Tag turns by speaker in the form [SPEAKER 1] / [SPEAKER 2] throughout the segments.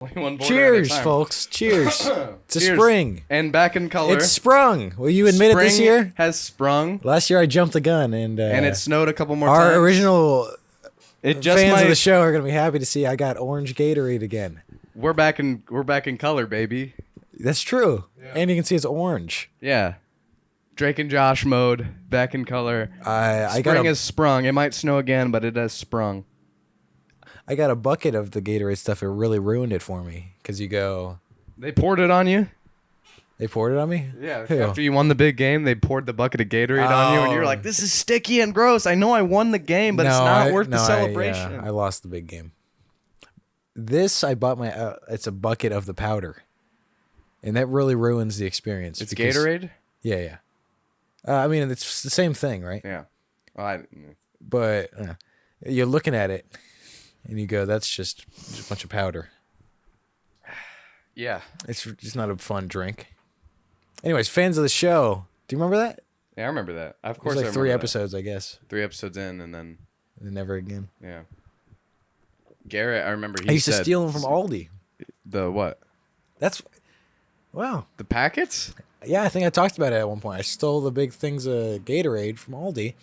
[SPEAKER 1] One border
[SPEAKER 2] Cheers,
[SPEAKER 1] at a time.
[SPEAKER 2] folks. Cheers. It's a
[SPEAKER 1] Cheers.
[SPEAKER 2] spring.
[SPEAKER 1] And back in color.
[SPEAKER 2] It's sprung. Will you admit it this
[SPEAKER 1] Spring
[SPEAKER 2] year?
[SPEAKER 1] has sprung.
[SPEAKER 2] Last year I jumped the gun, and
[SPEAKER 1] And it snowed a couple more
[SPEAKER 2] our
[SPEAKER 1] times.
[SPEAKER 2] original
[SPEAKER 1] It just
[SPEAKER 2] fans
[SPEAKER 1] might,
[SPEAKER 2] of the show are gonna be happy to see I got orange Gatorade again.
[SPEAKER 1] We're back in color, baby.
[SPEAKER 2] That's true.
[SPEAKER 1] Yeah.
[SPEAKER 2] And you can see it's orange.
[SPEAKER 1] Yeah. Drake and Josh mode, back in color.
[SPEAKER 2] I
[SPEAKER 1] Spring has sprung. It might snow again, but it has sprung.
[SPEAKER 2] I got a bucket of the Gatorade stuff. It really ruined it for me because you go.
[SPEAKER 1] They poured it on you?
[SPEAKER 2] They poured it on me.
[SPEAKER 1] Yeah.
[SPEAKER 2] Who?
[SPEAKER 1] After you won the big game, they poured the bucket of Gatorade on you, and you're like, "This is sticky and gross. I know I won the game, but it's not worth the celebration."
[SPEAKER 2] I lost the big game. This I bought my. It's a bucket of the powder, and that really ruins the experience.
[SPEAKER 1] It's
[SPEAKER 2] because-
[SPEAKER 1] Gatorade?
[SPEAKER 2] Yeah, yeah. I mean, it's the same thing, right?
[SPEAKER 1] Yeah. Well,
[SPEAKER 2] But you're looking at it, and you go, "That's just a bunch of powder."
[SPEAKER 1] yeah.
[SPEAKER 2] It's just not a fun drink. Anyways, fans of the show, do you remember that?
[SPEAKER 1] Yeah, I remember that. Of
[SPEAKER 2] It
[SPEAKER 1] course,
[SPEAKER 2] was
[SPEAKER 1] I
[SPEAKER 2] like
[SPEAKER 1] remember
[SPEAKER 2] 3
[SPEAKER 1] that.
[SPEAKER 2] episodes, I guess.
[SPEAKER 1] 3 episodes in, and then
[SPEAKER 2] And never again.
[SPEAKER 1] yeah. Garrett, I remember
[SPEAKER 2] I used to steal them from Aldi.
[SPEAKER 1] the what?
[SPEAKER 2] That's wow.
[SPEAKER 1] The packets?
[SPEAKER 2] Yeah, I think I talked about it at one point. I stole the big things of Gatorade from Aldi.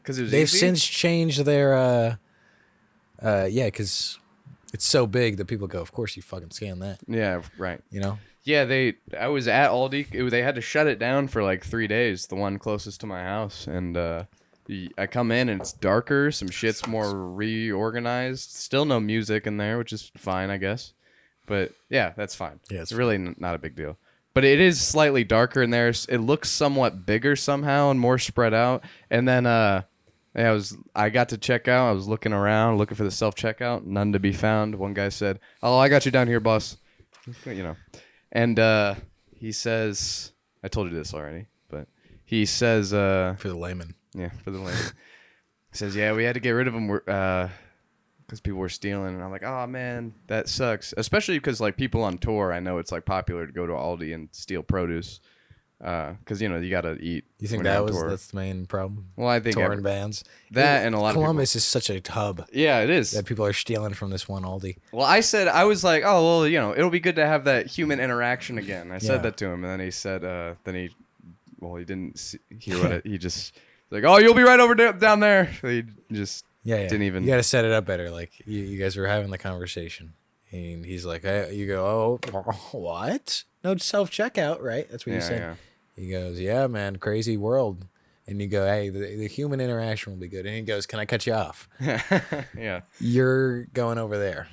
[SPEAKER 1] Because it was
[SPEAKER 2] They've
[SPEAKER 1] easy?
[SPEAKER 2] since changed their yeah, because it's so big that people go, of course you fucking scan that,
[SPEAKER 1] Yeah, right.
[SPEAKER 2] you know?
[SPEAKER 1] Yeah, I was at Aldi. They had to shut it down for like 3 days, the one closest to my house. And I come in and it's darker. Some shit's more reorganized. Still no music in there, which is fine, I guess. But yeah, that's fine.
[SPEAKER 2] Yeah,
[SPEAKER 1] it's really not a big deal. But it is slightly darker in there. It looks somewhat bigger somehow and more spread out. And then I got to check out. I was looking around, looking for the self-checkout. None to be found. One guy said, "Oh, I got you down here, boss." You know. And he says, I told you this already, but he says,
[SPEAKER 2] For the layman.
[SPEAKER 1] yeah, for the layman. He says, yeah, we had to get rid of them because people were stealing. And I'm like, oh, man, that sucks. Especially because, like, people on tour, I know it's, like, popular to go to Aldi and steal produce because, you know, you got to eat.
[SPEAKER 2] You think
[SPEAKER 1] when you're on tour.
[SPEAKER 2] that's the main problem?
[SPEAKER 1] Well, I think
[SPEAKER 2] Touring bands.
[SPEAKER 1] that and a lot of
[SPEAKER 2] Columbus is such a hub
[SPEAKER 1] Yeah, it is.
[SPEAKER 2] that people are stealing from this one Aldi.
[SPEAKER 1] Well, I was like, oh, well, you know, it'll be good to have that human interaction again. I said
[SPEAKER 2] Yeah.
[SPEAKER 1] that to him, and then he said, he didn't hear what he just like, oh, you'll be right over down there. He just
[SPEAKER 2] Yeah.
[SPEAKER 1] didn't even.
[SPEAKER 2] You got to set it up better. Like you guys were having the conversation, and he's like, you go, oh, what? No self checkout, right? That's what you said.
[SPEAKER 1] Yeah.
[SPEAKER 2] He goes, yeah, man, crazy world. And you go, hey, the human interaction will be good. And he goes, can I cut you off?
[SPEAKER 1] Yeah.
[SPEAKER 2] You're going over there.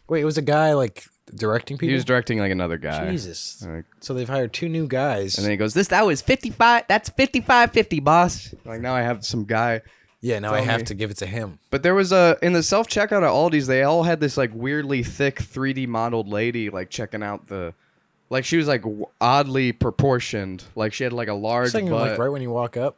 [SPEAKER 2] Wait, it was a guy like directing people?
[SPEAKER 1] He was directing like another guy.
[SPEAKER 2] Jesus.
[SPEAKER 1] Like,
[SPEAKER 2] So they've hired 2 new guys.
[SPEAKER 1] and then he goes, that was 55. That's 55.50, boss. Like now I have some guy.
[SPEAKER 2] Yeah, now I
[SPEAKER 1] Tell
[SPEAKER 2] have
[SPEAKER 1] me.
[SPEAKER 2] to give it to him.
[SPEAKER 1] But there was in the self checkout at Aldi's, they all had this like weirdly thick 3D modeled lady like checking out like she was like oddly proportioned. Like she had like a large
[SPEAKER 2] Second,
[SPEAKER 1] butt.
[SPEAKER 2] like right when you walk up.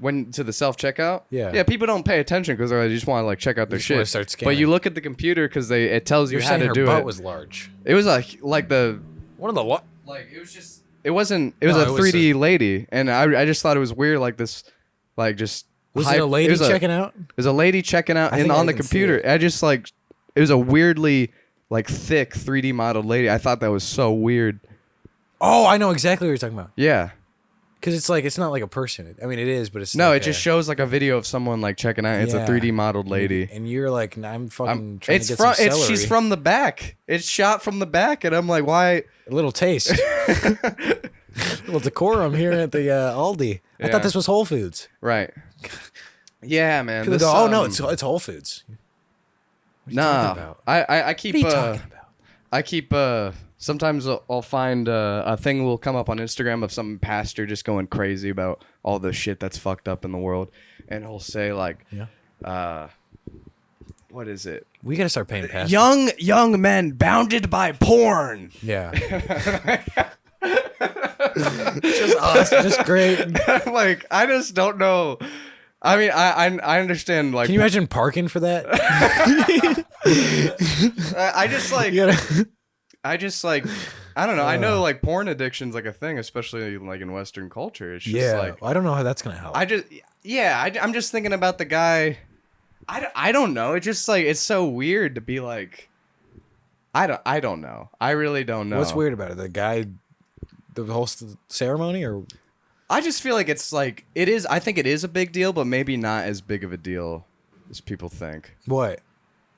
[SPEAKER 1] When to the self checkout,
[SPEAKER 2] Yeah.
[SPEAKER 1] yeah, people don't pay attention because they just want to like check out their
[SPEAKER 2] just wanna
[SPEAKER 1] shit.
[SPEAKER 2] start
[SPEAKER 1] But
[SPEAKER 2] scanning.
[SPEAKER 1] you look at the computer because it tells you
[SPEAKER 2] You're
[SPEAKER 1] how
[SPEAKER 2] saying
[SPEAKER 1] to
[SPEAKER 2] her
[SPEAKER 1] do
[SPEAKER 2] butt
[SPEAKER 1] it.
[SPEAKER 2] was large.
[SPEAKER 1] It was like the
[SPEAKER 2] One of the what?
[SPEAKER 1] like it was just it wasn't it was
[SPEAKER 2] No,
[SPEAKER 1] a
[SPEAKER 2] it was
[SPEAKER 1] 3D lady, and I just thought it was weird like this like just
[SPEAKER 2] Was
[SPEAKER 1] hype-
[SPEAKER 2] it a lady
[SPEAKER 1] was
[SPEAKER 2] checking out?
[SPEAKER 1] It was a lady checking out
[SPEAKER 2] I
[SPEAKER 1] and
[SPEAKER 2] think I
[SPEAKER 1] on the
[SPEAKER 2] didn't see
[SPEAKER 1] computer.
[SPEAKER 2] it.
[SPEAKER 1] I just like it was a weirdly like thick 3D modeled lady. I thought that was so weird.
[SPEAKER 2] Oh, I know exactly what you're talking about.
[SPEAKER 1] Yeah.
[SPEAKER 2] Because it's not like a person. I mean, it is, but it's
[SPEAKER 1] No,
[SPEAKER 2] like
[SPEAKER 1] it just shows like a video of someone like checking out. It's
[SPEAKER 2] Yeah.
[SPEAKER 1] a 3D modeled lady.
[SPEAKER 2] And you're like, I'm fucking trying
[SPEAKER 1] It's
[SPEAKER 2] to get
[SPEAKER 1] from
[SPEAKER 2] some celery.
[SPEAKER 1] she's from the back. It's shot from the back, and I'm like, why?
[SPEAKER 2] A little taste. A little decorum here at the Aldi. I
[SPEAKER 1] Yeah.
[SPEAKER 2] thought this was Whole Foods.
[SPEAKER 1] Right. Yeah, man.
[SPEAKER 2] People
[SPEAKER 1] this,
[SPEAKER 2] go, oh no, it's Whole Foods. What are you talking about?
[SPEAKER 1] I keep.
[SPEAKER 2] What are you talking about?
[SPEAKER 1] I keep. Sometimes I'll find a thing will come up on Instagram of some pastor just going crazy about all the shit that's fucked up in the world, and he'll say like, what is it?
[SPEAKER 2] We gotta start paying pastors.
[SPEAKER 1] Young men bounded by porn.
[SPEAKER 2] Yeah. Just awesome. Just great.
[SPEAKER 1] Like I just don't know. I mean, I understand. Like,
[SPEAKER 2] Can you imagine parking for that?
[SPEAKER 1] I just like.
[SPEAKER 2] You gotta-
[SPEAKER 1] I just like. I don't know. I know like porn addiction's like a thing, especially like in Western culture. It's just
[SPEAKER 2] yeah.
[SPEAKER 1] like
[SPEAKER 2] I don't know how that's gonna help.
[SPEAKER 1] I'm just thinking about the guy. I don't know. It's just like it's so weird to be like. I don't know. I really don't know.
[SPEAKER 2] What's weird about it? The guy, the whole ceremony, or
[SPEAKER 1] I just feel like it's like it is. I think it is a big deal, but maybe not as big of a deal as people think.
[SPEAKER 2] what?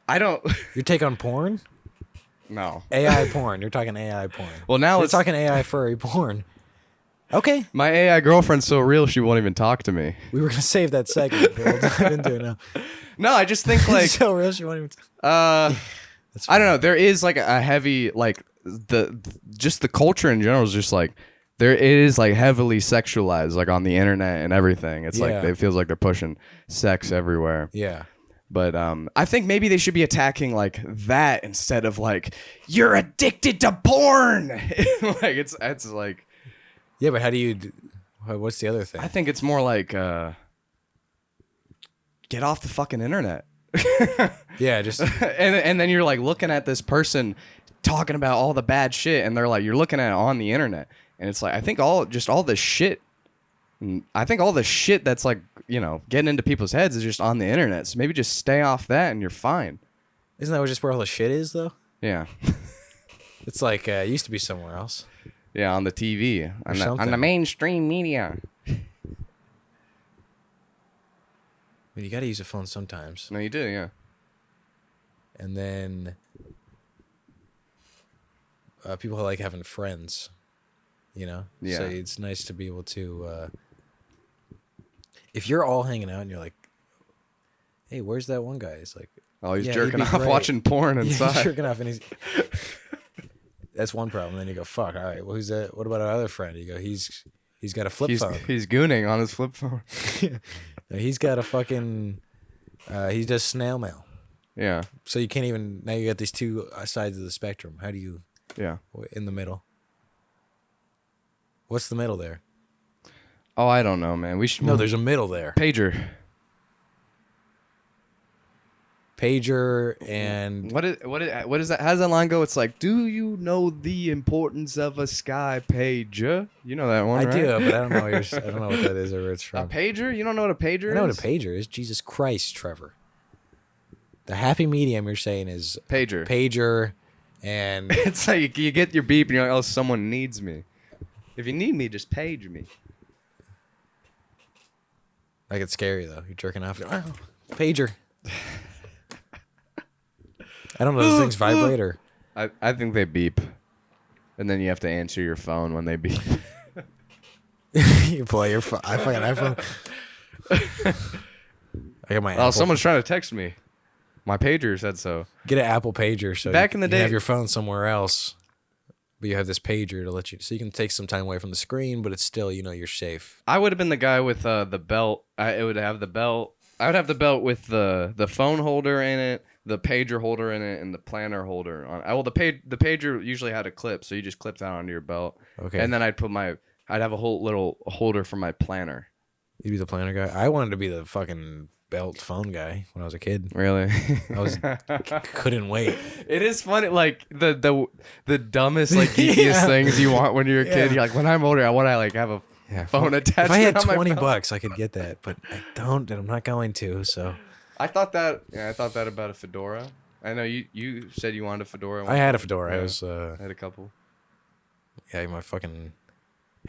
[SPEAKER 1] I don't.
[SPEAKER 2] Your take on porn?
[SPEAKER 1] No.
[SPEAKER 2] AI porn. You're talking AI porn.
[SPEAKER 1] Well, now
[SPEAKER 2] You're
[SPEAKER 1] it's
[SPEAKER 2] talking AI furry porn. Okay.
[SPEAKER 1] my AI girlfriend's so real she won't even talk to me.
[SPEAKER 2] We were gonna save that segment, but we'll dive into it now.
[SPEAKER 1] No, I just think like
[SPEAKER 2] so real, she won't even.
[SPEAKER 1] I don't know. There is like a heavy like just the culture in general is just like there is like heavily sexualized like on the internet and everything. It's like
[SPEAKER 2] Yeah.
[SPEAKER 1] it feels like they're pushing sex everywhere.
[SPEAKER 2] Yeah.
[SPEAKER 1] But I think maybe they should be attacking like that instead of like you're addicted to porn. Like it's like
[SPEAKER 2] Yeah, but how do you? What's the other thing?
[SPEAKER 1] I think it's more like get off the fucking internet.
[SPEAKER 2] Yeah, just
[SPEAKER 1] and then you're like looking at this person talking about all the bad shit, and they're like you're looking at it on the internet, and it's like I think all the shit. I think all the shit that's like getting into people's heads is just on the internet. So maybe just stay off that, and you're fine.
[SPEAKER 2] isn't that just where all the shit is though?
[SPEAKER 1] Yeah,
[SPEAKER 2] It's like it used to be somewhere else.
[SPEAKER 1] yeah, on the TV, on the
[SPEAKER 2] something.
[SPEAKER 1] mainstream media.
[SPEAKER 2] I mean, you got to use a phone sometimes,
[SPEAKER 1] No, you do, yeah.
[SPEAKER 2] and then people like having friends. So
[SPEAKER 1] Yeah.
[SPEAKER 2] it's nice to be able to. If you're all hanging out and you're like, "Hey, where's that one guy?" It's like,
[SPEAKER 1] Oh, he's
[SPEAKER 2] Yeah,
[SPEAKER 1] jerking
[SPEAKER 2] he'd be
[SPEAKER 1] off
[SPEAKER 2] great.
[SPEAKER 1] watching porn
[SPEAKER 2] yeah,
[SPEAKER 1] inside.
[SPEAKER 2] he's jerking off, and he's. That's one problem. Then you go, "Fuck, all right. Well, who's that? What about our other friend?" You go, "He's got a flip phone.
[SPEAKER 1] He's gooning on his flip phone.
[SPEAKER 2] No, he's got a fucking. He does snail mail,
[SPEAKER 1] Yeah,
[SPEAKER 2] so you can't even. Now you got these two sides of the spectrum. How do you
[SPEAKER 1] yeah.
[SPEAKER 2] in the middle? What's the middle there?
[SPEAKER 1] Oh, I don't know, man. We should.
[SPEAKER 2] No, there's a middle there.
[SPEAKER 1] pager.
[SPEAKER 2] Pager and
[SPEAKER 1] What is that? How does that line go? It's like, do you know the importance of a sky pager? You know that one,
[SPEAKER 2] I
[SPEAKER 1] right?
[SPEAKER 2] do, but I don't know. I don't know what that is or where it's
[SPEAKER 1] A
[SPEAKER 2] from.
[SPEAKER 1] pager? You don't know what a pager is?
[SPEAKER 2] I know what a pager is. Jesus Christ, Trevor. The happy medium you're saying is
[SPEAKER 1] Pager.
[SPEAKER 2] pager, and
[SPEAKER 1] It's like you get your beep and you're like, oh, someone needs me. If you need me, just page me.
[SPEAKER 2] like it's scary though. You're jerking off. Oh, pager. I don't know. Those things vibrate or.
[SPEAKER 1] I think they beep, and then you have to answer your phone when they beep.
[SPEAKER 2] You pull out your phone. I fucking iPhone. I got my.
[SPEAKER 1] Oh,
[SPEAKER 2] Apple.
[SPEAKER 1] someone's trying to text me. My pager said so.
[SPEAKER 2] Get an Apple pager so
[SPEAKER 1] Back in the
[SPEAKER 2] you can
[SPEAKER 1] day-
[SPEAKER 2] have your phone somewhere else, but you have this pager to let you, so you can take some time away from the screen, but it's still you're safe.
[SPEAKER 1] I would have been the guy with the belt. It would have the belt. I would have the belt with the phone holder in it, the pager holder in it, and the planner holder on. Well, the pager usually had a clip, so you just clipped that onto your belt.
[SPEAKER 2] Okay.
[SPEAKER 1] And then I'd have a whole little holder for my planner.
[SPEAKER 2] You'd be the planner guy. I wanted to be the fucking belt phone guy when I was a kid.
[SPEAKER 1] Really?
[SPEAKER 2] I couldn't wait.
[SPEAKER 1] It is funny, like the dumbest, like geekiest
[SPEAKER 2] Yeah.
[SPEAKER 1] things you want when you're a kid.
[SPEAKER 2] Yeah.
[SPEAKER 1] You're like, when I'm older, I want to like have a phone attachment.
[SPEAKER 2] If I had
[SPEAKER 1] on my
[SPEAKER 2] 20
[SPEAKER 1] belt.
[SPEAKER 2] bucks, I could get that, but I don't, and I'm not going to. So
[SPEAKER 1] I thought that about a fedora. I know you said you wanted a fedora.
[SPEAKER 2] I had a fedora.
[SPEAKER 1] Yeah.
[SPEAKER 2] I was,
[SPEAKER 1] I had a couple.
[SPEAKER 2] yeah, my fucking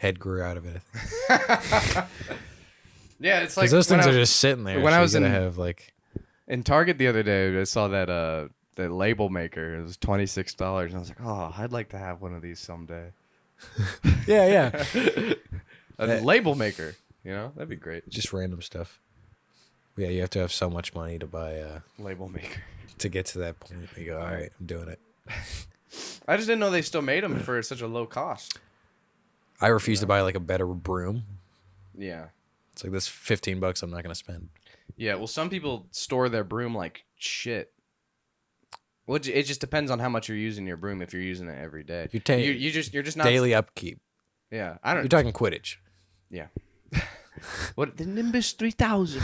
[SPEAKER 2] head grew out of it.
[SPEAKER 1] Yeah, it's like
[SPEAKER 2] Because those
[SPEAKER 1] when
[SPEAKER 2] things
[SPEAKER 1] I
[SPEAKER 2] are
[SPEAKER 1] was-
[SPEAKER 2] just sitting there.
[SPEAKER 1] when
[SPEAKER 2] so
[SPEAKER 1] I
[SPEAKER 2] you
[SPEAKER 1] was
[SPEAKER 2] gotta
[SPEAKER 1] in-
[SPEAKER 2] have like.
[SPEAKER 1] in Target the other day. I saw that label maker. It was $26, and I was like, oh, I'd like to have one of these someday.
[SPEAKER 2] Yeah,
[SPEAKER 1] A
[SPEAKER 2] That-
[SPEAKER 1] label maker, that'd be great.
[SPEAKER 2] just random stuff. Yeah, you have to have so much money to buy
[SPEAKER 1] Label maker.
[SPEAKER 2] to get to that point. You go, all right, I'm doing it.
[SPEAKER 1] I just didn't know they still made them for such a low cost.
[SPEAKER 2] I refuse to buy like a better broom.
[SPEAKER 1] Yeah.
[SPEAKER 2] It's like this $15 I'm not gonna spend.
[SPEAKER 1] Yeah, well, some people store their broom like shit. Well, it just depends on how much you're using your broom. If you're using it every day, you're just not
[SPEAKER 2] Daily upkeep.
[SPEAKER 1] Yeah, I don't.
[SPEAKER 2] You're talking Quidditch.
[SPEAKER 1] Yeah. What the Nimbus 3000?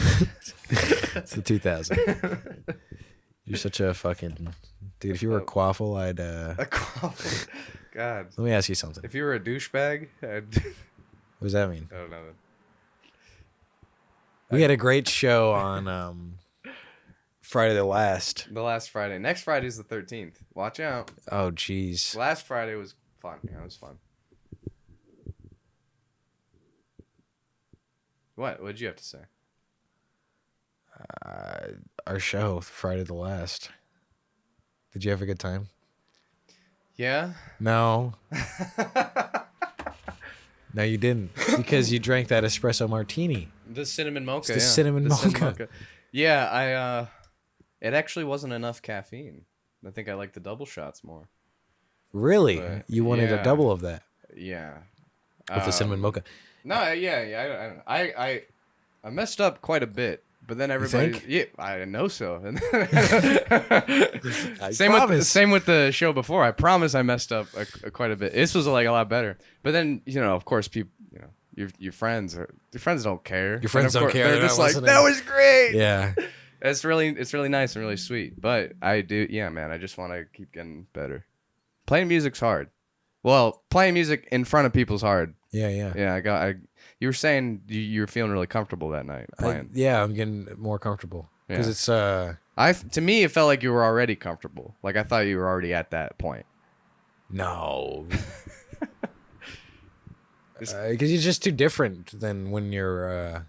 [SPEAKER 2] It's the 2000. You're such a fucking dude. If you were a quaffle, I'd.
[SPEAKER 1] A quaffle. God.
[SPEAKER 2] Let me ask you something.
[SPEAKER 1] If you were a douchebag,
[SPEAKER 2] What does that mean?
[SPEAKER 1] I don't know.
[SPEAKER 2] We had a great show on Friday the last.
[SPEAKER 1] The last Friday. Next Friday's the 13th. Watch out.
[SPEAKER 2] Oh, jeez.
[SPEAKER 1] Last Friday was fun. Yeah, it was fun. What? What did you have to say?
[SPEAKER 2] Our show, Friday the last. Did you have a good time?
[SPEAKER 1] Yeah.
[SPEAKER 2] No. No, you didn't. Because you drank that espresso martini.
[SPEAKER 1] The cinnamon mocha.
[SPEAKER 2] It's the cinnamon mocha.
[SPEAKER 1] Yeah, it actually wasn't enough caffeine. I think I like the double shots more.
[SPEAKER 2] Really?
[SPEAKER 1] But,
[SPEAKER 2] You wanted a double of that
[SPEAKER 1] Yeah.
[SPEAKER 2] with the cinnamon mocha.
[SPEAKER 1] No, yeah. I messed up quite a bit, but then everybody.
[SPEAKER 2] think?
[SPEAKER 1] Yeah, I know so.
[SPEAKER 2] I
[SPEAKER 1] Same with the show before. I promise I messed up quite a bit. This was like a lot better. But then of course, people, your friends don't care.
[SPEAKER 2] Your friends don't care.
[SPEAKER 1] They're
[SPEAKER 2] They're
[SPEAKER 1] just
[SPEAKER 2] not
[SPEAKER 1] like,
[SPEAKER 2] listening.
[SPEAKER 1] that was great.
[SPEAKER 2] Yeah.
[SPEAKER 1] It's really nice and really sweet. But I do, yeah, man. I just want to keep getting better. Playing music's hard. Well, playing music in front of people's hard.
[SPEAKER 2] Yeah.
[SPEAKER 1] Yeah, you were saying you were feeling really comfortable that night playing.
[SPEAKER 2] I'm getting more comfortable because
[SPEAKER 1] Yeah.
[SPEAKER 2] it's
[SPEAKER 1] To me, it felt like you were already comfortable. Like I thought you were already at that point.
[SPEAKER 2] no. Because you're just too different than when you're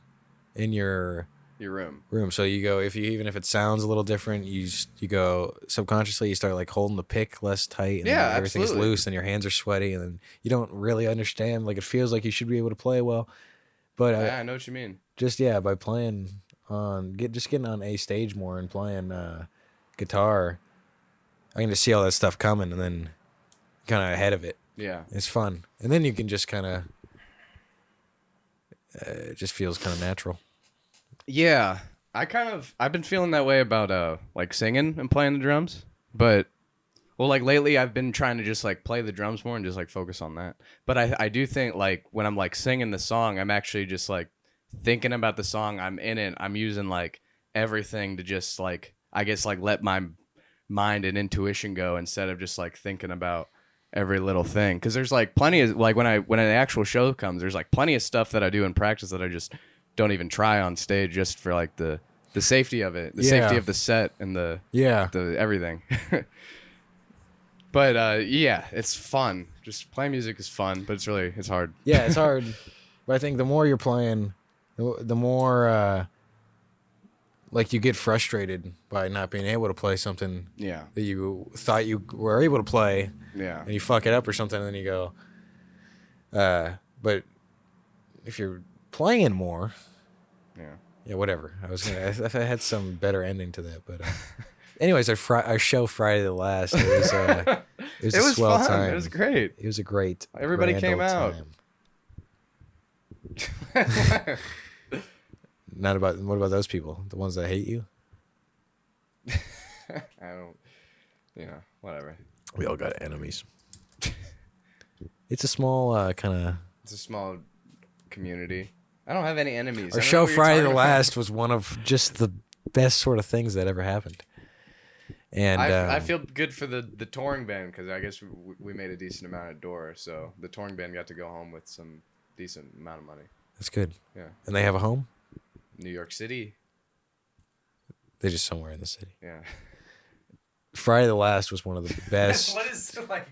[SPEAKER 2] in your
[SPEAKER 1] Your
[SPEAKER 2] room. So you go even if it sounds a little different, you go subconsciously. You start like holding the pick less tight, and
[SPEAKER 1] Yeah,
[SPEAKER 2] everything's
[SPEAKER 1] absolutely.
[SPEAKER 2] loose, and your hands are sweaty, and then you don't really understand. Like it feels like you should be able to play well, but
[SPEAKER 1] Yeah, I know what you mean.
[SPEAKER 2] just by playing on getting on a stage more and playing guitar, I can just see all that stuff coming, and then kind of ahead of it.
[SPEAKER 1] Yeah.
[SPEAKER 2] It's fun, and then you can just kind of it just feels kind of natural.
[SPEAKER 1] Yeah. I've been feeling that way about like singing and playing the drums, but like lately I've been trying to just like play the drums more and just like focus on that. But I do think like when I'm like singing the song, I'm actually just like thinking about the song. I'm in it. I'm using like everything to just like I guess like let my mind and intuition go instead of just like thinking about every little thing. Because there's like plenty of like when an actual show comes, there's like plenty of stuff that I do in practice that I just don't even try on stage just for like the safety of it, the safety of the set and the everything. But yeah, it's fun. Just playing music is fun, but it's hard.
[SPEAKER 2] Yeah, it's hard. But I think the more you're playing, the more like you get frustrated by not being able to play something
[SPEAKER 1] Yeah.
[SPEAKER 2] that you thought you were able to play,
[SPEAKER 1] Yeah.
[SPEAKER 2] and you fuck it up or something, and then you go. But if you're playing more,
[SPEAKER 1] Yeah.
[SPEAKER 2] whatever. If I had some better ending to that, but. Anyways, our show Friday the last, it was a swell
[SPEAKER 1] fun.
[SPEAKER 2] time.
[SPEAKER 1] It was great.
[SPEAKER 2] It was a great.
[SPEAKER 1] Everybody
[SPEAKER 2] grand
[SPEAKER 1] came
[SPEAKER 2] old
[SPEAKER 1] out.
[SPEAKER 2] time. Not about. What about those people? The ones that hate you?
[SPEAKER 1] I don't. Whatever.
[SPEAKER 2] We all got enemies. It's a small kind of.
[SPEAKER 1] It's a small community. I don't have any enemies.
[SPEAKER 2] Our
[SPEAKER 1] I don't know
[SPEAKER 2] show
[SPEAKER 1] what you're
[SPEAKER 2] Friday the
[SPEAKER 1] talking about.
[SPEAKER 2] last was one of just the best sort of things that ever happened. And
[SPEAKER 1] I feel good for the touring band because I guess we made a decent amount at door, so the touring band got to go home with some decent amount of money.
[SPEAKER 2] that's good.
[SPEAKER 1] Yeah,
[SPEAKER 2] And they have a home.
[SPEAKER 1] New York City.
[SPEAKER 2] They're just somewhere in the city.
[SPEAKER 1] Yeah.
[SPEAKER 2] Friday the last was one of the best.
[SPEAKER 1] What is like?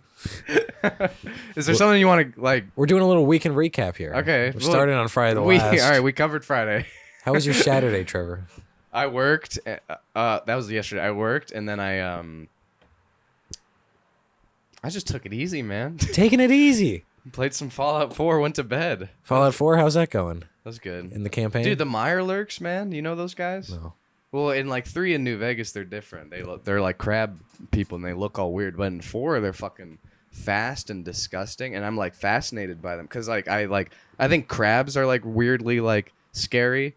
[SPEAKER 1] Is there something you want to like?
[SPEAKER 2] We're doing a little weekend recap here.
[SPEAKER 1] Okay,
[SPEAKER 2] We're starting on Friday the
[SPEAKER 1] We
[SPEAKER 2] last.
[SPEAKER 1] all right. We covered Friday.
[SPEAKER 2] How was your Saturday, Trevor?
[SPEAKER 1] I worked. That was yesterday. I worked, and then I just took it easy, man.
[SPEAKER 2] Taking it easy.
[SPEAKER 1] Played some Fallout 4. Went to bed.
[SPEAKER 2] Fallout 4, how's that going?
[SPEAKER 1] That was good.
[SPEAKER 2] In the campaign?
[SPEAKER 1] Dude, the Mirelurks, man. You know those guys?
[SPEAKER 2] No.
[SPEAKER 1] Well, in like 3 in New Vegas, they're different. They're like crab people, and they look all weird. But in 4, they're fucking fast and disgusting, and I'm like fascinated by them because like I think crabs are like weirdly like scary,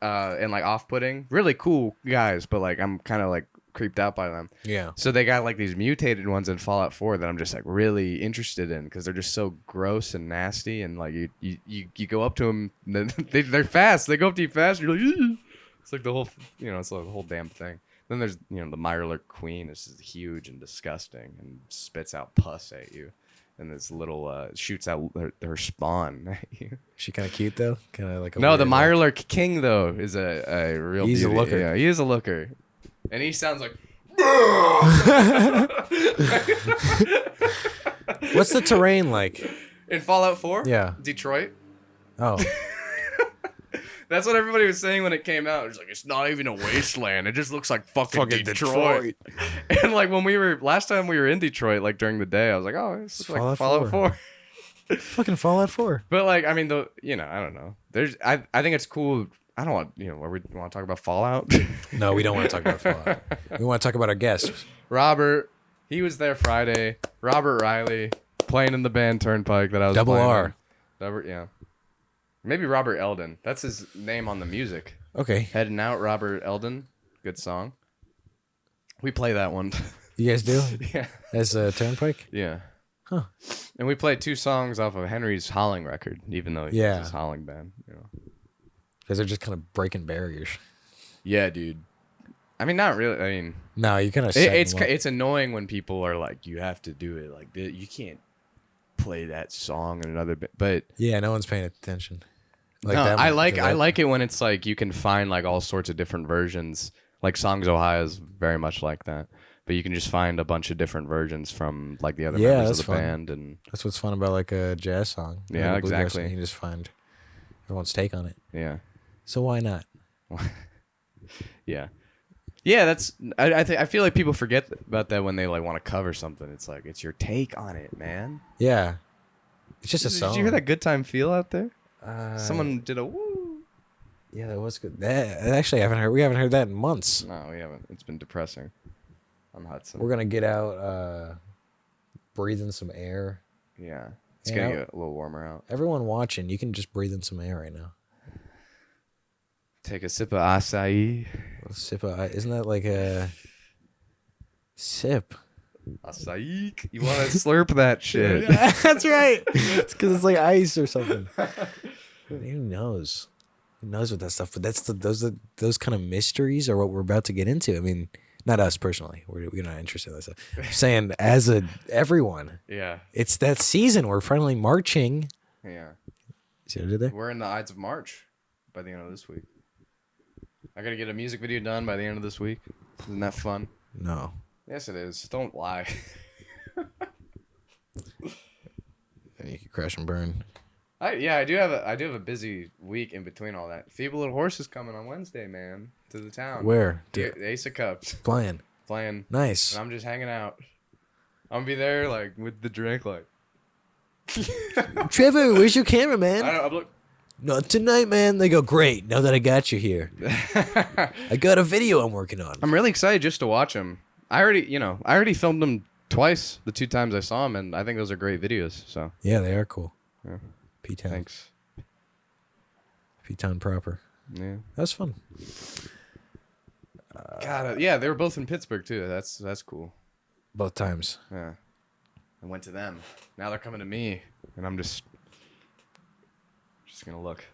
[SPEAKER 1] and like off-putting. Really cool guys, but like I'm kind of like creeped out by them.
[SPEAKER 2] Yeah.
[SPEAKER 1] So they got like these mutated ones in Fallout 4 that I'm just like really interested in because they're just so gross and nasty, and like you go up to them, and they're fast. They go up to you fast. You're like, "Ugh." It's like the whole, it's like the whole damn thing. Then there's, the Mirelurk Queen is just huge and disgusting and spits out pus at you. And this little, shoots out her spawn at you.
[SPEAKER 2] She kind of cute, though? Kind of like a
[SPEAKER 1] No, the
[SPEAKER 2] weird,
[SPEAKER 1] Mirelurk King, though, is a real
[SPEAKER 2] He's a
[SPEAKER 1] beauty.
[SPEAKER 2] looker.
[SPEAKER 1] Yeah, he is a looker. and he sounds like.
[SPEAKER 2] What's the terrain like?
[SPEAKER 1] In Fallout 4?
[SPEAKER 2] Yeah.
[SPEAKER 1] Detroit.
[SPEAKER 2] Oh.
[SPEAKER 1] That's what everybody was saying when it came out. It's like, it's not even a wasteland. It just looks like fucking Detroit. And like when last time we were in Detroit, like during the day, I was like, oh, it's like Fallout 4.
[SPEAKER 2] Fucking Fallout 4.
[SPEAKER 1] But like, I mean, I don't know. I think it's cool. I don't want, we want to talk about Fallout.
[SPEAKER 2] No, we don't want to talk about Fallout. We want to talk about our guests.
[SPEAKER 1] Robert, he was there Friday. Robert Riley, playing in the band Turnpike that I was
[SPEAKER 2] Double
[SPEAKER 1] playing
[SPEAKER 2] R.
[SPEAKER 1] on. Robert, yeah. Maybe Robert Eldon. That's his name on the music.
[SPEAKER 2] Okay.
[SPEAKER 1] Heading Out, Robert Eldon. Good song. We play that one.
[SPEAKER 2] You guys do?
[SPEAKER 1] Yeah.
[SPEAKER 2] As a Turnpike?
[SPEAKER 1] Yeah.
[SPEAKER 2] Huh.
[SPEAKER 1] And we played 2 songs off of Henry's Howling record, even though he's his Howling band.
[SPEAKER 2] Because they're just kind of breaking barriers.
[SPEAKER 1] Yeah, dude. I mean, not really. I mean,
[SPEAKER 2] no, you kind of.
[SPEAKER 1] It's annoying when people are like, you have to do it like this. You can't play that song in another bit. But
[SPEAKER 2] yeah, no one's paying attention.
[SPEAKER 1] Like no, I like it when it's like you can find like all sorts of different versions. Like Songs Ohio is very much like that. But you can just find a bunch of different versions from like the other members of the band, and
[SPEAKER 2] that's what's fun about like a jazz song.
[SPEAKER 1] Yeah, exactly.
[SPEAKER 2] You can just find everyone's take on it.
[SPEAKER 1] Yeah.
[SPEAKER 2] So why not?
[SPEAKER 1] Yeah. Yeah, that's. I feel like people forget about that when they like want to cover something. It's like it's your take on it, man.
[SPEAKER 2] Yeah. It's just a song.
[SPEAKER 1] Did you hear that good time feel out there? Someone did a woo.
[SPEAKER 2] Yeah, that was good. Actually, we haven't heard that in months.
[SPEAKER 1] No, we haven't. It's been depressing. On Hudson.
[SPEAKER 2] We're gonna get out, breathe in some air.
[SPEAKER 1] Yeah, it's gonna get a little warmer out.
[SPEAKER 2] Everyone watching, you can just breathe in some air right now.
[SPEAKER 1] Take a sip of acai.
[SPEAKER 2] A sip of, isn't that like a sip?
[SPEAKER 1] Acai. You want to slurp that shit?
[SPEAKER 2] That's right. It's because it's like ice or something. Who knows? Who knows what that stuff? But that's those kind of mysteries are what we're about to get into. I mean. Not us personally. We're not interested in that stuff. I'm saying everyone.
[SPEAKER 1] Yeah.
[SPEAKER 2] It's that season. We're finally marching.
[SPEAKER 1] Yeah.
[SPEAKER 2] See what I did there?
[SPEAKER 1] We're in the Ides of March by the end of this week. I got to get a music video done by the end of this week. Isn't that fun?
[SPEAKER 2] No.
[SPEAKER 1] Yes, it is. Don't lie.
[SPEAKER 2] You can crash and burn.
[SPEAKER 1] I do have a busy week in between all that. Feeble Little Horse is coming on Wednesday, man, to the town.
[SPEAKER 2] Where?
[SPEAKER 1] The Ace of Cups.
[SPEAKER 2] Playing. Nice.
[SPEAKER 1] And I'm just hanging out. I'm gonna be there like with the drink, like.
[SPEAKER 2] Trevor, where's your camera, man?
[SPEAKER 1] I'm like.
[SPEAKER 2] Not tonight, man. They go, great. Now that I got you here, I got a video I'm working on.
[SPEAKER 1] I'm really excited just to watch him. I already filmed him twice. The 2 times I saw him, and I think those are great videos. So.
[SPEAKER 2] Yeah, they are cool.
[SPEAKER 1] Yeah.
[SPEAKER 2] P-Town.
[SPEAKER 1] Thanks.
[SPEAKER 2] P-Town proper.
[SPEAKER 1] Yeah.
[SPEAKER 2] That was fun.
[SPEAKER 1] God, yeah, they were both in Pittsburgh too. That's cool.
[SPEAKER 2] Both times.
[SPEAKER 1] Yeah. I went to them. Now they're coming to me, and I'm just gonna look.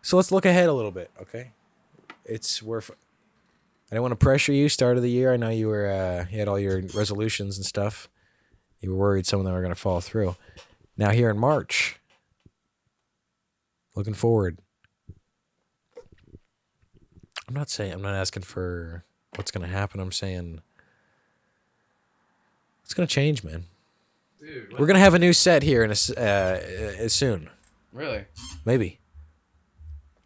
[SPEAKER 2] So let's look ahead a little bit, okay? I didn't want to pressure you. Start of the year, I know you were you had all your resolutions and stuff. You were worried some of them were gonna fall through. Now here in March. Looking forward. I'm not asking for what's going to happen. I'm saying it's going to change, man.
[SPEAKER 1] Dude,
[SPEAKER 2] we're going to have a new set here soon.
[SPEAKER 1] Really?
[SPEAKER 2] Maybe.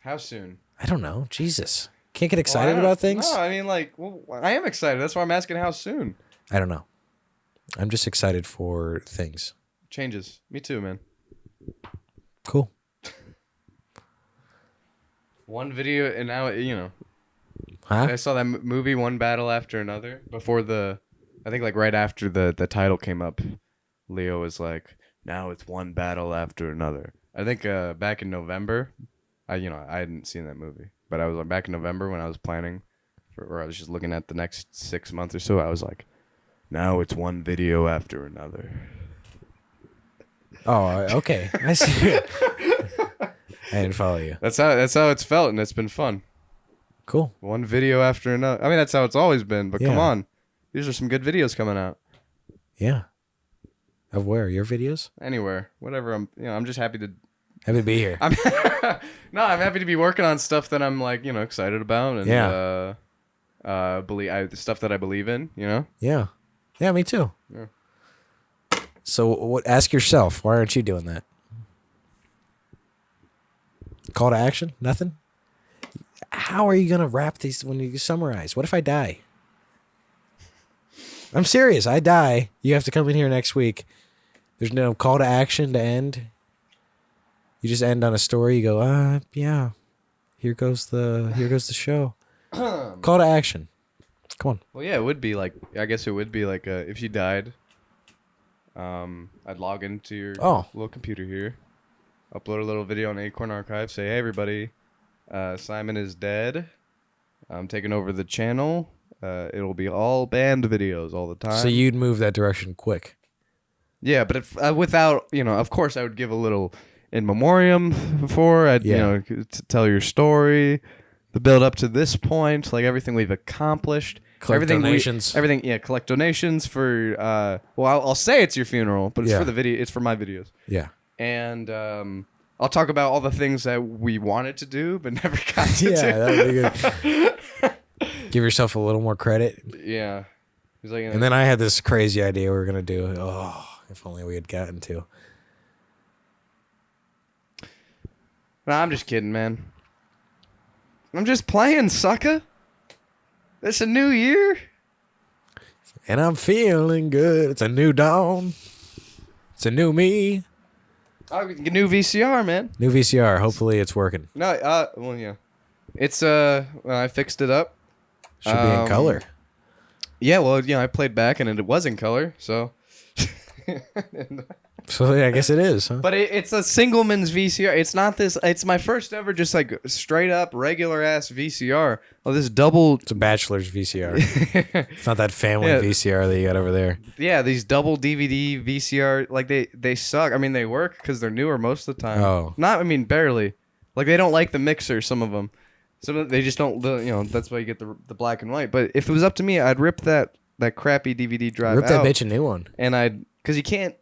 [SPEAKER 1] How soon?
[SPEAKER 2] I don't know. Jesus. Can't get excited about things?
[SPEAKER 1] No, I mean, I am excited. That's why I'm asking how soon.
[SPEAKER 2] I don't know. I'm just excited for things.
[SPEAKER 1] Changes. Me too, man.
[SPEAKER 2] Cool.
[SPEAKER 1] One video, and now,
[SPEAKER 2] Huh?
[SPEAKER 1] I saw that movie, One Battle After Another, I think like right after the title came up, Leo was like, now it's one battle after another. I think back in November, I hadn't seen that movie, but I was like, back in November when I was planning, or I was just looking at the next 6 months or so, I was like, now it's one video after another.
[SPEAKER 2] Oh, okay. I see. I didn't follow you.
[SPEAKER 1] That's how it's felt, and it's been fun.
[SPEAKER 2] Cool.
[SPEAKER 1] One video after another. I mean, that's how it's always been, but come on. These are some good videos coming out.
[SPEAKER 2] Yeah. Of where? Your videos?
[SPEAKER 1] Anywhere. Whatever. I'm just happy to
[SPEAKER 2] be here.
[SPEAKER 1] I'm happy to be working on stuff that I'm like, excited about, and the stuff that I believe in. You know.
[SPEAKER 2] Yeah. Yeah, me too.
[SPEAKER 1] Yeah.
[SPEAKER 2] So what? Ask yourself, why aren't you doing that? Call to action? Nothing? How are you going to wrap these when you summarize? What if I die? I'm serious. I die. You have to come in here next week. There's no call to action to end. You just end on a story. You go, yeah. Here goes the show. Call to action. Come on.
[SPEAKER 1] Well, yeah, it would be like. I guess it would be like if you died. I'd log into your little computer here, upload a little video on Acorn Archive. Say, hey everybody, Simon is dead. I'm taking over the channel. It'll be all band videos all the time.
[SPEAKER 2] So you'd move that direction quick.
[SPEAKER 1] Yeah, but if, without, of course I would give a little in memoriam before. I'd, to tell your story, the build up to this point, like everything we've accomplished.
[SPEAKER 2] Collect donations.
[SPEAKER 1] Collect donations for, I'll say it's your funeral, but it's for the video. It's for my videos.
[SPEAKER 2] Yeah.
[SPEAKER 1] And I'll talk about all the things that we wanted to do, but never got to do.
[SPEAKER 2] Yeah, that would be good. Give yourself a little more credit.
[SPEAKER 1] Yeah. He's like,
[SPEAKER 2] and then I had this crazy idea we were going to do. Oh, if only we had gotten to.
[SPEAKER 1] Nah, I'm just kidding, man. I'm just playing, sucker. It's a new year.
[SPEAKER 2] And I'm feeling good. It's a new dawn. It's a new me.
[SPEAKER 1] Oh, new VCR, man.
[SPEAKER 2] New VCR. Hopefully it's working.
[SPEAKER 1] No, well, yeah. It's, I fixed it up.
[SPEAKER 2] Should be in color.
[SPEAKER 1] Yeah, well, I played back and it was in color, so.
[SPEAKER 2] So yeah, I guess it is, huh?
[SPEAKER 1] But it's a Singleman's VCR. It's not this. It's my first ever, just like straight up regular ass VCR. Oh, this double.
[SPEAKER 2] It's a bachelor's VCR. It's not that family VCR that you got over there.
[SPEAKER 1] Yeah, these double DVD VCR, like they suck. I mean, they work because they're newer most of the time.
[SPEAKER 2] Oh,
[SPEAKER 1] barely. Like they don't like the mixer. Some of them. They just don't. That's why you get the black and white. But if it was up to me, I'd rip that crappy DVD drive
[SPEAKER 2] out. Rip that bitch a new one.
[SPEAKER 1] And because you can't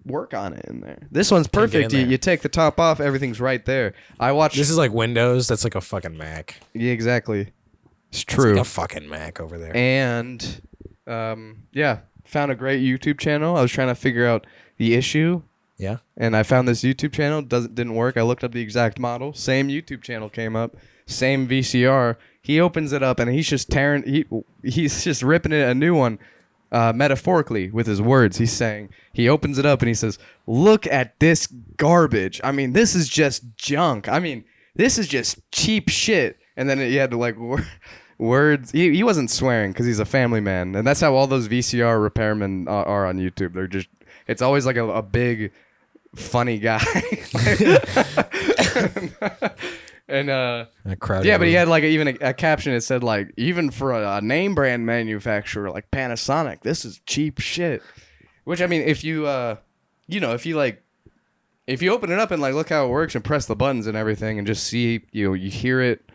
[SPEAKER 1] work on it in there. This one's perfect. You take the top off, everything's right there. This
[SPEAKER 2] is like Windows. That's like a fucking Mac.
[SPEAKER 1] Yeah, exactly. It's true.
[SPEAKER 2] It's like a fucking Mac over there.
[SPEAKER 1] And found a great YouTube channel. I was trying to figure out the issue.
[SPEAKER 2] Yeah. And
[SPEAKER 1] I found this YouTube channel. Didn't work. I looked up the exact model. Same YouTube channel came up. Same VCR. He opens it up and he's just he's just ripping it a new one. Metaphorically with his words. He opens it up and he says, look at this garbage. I mean, this is just junk. I mean, this is just cheap shit. And then he had to like words. He wasn't swearing because he's a family man. And that's how all those VCR repairmen are on YouTube. It's always like a big funny guy. And but he had like even a caption that said like, even for a name brand manufacturer like Panasonic, this is cheap shit. Which I mean, if you if you open it up and like look how it works and press the buttons and everything and just see, you hear it,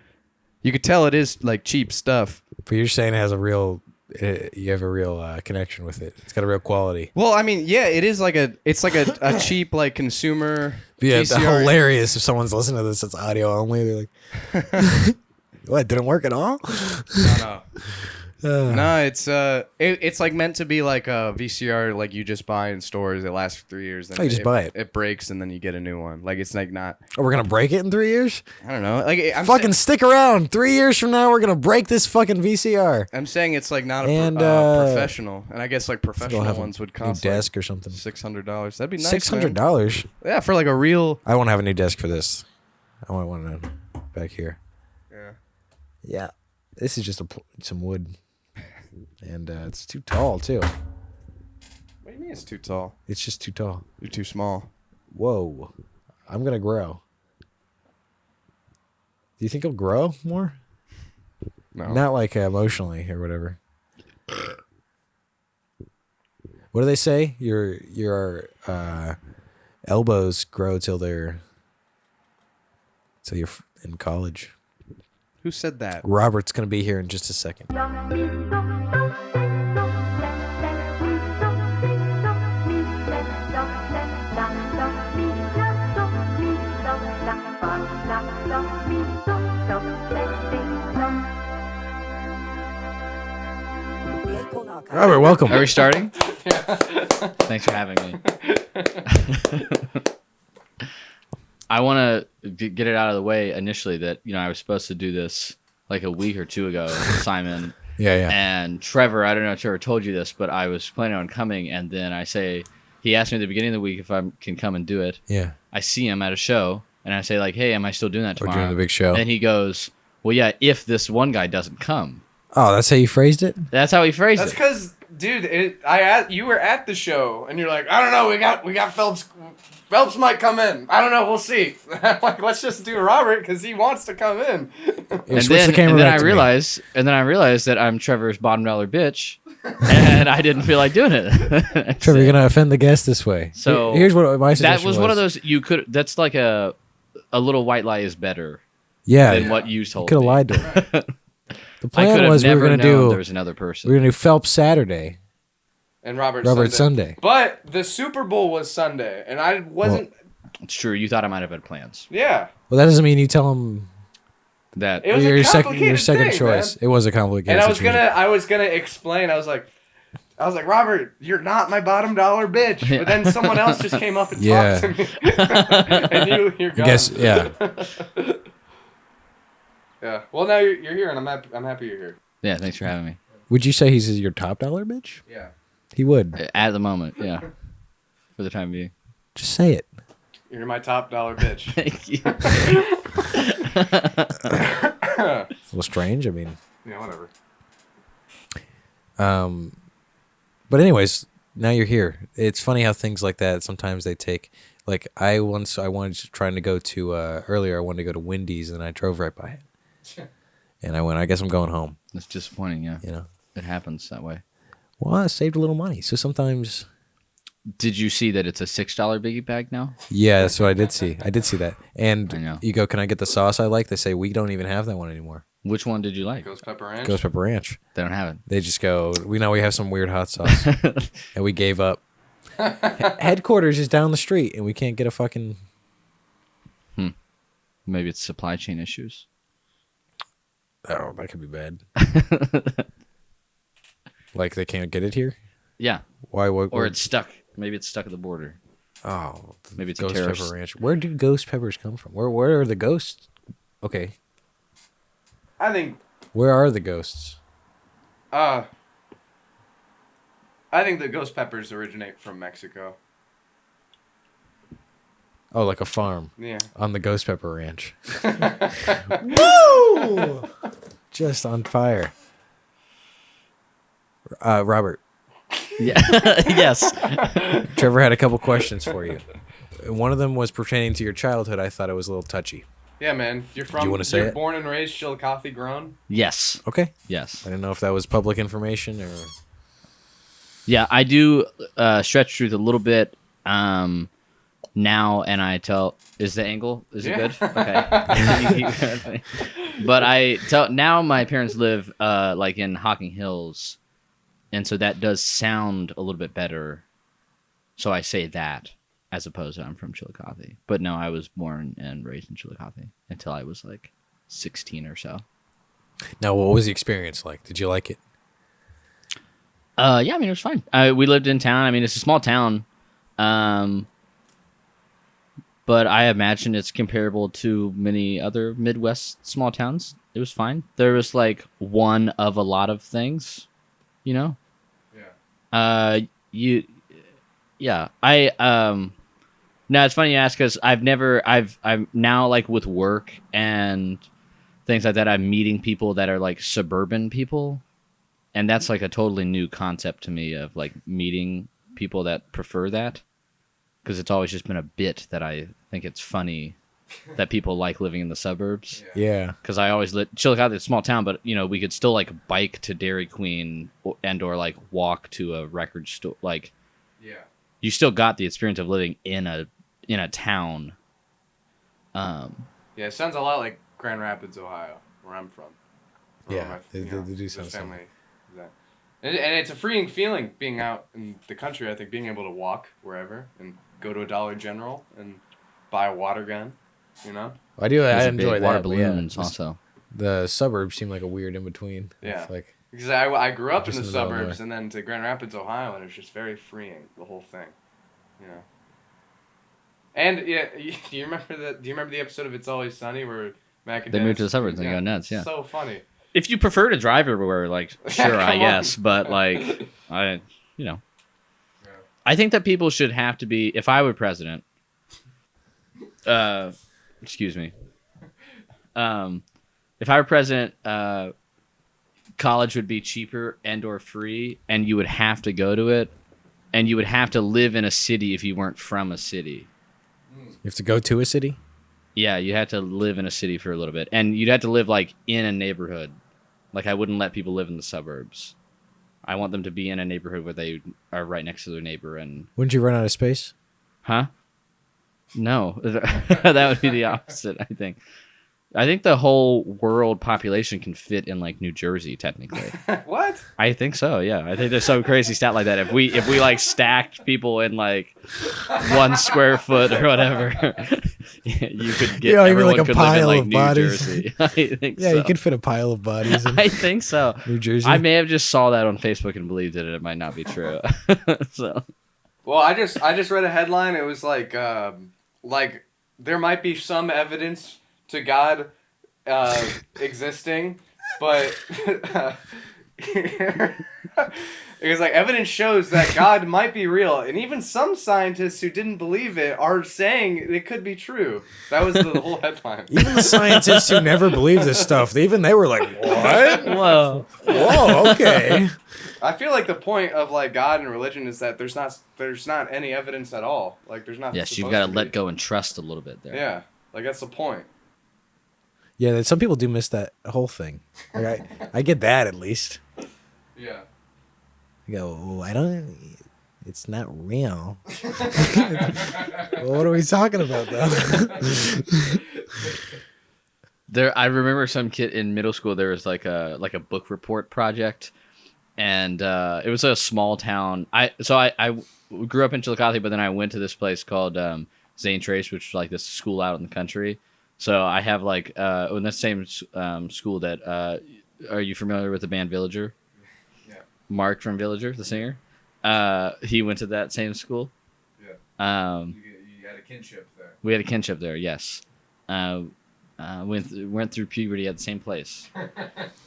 [SPEAKER 1] you could tell it is like cheap stuff.
[SPEAKER 2] But you're saying it has you have a real connection with it. It's got a real quality.
[SPEAKER 1] Well, I mean, yeah, it's like a cheap like consumer.
[SPEAKER 2] Yeah, it's hilarious if someone's listening to this. It's audio only. They're like, "What? Didn't work at all?"
[SPEAKER 1] No. No, it's like meant to be like a VCR like you just buy in stores. It lasts for 3 years. Then
[SPEAKER 2] you just buy it.
[SPEAKER 1] It breaks and then you get a new one. Like it's like not.
[SPEAKER 2] Oh, we're gonna break it in 3 years?
[SPEAKER 1] I don't know. Like
[SPEAKER 2] I'm stick around. 3 years from now, we're gonna break this fucking VCR.
[SPEAKER 1] I'm saying it's like not a professional, and I guess like professional ones would cost
[SPEAKER 2] a new desk or something.
[SPEAKER 1] $600. That'd be nice.
[SPEAKER 2] $600.
[SPEAKER 1] Yeah, for like a real.
[SPEAKER 2] I won't have a new desk for this. I want one back here.
[SPEAKER 1] Yeah.
[SPEAKER 2] Yeah. This is just some wood. And it's too tall, too.
[SPEAKER 1] What do you mean it's too tall?
[SPEAKER 2] It's just too tall.
[SPEAKER 1] You're too small.
[SPEAKER 2] Whoa. I'm going to grow. Do you think it'll grow more?
[SPEAKER 1] No.
[SPEAKER 2] Not like emotionally or whatever. What do they say? Your elbows grow till you're in college.
[SPEAKER 1] Who said that?
[SPEAKER 2] Robert's going to be here in just a second. Robert, welcome.
[SPEAKER 3] Are we starting? Thanks for having me. I want to get it out of the way initially that, I was supposed to do this like a week or two ago, Simon.
[SPEAKER 2] Yeah.
[SPEAKER 3] And Trevor, I don't know if Trevor told you this, but I was planning on coming, and then he asked me at the beginning of the week if I can come and do it.
[SPEAKER 2] Yeah.
[SPEAKER 3] I see him at a show, and I say, like, hey, am I still doing that tomorrow?
[SPEAKER 2] We're doing the big show.
[SPEAKER 3] And he goes, well, yeah, if this one guy doesn't come.
[SPEAKER 2] Oh, that's how you phrased it?
[SPEAKER 3] That's how he phrased
[SPEAKER 1] That's
[SPEAKER 3] it.
[SPEAKER 1] because, dude, you were at the show, and you're like, I don't know, we got Phelps. Phelps might come in. I don't know. We'll see. I'm like, let's just do Robert because he wants to come in.
[SPEAKER 3] And then I realized that I'm Trevor's bottom dollar bitch, and I didn't feel like doing it.
[SPEAKER 2] Trevor, you're gonna offend the guest this way.
[SPEAKER 3] So
[SPEAKER 2] here's what my suggestion
[SPEAKER 3] that was one of those that's like a little white lie is better than what you told
[SPEAKER 2] could have
[SPEAKER 3] me.
[SPEAKER 2] lied to him. The
[SPEAKER 3] I
[SPEAKER 2] plan
[SPEAKER 3] could have
[SPEAKER 2] was we were
[SPEAKER 3] never
[SPEAKER 2] gonna
[SPEAKER 3] known
[SPEAKER 2] do
[SPEAKER 3] there was another person.
[SPEAKER 2] we're gonna do Phelps Saturday,
[SPEAKER 1] And Robert
[SPEAKER 2] Sunday.
[SPEAKER 1] But the Super Bowl was Sunday, and I wasn't.
[SPEAKER 3] It's true. You thought I might have had plans.
[SPEAKER 1] Yeah.
[SPEAKER 2] Well, that doesn't mean you tell him
[SPEAKER 3] That
[SPEAKER 1] It was
[SPEAKER 2] your
[SPEAKER 1] a
[SPEAKER 2] second
[SPEAKER 1] complicated thing,
[SPEAKER 2] choice.
[SPEAKER 1] man.
[SPEAKER 2] It was a complicated.
[SPEAKER 1] And
[SPEAKER 2] situation.
[SPEAKER 1] I was gonna explain. I was like, Robert, you're not my bottom dollar bitch. But then someone else just came up and talked to me. And you're gone.
[SPEAKER 2] I guess, yeah.
[SPEAKER 1] Yeah. Well, now you're here, and I'm happy you're here.
[SPEAKER 3] Yeah, thanks for having me.
[SPEAKER 2] Would you say he's your top dollar bitch?
[SPEAKER 1] Yeah.
[SPEAKER 2] He would.
[SPEAKER 3] At the moment, yeah. For the time being.
[SPEAKER 2] Just say it.
[SPEAKER 1] You're my top dollar bitch.
[SPEAKER 3] Thank you.
[SPEAKER 2] A little strange. I mean,
[SPEAKER 1] Yeah, whatever.
[SPEAKER 2] but anyways, now you're here. It's funny how things like that sometimes they take. Like I wanted to go to earlier. I wanted to go to Wendy's, and I drove right by it. And I went. I guess I'm going home.
[SPEAKER 3] It's disappointing, yeah.
[SPEAKER 2] You know.
[SPEAKER 3] It happens that way.
[SPEAKER 2] Well, I saved a little money, so sometimes.
[SPEAKER 3] Did you see that it's a $6 biggie bag now?
[SPEAKER 2] Yeah, that's what I did see. I did see that.
[SPEAKER 3] I
[SPEAKER 2] And
[SPEAKER 3] know.
[SPEAKER 2] you go, can I get the sauce I like? They say we don't even have that one anymore.
[SPEAKER 3] Which one did you like?
[SPEAKER 1] Ghost Pepper Ranch.
[SPEAKER 2] Ghost Pepper Ranch.
[SPEAKER 3] They don't have it.
[SPEAKER 2] They just go, we know we have some weird hot sauce, and we gave up. Headquarters is down the street, and we can't get a fucking.
[SPEAKER 3] Maybe it's supply chain issues.
[SPEAKER 2] Oh, that could be bad. Like they can't get it here.
[SPEAKER 3] Yeah.
[SPEAKER 2] Why?
[SPEAKER 3] Or it's stuck. Maybe it's stuck at the border.
[SPEAKER 2] Oh,
[SPEAKER 3] Maybe it's a
[SPEAKER 2] Ghost
[SPEAKER 3] terrorist.
[SPEAKER 2] Pepper Ranch. Where do ghost peppers come from? Where are the ghosts? Okay,
[SPEAKER 1] I think.
[SPEAKER 2] where are the ghosts?
[SPEAKER 1] I think the ghost peppers originate from Mexico.
[SPEAKER 2] Oh, like a farm
[SPEAKER 1] Yeah.
[SPEAKER 2] on the Ghost Pepper Ranch. Woo! Just on fire. Robert,
[SPEAKER 3] Yeah. Yes.
[SPEAKER 2] Trevor had a couple questions for you. One of them was pertaining to your childhood. I thought it was a little touchy.
[SPEAKER 1] Yeah, man. You're from.
[SPEAKER 2] you wanna say
[SPEAKER 1] you're
[SPEAKER 2] it?
[SPEAKER 1] born and raised Chillicothe grown.
[SPEAKER 3] Yes.
[SPEAKER 2] Okay.
[SPEAKER 3] Yes.
[SPEAKER 2] I didn't know if that was public information or.
[SPEAKER 3] Yeah, I do stretch truth a little bit now, and I tell. Is the angle? Is it good? Okay. But I tell now my parents live like in Hocking Hills, and so that does sound a little bit better. So I say that as opposed to I'm from Chillicothe. But no, I was born and raised in Chillicothe until I was like 16 or so.
[SPEAKER 2] Now, what was the experience like? Did you like it?
[SPEAKER 3] Yeah, I mean, it was fine. We lived in town. I mean, it's a small town. But I imagine it's comparable to many other Midwest small towns. It was fine. There was like one of a lot of things, you know?
[SPEAKER 1] Yeah.
[SPEAKER 3] No, it's funny you ask because I'm now like with work and things like that, I'm meeting people that are like suburban people. And that's like a totally new concept to me of like meeting people that prefer that. Because it's always just been a bit that I think it's funny that people like living in the suburbs.
[SPEAKER 2] Yeah.
[SPEAKER 3] Because I always Chillicothe is a small town, but you know we could still like bike to Dairy Queen or like walk to a record store. Like,
[SPEAKER 1] Yeah.
[SPEAKER 3] you still got the experience of living in a town.
[SPEAKER 1] Yeah, it sounds a lot like Grand Rapids, Ohio, where I'm from.
[SPEAKER 2] Yeah, they do sound
[SPEAKER 1] family. And it's a freeing feeling being out in the country. I think being able to walk wherever and go to a Dollar General and buy a water gun, you know.
[SPEAKER 2] I do.
[SPEAKER 3] There's
[SPEAKER 2] I
[SPEAKER 3] a big
[SPEAKER 2] enjoy
[SPEAKER 3] water
[SPEAKER 2] that. but yeah,
[SPEAKER 3] balloons also.
[SPEAKER 2] the suburbs seem like a weird in between.
[SPEAKER 1] Yeah.
[SPEAKER 2] It's like
[SPEAKER 1] Because I grew up in
[SPEAKER 2] Just
[SPEAKER 1] the
[SPEAKER 2] in the middle of
[SPEAKER 1] suburbs and then to Grand Rapids, Ohio, and it was just very freeing, the whole thing. You know. And yeah, do you remember the episode of It's Always Sunny where Mac and
[SPEAKER 3] They
[SPEAKER 1] Dennis,
[SPEAKER 3] moved to the suburbs and go nuts. Yeah.
[SPEAKER 1] So funny.
[SPEAKER 3] If you prefer to drive everywhere, like sure, I
[SPEAKER 1] Come
[SPEAKER 3] guess,
[SPEAKER 1] on.
[SPEAKER 3] but like I think that people should have to be. If I were president, excuse me. If I were president, college would be cheaper and/or free, and you would have to go to it, and you would have to live in a city if you weren't from a city.
[SPEAKER 2] You have to go to a city?
[SPEAKER 3] Yeah, you had to live in a city for a little bit, and you'd have to live like in a neighborhood. Like I wouldn't let people live in the suburbs. I want them to be in a neighborhood where they are right next to their neighbor. And
[SPEAKER 2] Wouldn't you run out of space?
[SPEAKER 3] huh? No, that would be the opposite. I think the whole world population can fit in like New Jersey technically.
[SPEAKER 1] What?
[SPEAKER 3] I think so. Yeah, I think there's some crazy stat like that. If we like stacked people in like 1 square foot or whatever, you could get
[SPEAKER 2] Yeah, you mean
[SPEAKER 3] everyone
[SPEAKER 2] like a
[SPEAKER 3] could
[SPEAKER 2] pile
[SPEAKER 3] live in like
[SPEAKER 2] of
[SPEAKER 3] New
[SPEAKER 2] bodies.
[SPEAKER 3] Jersey. I think
[SPEAKER 2] Yeah,
[SPEAKER 3] so.
[SPEAKER 2] you could fit a pile of bodies in
[SPEAKER 3] I think so.
[SPEAKER 2] New Jersey.
[SPEAKER 3] I may have just saw that on Facebook and believed it, and it might not be true. So
[SPEAKER 1] Well, I just read a headline. It was like there might be some evidence to God existing, but because like evidence shows that God might be real, and even some scientists who didn't believe it are saying it could be true. That was the whole headline.
[SPEAKER 2] Even the scientists who never believe this stuff, they were like, what?
[SPEAKER 3] whoa.
[SPEAKER 2] Whoa, okay.
[SPEAKER 1] I feel like the point of like God and religion is that there's not any evidence at all. Like there's not.
[SPEAKER 3] Yes, you've got to let go and trust a little bit there.
[SPEAKER 1] Yeah, like that's the point.
[SPEAKER 2] Yeah, some people do miss that whole thing. Like, I get that at least.
[SPEAKER 1] Yeah.
[SPEAKER 2] I go, it's not real. Well, what are we talking about, though?
[SPEAKER 3] I remember some kid in middle school. There was like a book report project, and it was a small town. I grew up in Chillicothe, but then I went to this place called Zane Trace, which is like this school out in the country. So I have like in the same school that are you familiar with the band Villager?
[SPEAKER 1] Yeah.
[SPEAKER 3] Mark from Villager, the singer. He went to that same school.
[SPEAKER 1] Yeah. You had a kinship there.
[SPEAKER 3] We had a kinship there. Yes. Went through puberty at the same place,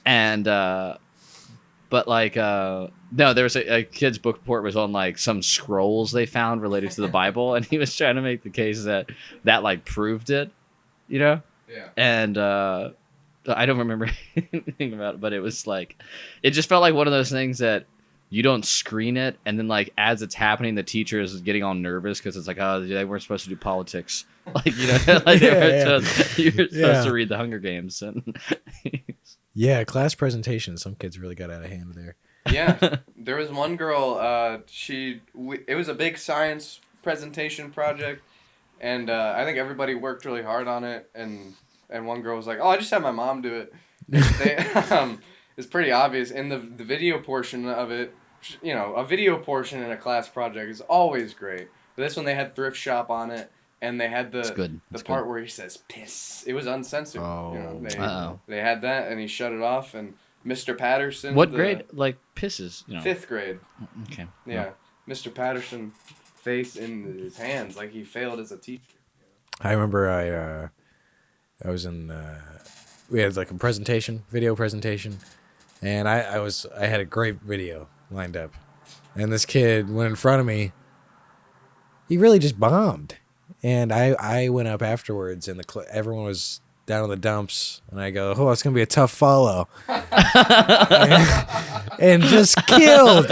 [SPEAKER 3] and but like no, there was a kid's book report was on like some scrolls they found related to the Bible, and he was trying to make the case that like proved it, you know.
[SPEAKER 1] Yeah.
[SPEAKER 3] And I don't remember anything about it, but it was like it just felt like one of those things that you don't screen it, and then like as it's happening, the teacher is getting all nervous because it's like, oh, they weren't supposed to do politics, like you know, like you were supposed to read the Hunger Games, and
[SPEAKER 2] Yeah, class presentation. Some kids really got out of hand there.
[SPEAKER 1] Yeah, there was one girl. It was a big science presentation project, and I think everybody worked really hard on it. And one girl was like, "Oh, I just had my mom do it." It's pretty obvious in the video portion of it. You know, a video portion in a class project is always great. But this one they had thrift shop on it, and they had the part where he says piss. It was uncensored.
[SPEAKER 2] Oh.
[SPEAKER 1] You know, they had that, and he shut it off. And Mr. Patterson.
[SPEAKER 3] What grade? Like pisses, you know.
[SPEAKER 1] 5th grade.
[SPEAKER 3] Okay.
[SPEAKER 1] Yeah, Mr. Patterson, face in his hands like he failed as a teacher.
[SPEAKER 2] I remember I was in we had like a video presentation, and I had a great video lined up, and this kid went in front of me. He really just bombed, and I went up afterwards, and everyone was down in the dumps, and I go, "Oh, it's gonna be a tough follow," and just killed.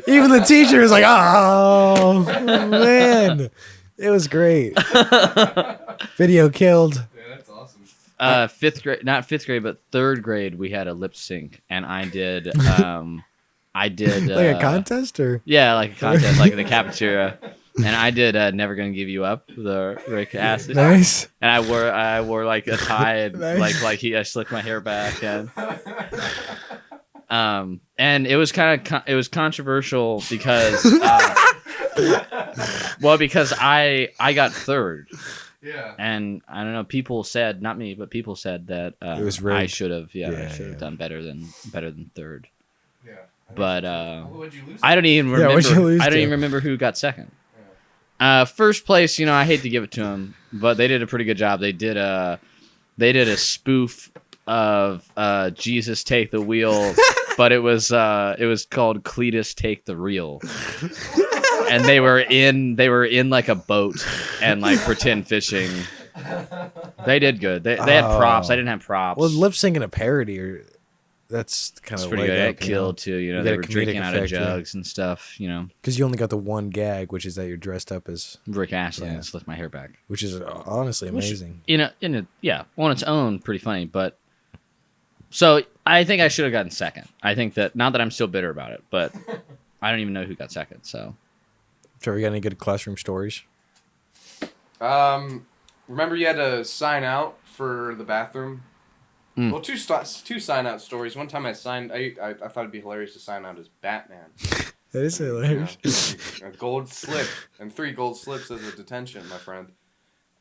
[SPEAKER 2] Even the teacher was like, "Oh man, it was great." Video killed.
[SPEAKER 1] Yeah, that's awesome.
[SPEAKER 3] 5th grade, not 5th grade, but 3rd grade, we had a lip sync, and I did like
[SPEAKER 2] a contest, or
[SPEAKER 3] yeah, like a contest, like in the cafeteria. And I did "Never Gonna Give You Up," the Rick Astley.
[SPEAKER 2] nice.
[SPEAKER 3] And I wore like a tie, and
[SPEAKER 2] Nice.
[SPEAKER 3] I slicked my hair back, and it was it was controversial because because I got 3rd.
[SPEAKER 1] Yeah.
[SPEAKER 3] And I don't know, people said, not me, but people said that
[SPEAKER 2] It was
[SPEAKER 3] I
[SPEAKER 2] rigged.
[SPEAKER 3] should have
[SPEAKER 2] Yeah,
[SPEAKER 3] done better than 3rd. But
[SPEAKER 1] What'd you lose?
[SPEAKER 3] I don't even
[SPEAKER 2] Yeah,
[SPEAKER 3] remember.
[SPEAKER 2] what'd you lose
[SPEAKER 3] I don't
[SPEAKER 2] to?
[SPEAKER 3] even remember who got second. First place, I hate to give it to them, but they did a pretty good job. They did a spoof of Jesus Take the Wheel, but it was called Cletus Take the Reel. And they were in like a boat and like pretend fishing. They did good. They had props. I didn't have props.
[SPEAKER 2] Well, lip syncing a parody, or that's kind
[SPEAKER 3] it's
[SPEAKER 2] of
[SPEAKER 3] pretty good. It killed too.
[SPEAKER 2] You
[SPEAKER 3] They
[SPEAKER 2] get a
[SPEAKER 3] were
[SPEAKER 2] comedic
[SPEAKER 3] drinking out of
[SPEAKER 2] effect, yeah.
[SPEAKER 3] jugs and stuff.
[SPEAKER 2] because you only got the one gag, which is that you're dressed up as,
[SPEAKER 3] Rick Astley
[SPEAKER 2] Yeah.
[SPEAKER 3] and slicked my hair back.
[SPEAKER 2] which is honestly amazing.
[SPEAKER 3] Yeah, on its own, pretty funny. But so I think I should have gotten second. I think that not that I'm still bitter about it, but I don't even know who got second. So
[SPEAKER 2] Trevor, you got any good classroom stories?
[SPEAKER 1] Remember you had to sign out for the bathroom? Well, two sign out stories. One time I thought it'd be hilarious to sign out as Batman.
[SPEAKER 2] That is hilarious.
[SPEAKER 1] A gold slip and 3 gold slips as a detention, my friend.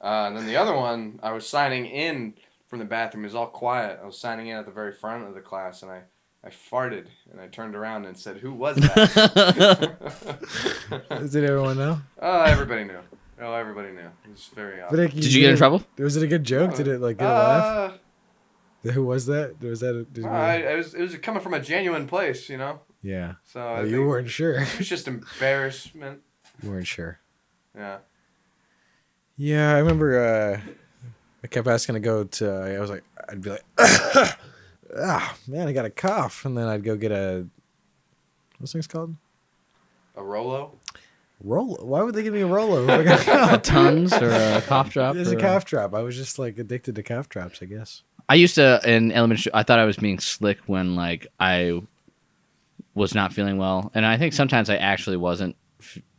[SPEAKER 1] And then the other one, I was signing in from the bathroom. It was all quiet. I was signing in at the very front of the class, and I farted, and I turned around and said, "Who was that?"
[SPEAKER 2] Did everyone know?
[SPEAKER 1] Everybody knew. Oh, everybody knew. It was very obvious.
[SPEAKER 3] did you get in trouble?
[SPEAKER 2] Was it a good joke? Did it like get a laugh? Who was that? Was that?
[SPEAKER 1] It was coming from a genuine place,
[SPEAKER 2] Yeah.
[SPEAKER 1] So
[SPEAKER 2] Oh, you weren't sure.
[SPEAKER 1] It was just embarrassment.
[SPEAKER 2] You weren't sure.
[SPEAKER 1] Yeah.
[SPEAKER 2] Yeah, I remember. I kept asking to go to. I'd be like, man, I got a cough, and then I'd go get what's things called?
[SPEAKER 1] A Rolo.
[SPEAKER 2] Rolo. Why would they give me a Rolo? If I got a cough?
[SPEAKER 3] A Tums or a cough drop?
[SPEAKER 2] It's a
[SPEAKER 3] or
[SPEAKER 2] cough drop. I was just like addicted to cough drops, I guess.
[SPEAKER 3] I used to in elementary. I thought I was being slick when like I was not feeling well, and I think sometimes I actually wasn't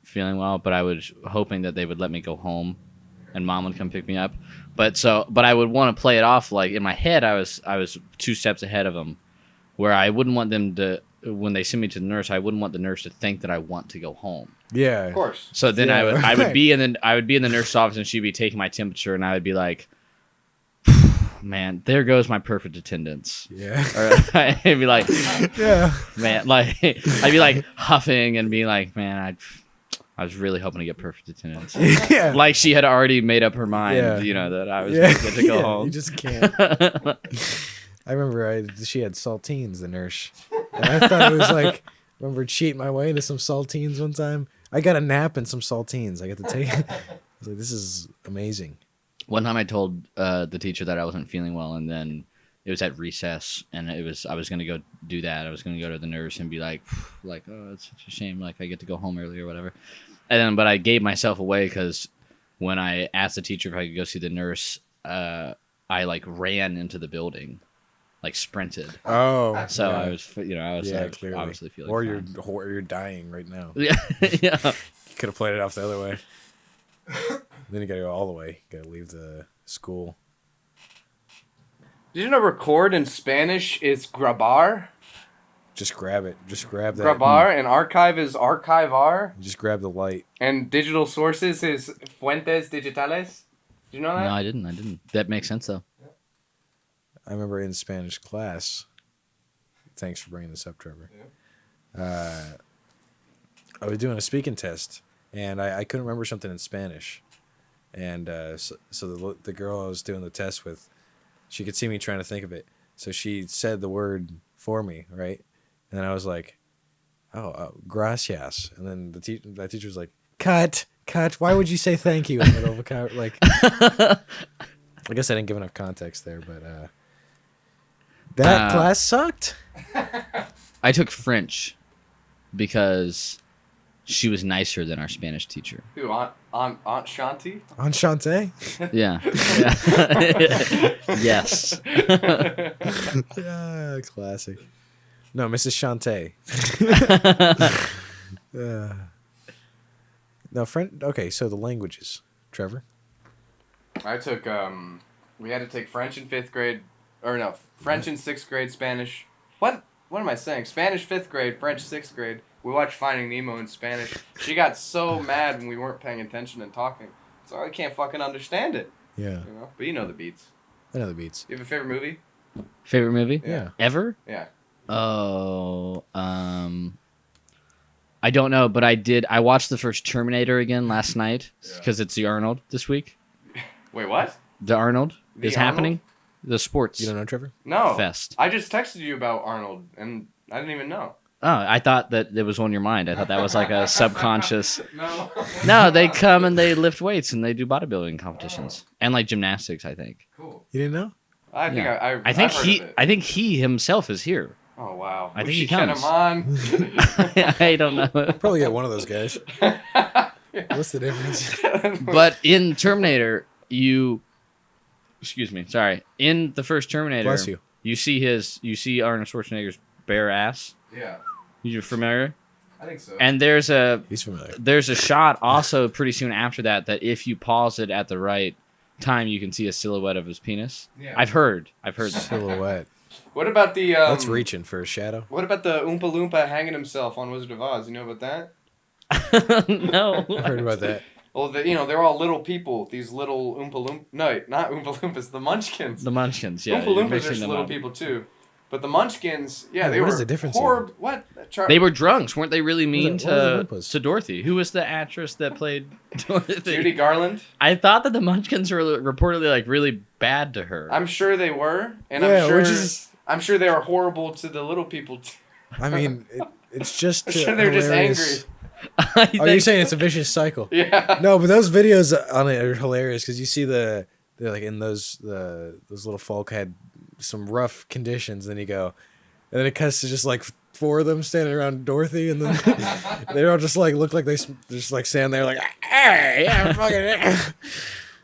[SPEAKER 3] feeling well, but I was hoping that they would let me go home, and Mom would come pick me up. But I would want to play it off like in my head. I was 2 steps ahead of them, where I wouldn't want them to. When they send me to the nurse, I wouldn't want the nurse to think that I want to go home.
[SPEAKER 2] Yeah,
[SPEAKER 1] Of course.
[SPEAKER 3] So then
[SPEAKER 2] Yeah,
[SPEAKER 3] I would
[SPEAKER 2] right.
[SPEAKER 3] be in the nurse's office, and she'd be taking my temperature, and I would be like, "Man, there goes my perfect attendance."
[SPEAKER 2] Yeah.
[SPEAKER 3] Or I'd be like,
[SPEAKER 2] Yeah.
[SPEAKER 3] "Man," like I'd be like huffing and be like, "Man, I was really hoping to get perfect attendance."
[SPEAKER 2] Yeah.
[SPEAKER 3] Like she had already made up her mind,
[SPEAKER 2] Yeah.
[SPEAKER 3] that I was
[SPEAKER 2] Yeah.
[SPEAKER 3] going to get to go
[SPEAKER 2] Yeah,
[SPEAKER 3] home.
[SPEAKER 2] You just can't. I remember she had saltines, the nurse. And I thought it was like, remember cheating my way into some saltines one time? I got a nap and some saltines. I got to take I was like, this is amazing.
[SPEAKER 3] One time I told the teacher that I wasn't feeling well, and then it was at recess, and I was going to go do that. I was going to go to the nurse and be like, "Oh, it's such a shame. Like I get to go home early or whatever." And then, but I gave myself away because when I asked the teacher if I could go see the nurse, I like ran into the building, like sprinted.
[SPEAKER 2] Oh.
[SPEAKER 3] So
[SPEAKER 2] yeah.
[SPEAKER 3] I was,
[SPEAKER 2] Clearly.
[SPEAKER 3] obviously feeling.
[SPEAKER 2] Or
[SPEAKER 3] fine.
[SPEAKER 2] you're dying right now.
[SPEAKER 3] Yeah, yeah.
[SPEAKER 2] You could have played it off the other way. Then you got to go all the way. You got to leave the school.
[SPEAKER 1] Did you know record in Spanish is grabar?
[SPEAKER 2] Just grab it. Just grab that.
[SPEAKER 1] Grabar, and archive is archivar,
[SPEAKER 2] Just grab the light.
[SPEAKER 1] and digital sources is fuentes digitales. Did you know that?
[SPEAKER 3] No, I didn't. That makes sense though.
[SPEAKER 2] I remember in Spanish class. Thanks for bringing this up, Trevor. I was doing a speaking test, and I couldn't remember something in Spanish. And so the girl I was doing the test with, she could see me trying to think of it. So she said the word for me, right? And then I was like, gracias. And then that teacher was like, cut. Why would you say thank you in the middle of a like? I guess I didn't give enough context there, but that class sucked.
[SPEAKER 3] I took French because she was nicer than our Spanish teacher.
[SPEAKER 1] Who, Aunt Shanti?
[SPEAKER 2] Enchanté?
[SPEAKER 3] Yeah. Yes.
[SPEAKER 2] Yeah, classic. No, Mrs. Shantae. No, okay, so the languages. Trevor?
[SPEAKER 1] I took, we had to take French in 5th grade, or no, French in 6th grade, Spanish. What am I saying? Spanish 5th grade, French 6th grade. We watched Finding Nemo in Spanish. She got so mad when we weren't paying attention and talking. So I can't fucking understand it.
[SPEAKER 2] Yeah.
[SPEAKER 1] But you know the beats.
[SPEAKER 2] I know the beats.
[SPEAKER 1] You have a favorite movie?
[SPEAKER 3] Favorite movie?
[SPEAKER 2] Yeah.
[SPEAKER 3] Ever?
[SPEAKER 1] Yeah.
[SPEAKER 3] Oh, I don't know, but I watched the first Terminator again last night because it's the Arnold this week.
[SPEAKER 1] Wait, what?
[SPEAKER 3] The Arnold
[SPEAKER 1] The
[SPEAKER 3] is
[SPEAKER 1] Arnold?
[SPEAKER 3] happening. The sports
[SPEAKER 2] You don't know, Trevor?
[SPEAKER 1] No.
[SPEAKER 3] fest.
[SPEAKER 1] I just texted you about Arnold, and I didn't even know.
[SPEAKER 3] Oh, I thought that it was on your mind. I thought that was like a subconscious.
[SPEAKER 1] No.
[SPEAKER 3] No, they come and they lift weights and they do bodybuilding competitions and like gymnastics. I think.
[SPEAKER 1] Cool.
[SPEAKER 2] You didn't know?
[SPEAKER 1] I think
[SPEAKER 3] Yeah.
[SPEAKER 1] I've
[SPEAKER 3] think
[SPEAKER 1] heard
[SPEAKER 3] he.
[SPEAKER 1] of it.
[SPEAKER 3] I think he himself is here.
[SPEAKER 1] Oh wow.
[SPEAKER 3] I
[SPEAKER 1] We
[SPEAKER 3] think he
[SPEAKER 1] should get
[SPEAKER 3] comes.
[SPEAKER 1] him on.
[SPEAKER 3] I don't know.
[SPEAKER 2] Probably get one of those guys. What's the difference?
[SPEAKER 3] But in Terminator, excuse me, sorry. In the first Terminator,
[SPEAKER 2] Bless you.
[SPEAKER 3] you see Arnold Schwarzenegger's bare ass.
[SPEAKER 1] Yeah,
[SPEAKER 3] You familiar?
[SPEAKER 1] I think so.
[SPEAKER 3] And there's
[SPEAKER 2] He's familiar.
[SPEAKER 3] a shot also pretty soon after that if you pause it at the right time, you can see a silhouette of his penis.
[SPEAKER 1] Yeah.
[SPEAKER 3] I've heard that.
[SPEAKER 2] Silhouette.
[SPEAKER 1] What about the?
[SPEAKER 2] That's reaching for a shadow.
[SPEAKER 1] What about the Oompa Loompa hanging himself on Wizard of Oz? You know about that?
[SPEAKER 3] No.
[SPEAKER 2] I heard about that.
[SPEAKER 1] Well, they're all little people. These little Oompa Loompa. No, not Oompa Loompas. The Munchkins.
[SPEAKER 3] The Munchkins, yeah.
[SPEAKER 1] Oompa
[SPEAKER 3] you're
[SPEAKER 1] Loompas are
[SPEAKER 3] mixing
[SPEAKER 1] just
[SPEAKER 3] them
[SPEAKER 1] little
[SPEAKER 3] up.
[SPEAKER 1] people too. But the Munchkins, yeah,
[SPEAKER 2] Yeah,
[SPEAKER 1] they
[SPEAKER 2] what
[SPEAKER 1] were
[SPEAKER 2] is the difference
[SPEAKER 1] horrible. What?
[SPEAKER 3] They were drunks, weren't they? Really mean
[SPEAKER 2] What are the
[SPEAKER 3] to
[SPEAKER 2] Loompas?
[SPEAKER 3] Dorothy. Who was the actress that played Dorothy?
[SPEAKER 1] Judy Garland.
[SPEAKER 3] I thought that the Munchkins were reportedly like really bad to her.
[SPEAKER 1] I'm sure they were, and
[SPEAKER 2] Yeah,
[SPEAKER 1] I'm sure they were horrible to the little people too.
[SPEAKER 2] I mean, it's just.
[SPEAKER 1] I'm sure they're just
[SPEAKER 2] hilarious.
[SPEAKER 1] angry.
[SPEAKER 2] Oh, you're saying it's a vicious cycle?
[SPEAKER 1] Yeah.
[SPEAKER 2] No, but those videos on it are hilarious because you see they're like in those little folk had some rough conditions, and you go, and then it cuts to just like four of them standing around Dorothy, and then they all just like look like they just like stand there like, hey, yeah, fucking.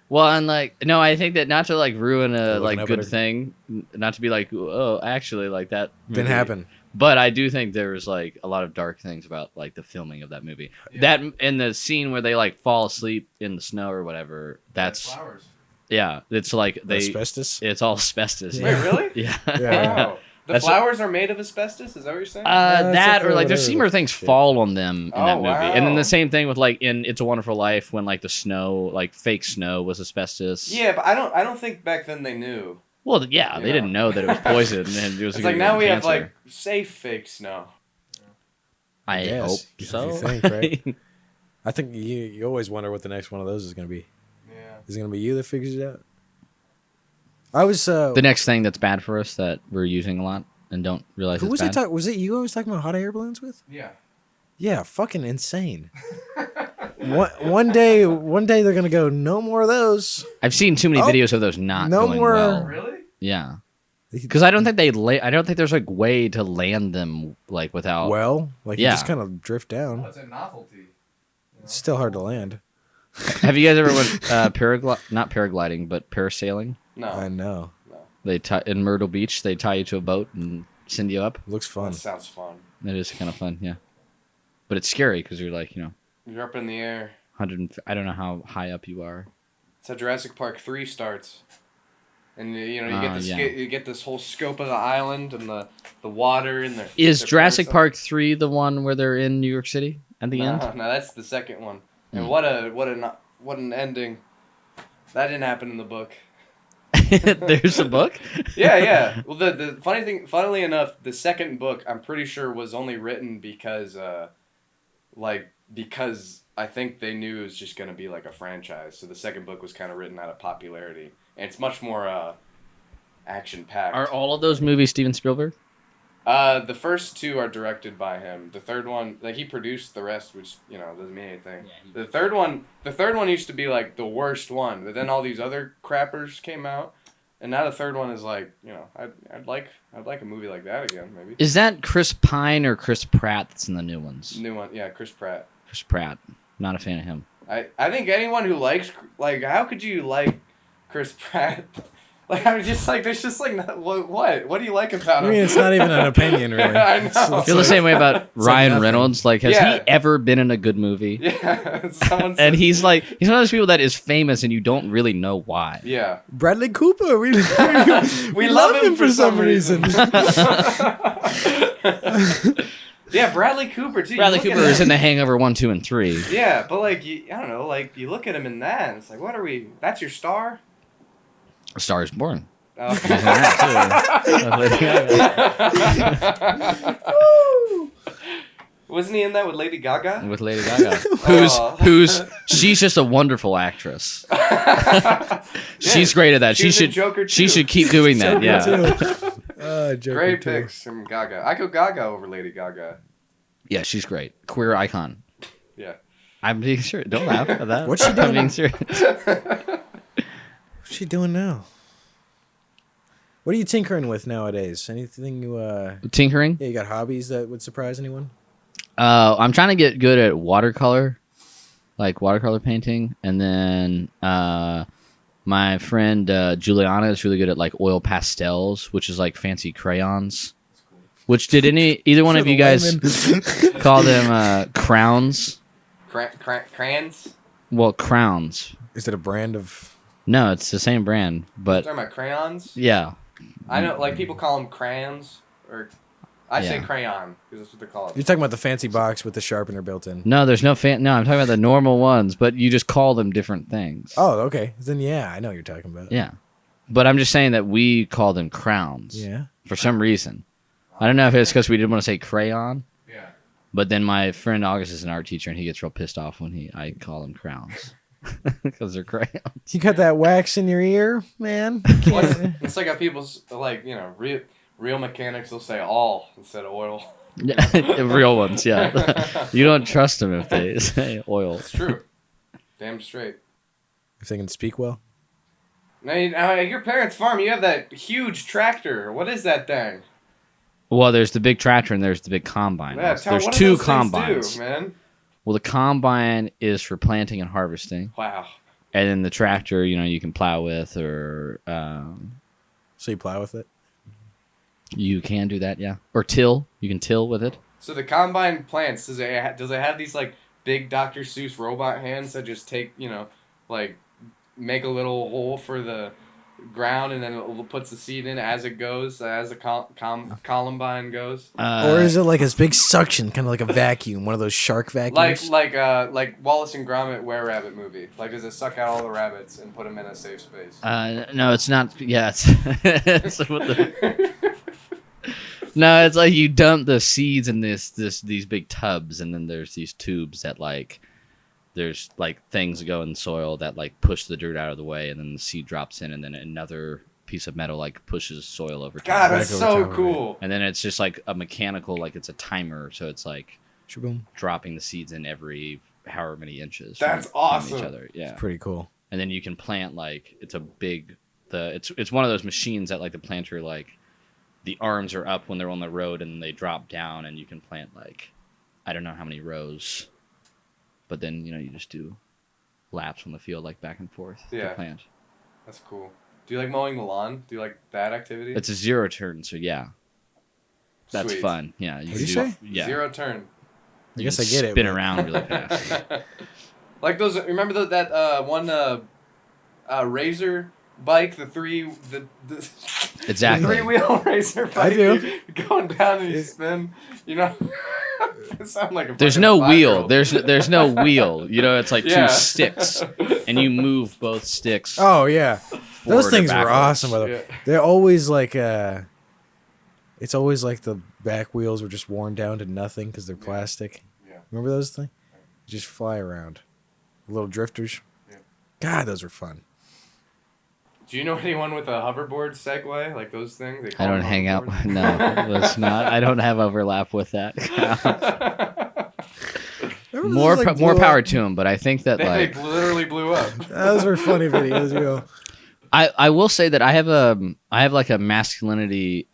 [SPEAKER 3] Well, and like, no, I think that not to like ruin a
[SPEAKER 2] Looking
[SPEAKER 3] like
[SPEAKER 2] up
[SPEAKER 3] good
[SPEAKER 2] at her.
[SPEAKER 3] thing, not to be like, oh, actually, like that
[SPEAKER 2] Didn't
[SPEAKER 3] movie-
[SPEAKER 2] happen.
[SPEAKER 3] But I do think there was like a lot of dark things about like the filming of that movie.
[SPEAKER 1] Yeah.
[SPEAKER 3] That and the scene where they like fall asleep in the snow or whatever. That's
[SPEAKER 1] Flowers.
[SPEAKER 3] yeah. It's like
[SPEAKER 2] Asbestos.
[SPEAKER 3] It's all asbestos.
[SPEAKER 1] Wait, really?
[SPEAKER 3] Yeah.
[SPEAKER 2] Yeah.
[SPEAKER 1] Wow. The
[SPEAKER 3] That's
[SPEAKER 1] flowers are made of asbestos. Is that what you're saying?
[SPEAKER 2] it's
[SPEAKER 3] That
[SPEAKER 2] okay,
[SPEAKER 3] or like there's
[SPEAKER 2] whatever
[SPEAKER 3] seen where
[SPEAKER 2] the
[SPEAKER 3] things
[SPEAKER 2] shit.
[SPEAKER 3] fall on them in
[SPEAKER 1] Oh,
[SPEAKER 3] that movie, and then
[SPEAKER 1] wow.
[SPEAKER 3] the same thing with like in It's a Wonderful Life when like the snow, like fake snow, was asbestos.
[SPEAKER 1] Yeah, but I don't think back then they knew.
[SPEAKER 3] Well, yeah, they
[SPEAKER 1] Yeah.
[SPEAKER 3] didn't know that it was poison, and it was
[SPEAKER 1] It's
[SPEAKER 3] gonna
[SPEAKER 1] like now
[SPEAKER 3] give
[SPEAKER 1] we
[SPEAKER 3] them
[SPEAKER 1] have
[SPEAKER 3] cancer.
[SPEAKER 1] like safe fake snow.
[SPEAKER 3] I
[SPEAKER 2] Yes,
[SPEAKER 3] hope
[SPEAKER 2] if
[SPEAKER 3] so.
[SPEAKER 2] you think, right? I think you always wonder what the next one of those is going to be.
[SPEAKER 1] Yeah.
[SPEAKER 2] Is it going to be you that figures it out? I was.
[SPEAKER 3] The next thing that's bad for us that we're using a lot and don't realize
[SPEAKER 2] Who
[SPEAKER 3] it's
[SPEAKER 2] was
[SPEAKER 3] bad.
[SPEAKER 2] I talking? Was it you I was talking about hot air balloons with?
[SPEAKER 1] Yeah.
[SPEAKER 2] Yeah, fucking insane. one day they're gonna go. No more of those.
[SPEAKER 3] I've seen too many
[SPEAKER 2] Oh,
[SPEAKER 3] videos of those not
[SPEAKER 2] no
[SPEAKER 3] going
[SPEAKER 2] more-
[SPEAKER 3] well.
[SPEAKER 1] Really?
[SPEAKER 3] Yeah, because I don't think I don't think there's like way to land them like without.
[SPEAKER 2] Well, like
[SPEAKER 3] Yeah.
[SPEAKER 2] you just kind of drift down.
[SPEAKER 1] That's a novelty.
[SPEAKER 2] It's still hard to land.
[SPEAKER 3] Have you guys ever went not paragliding but parasailing?
[SPEAKER 1] No.
[SPEAKER 2] I know.
[SPEAKER 3] They in Myrtle Beach. They tie you to a boat and send you up.
[SPEAKER 2] Looks fun.
[SPEAKER 1] That sounds fun.
[SPEAKER 3] It is kind of fun, yeah. But it's scary because you're like
[SPEAKER 1] You're up in the air.
[SPEAKER 3] 100. I don't know how high up you are.
[SPEAKER 1] It's how Jurassic Park 3 starts. And you
[SPEAKER 3] Yeah.
[SPEAKER 1] you get this whole scope of the island and the water and the
[SPEAKER 3] Is
[SPEAKER 1] the
[SPEAKER 3] Jurassic
[SPEAKER 1] parasite-
[SPEAKER 3] Park 3 the one where they're in New York City at the end?
[SPEAKER 1] No, that's the second one. And
[SPEAKER 3] Hmm.
[SPEAKER 1] what an ending. That didn't happen in the book.
[SPEAKER 3] There's a book.
[SPEAKER 1] Yeah. Well, the funny thing, funnily enough, the second book I'm pretty sure was only written because I think they knew it was just gonna be like a franchise. So the second book was kind of written out of popularity, and it's much more action packed.
[SPEAKER 3] Are all of those movies Steven Spielberg?
[SPEAKER 1] The first two are directed by him. The third one, like he produced the rest, which doesn't mean anything. The third one used to be like the worst one, but then all these other crappers came out, and now the third one is like I'd like a movie like that again, maybe.
[SPEAKER 3] Is that Chris Pine or Chris Pratt that's in the new ones?
[SPEAKER 1] New one, yeah, Chris Pratt.
[SPEAKER 3] Chris Pratt. Not a fan of him.
[SPEAKER 1] I think anyone who likes how could you like Chris Pratt? Like I'm just like there's just like what do you like about him?
[SPEAKER 2] I mean, it's not even an opinion, really.
[SPEAKER 1] I know.
[SPEAKER 3] I feel the same way about Ryan
[SPEAKER 2] nothing.
[SPEAKER 3] Reynolds. Like, has
[SPEAKER 1] Yeah.
[SPEAKER 3] he ever been in a good movie?
[SPEAKER 1] Yeah, someone
[SPEAKER 3] And
[SPEAKER 1] said-
[SPEAKER 3] he's one of those people that is famous and you don't really know why.
[SPEAKER 1] yeah.
[SPEAKER 2] Bradley Cooper. We
[SPEAKER 1] love him for some reason. Yeah, Bradley Cooper too. You
[SPEAKER 3] Bradley
[SPEAKER 1] look at
[SPEAKER 3] Cooper is
[SPEAKER 1] him-
[SPEAKER 3] in The Hangover 1, 2, and 3.
[SPEAKER 1] Yeah, but like I don't know, like you look at him in that, and it's like, what are we? That's your star.
[SPEAKER 3] A Star is Born.
[SPEAKER 1] Oh.
[SPEAKER 3] She's in that too. With Lady Gaga.
[SPEAKER 1] Wasn't he in that with Lady Gaga?
[SPEAKER 3] With Lady Gaga,
[SPEAKER 1] Oh.
[SPEAKER 3] she's just a wonderful actress.
[SPEAKER 1] Yeah,
[SPEAKER 3] She's great at that.
[SPEAKER 1] she was in Joker
[SPEAKER 3] She
[SPEAKER 1] too.
[SPEAKER 3] should keep doing that. Yeah.
[SPEAKER 2] Joker
[SPEAKER 1] Great
[SPEAKER 2] too.
[SPEAKER 1] picks from Gaga. I go Gaga over Lady Gaga.
[SPEAKER 3] Yeah, she's great. Queer icon.
[SPEAKER 1] Yeah.
[SPEAKER 3] I'm being serious. Don't laugh at that.
[SPEAKER 2] What's she
[SPEAKER 3] I'm
[SPEAKER 2] doing?
[SPEAKER 3] being serious.
[SPEAKER 2] What's she doing now? What are you tinkering with nowadays? Anything you
[SPEAKER 3] Tinkering.
[SPEAKER 2] Yeah, you got hobbies that would surprise anyone?
[SPEAKER 3] I'm trying to get good at watercolor, like watercolor painting, and then my friend Juliana is really good at like oil pastels, which is like fancy crayons. Which did either one of you guys call them crowns?
[SPEAKER 1] Crayons?
[SPEAKER 3] Well, crowns.
[SPEAKER 2] Is it a brand of?
[SPEAKER 3] No, it's the same brand, but
[SPEAKER 1] Talking about crayons?
[SPEAKER 3] yeah.
[SPEAKER 1] I know, like people call them crayons, or I say
[SPEAKER 3] Yeah.
[SPEAKER 1] crayon because that's what they call
[SPEAKER 2] You're
[SPEAKER 1] it.
[SPEAKER 2] talking about the fancy box with the sharpener built in.
[SPEAKER 3] No, there's no No, I'm talking about the normal ones, but you just call them different things.
[SPEAKER 2] Oh, okay. Then yeah, I know what you're talking about.
[SPEAKER 3] Yeah. But I'm just saying that we call them crowns.
[SPEAKER 2] Yeah.
[SPEAKER 3] For some reason. I don't know if it's because we didn't want to say crayon,
[SPEAKER 1] Yeah.
[SPEAKER 3] but then my friend August is an art teacher and he gets real pissed off when I call them crowns. Because they're crayons.
[SPEAKER 2] You got that wax in your ear, man?
[SPEAKER 1] Well, it's like how people, like, you know, real mechanics will say all instead of oil.
[SPEAKER 3] Yeah, the real ones, yeah. You don't trust them if they say oil.
[SPEAKER 1] It's true. Damn straight.
[SPEAKER 2] If they can speak well.
[SPEAKER 1] Now, your parents' farm, you have that huge tractor. What is that thing?
[SPEAKER 3] Well, there's the big tractor and there's the big combine.
[SPEAKER 1] Yeah,
[SPEAKER 3] There's
[SPEAKER 1] what do
[SPEAKER 3] two
[SPEAKER 1] those things
[SPEAKER 3] combines.
[SPEAKER 1] do, man?
[SPEAKER 3] Well, the combine is for planting and harvesting.
[SPEAKER 1] Wow.
[SPEAKER 3] And then the tractor, you can plow with, or
[SPEAKER 2] So you plow with it?
[SPEAKER 3] you can do that, yeah. Or till. You can till with it.
[SPEAKER 1] So the combine plants, does it have these like big Dr. Seuss robot hands that just take, like make a little hole for the ground and then it puts the seed in as it goes, as the columbine goes?
[SPEAKER 2] Or is it like a big suction, kind of like a vacuum, one of those shark vacuums?
[SPEAKER 1] Like Wallace and Gromit Were Rabbit movie. Like, does it suck out all the rabbits and put them in a safe space?
[SPEAKER 3] No, it's not. Yeah, it's what the. No, it's like you dump the seeds in these big tubs, and then there's these tubes that there's like things that go in the soil that like push the dirt out of the way, and then the seed drops in, and then another piece of metal like pushes soil over top.
[SPEAKER 1] God, that's
[SPEAKER 2] Back
[SPEAKER 1] so
[SPEAKER 2] over time,
[SPEAKER 1] cool.
[SPEAKER 3] And then it's just like a mechanical, like it's a timer, so it's like
[SPEAKER 2] Shaboom.
[SPEAKER 3] dropping the seeds in every however many inches.
[SPEAKER 1] That's
[SPEAKER 3] from
[SPEAKER 1] awesome.
[SPEAKER 3] each other, yeah.
[SPEAKER 2] Pretty cool.
[SPEAKER 3] And then you can plant like it's a big it's one of those machines that like the planter like the arms are up when they're on the road and they drop down and you can plant like I don't know how many rows, but then you just do laps on the field like back and forth
[SPEAKER 1] Yeah.
[SPEAKER 3] to plant.
[SPEAKER 1] That's cool. Do you like mowing the lawn? Do you like that activity?
[SPEAKER 3] It's a 0 turn, so yeah, that's
[SPEAKER 1] Sweet.
[SPEAKER 3] fun. Yeah,
[SPEAKER 2] What'd you say?
[SPEAKER 3] Yeah,
[SPEAKER 1] 0 turn.
[SPEAKER 2] I
[SPEAKER 3] You
[SPEAKER 2] guess
[SPEAKER 3] can
[SPEAKER 2] I get it.
[SPEAKER 3] Spin
[SPEAKER 2] but-
[SPEAKER 3] around really fast.
[SPEAKER 1] Like those. Remember that one razor bike, the
[SPEAKER 3] Exactly.
[SPEAKER 1] 3-wheel razor bike.
[SPEAKER 2] I do.
[SPEAKER 1] You're going down and you spin. It sounds like a.
[SPEAKER 3] There's
[SPEAKER 1] fucking
[SPEAKER 3] no wheel.
[SPEAKER 1] 5-year-old.
[SPEAKER 3] There's no wheel. It's like
[SPEAKER 1] Yeah.
[SPEAKER 3] two sticks, and you move both sticks.
[SPEAKER 2] Oh yeah, those
[SPEAKER 3] forward or
[SPEAKER 2] things were
[SPEAKER 3] backwards.
[SPEAKER 2] awesome. By the way,
[SPEAKER 1] Yeah.
[SPEAKER 2] they're always like it's always like the back wheels were just worn down to nothing because they're plastic.
[SPEAKER 1] Yeah.
[SPEAKER 2] Remember those things? Just fly around, little drifters.
[SPEAKER 1] Yeah.
[SPEAKER 2] God, those were fun.
[SPEAKER 1] Do you know anyone with a hoverboard Segway, like those things? They
[SPEAKER 3] I
[SPEAKER 1] call
[SPEAKER 3] don't
[SPEAKER 1] them
[SPEAKER 3] hang out.
[SPEAKER 1] hoverboards?
[SPEAKER 3] No, it's not. I don't have overlap with that.
[SPEAKER 2] Remember
[SPEAKER 3] more
[SPEAKER 2] those, like,
[SPEAKER 3] more
[SPEAKER 2] blew
[SPEAKER 3] power
[SPEAKER 2] up?
[SPEAKER 3] to him, but I think that
[SPEAKER 1] they
[SPEAKER 3] like
[SPEAKER 1] literally blew up.
[SPEAKER 2] Those were funny videos, yo.
[SPEAKER 3] I will say that I have like a masculinity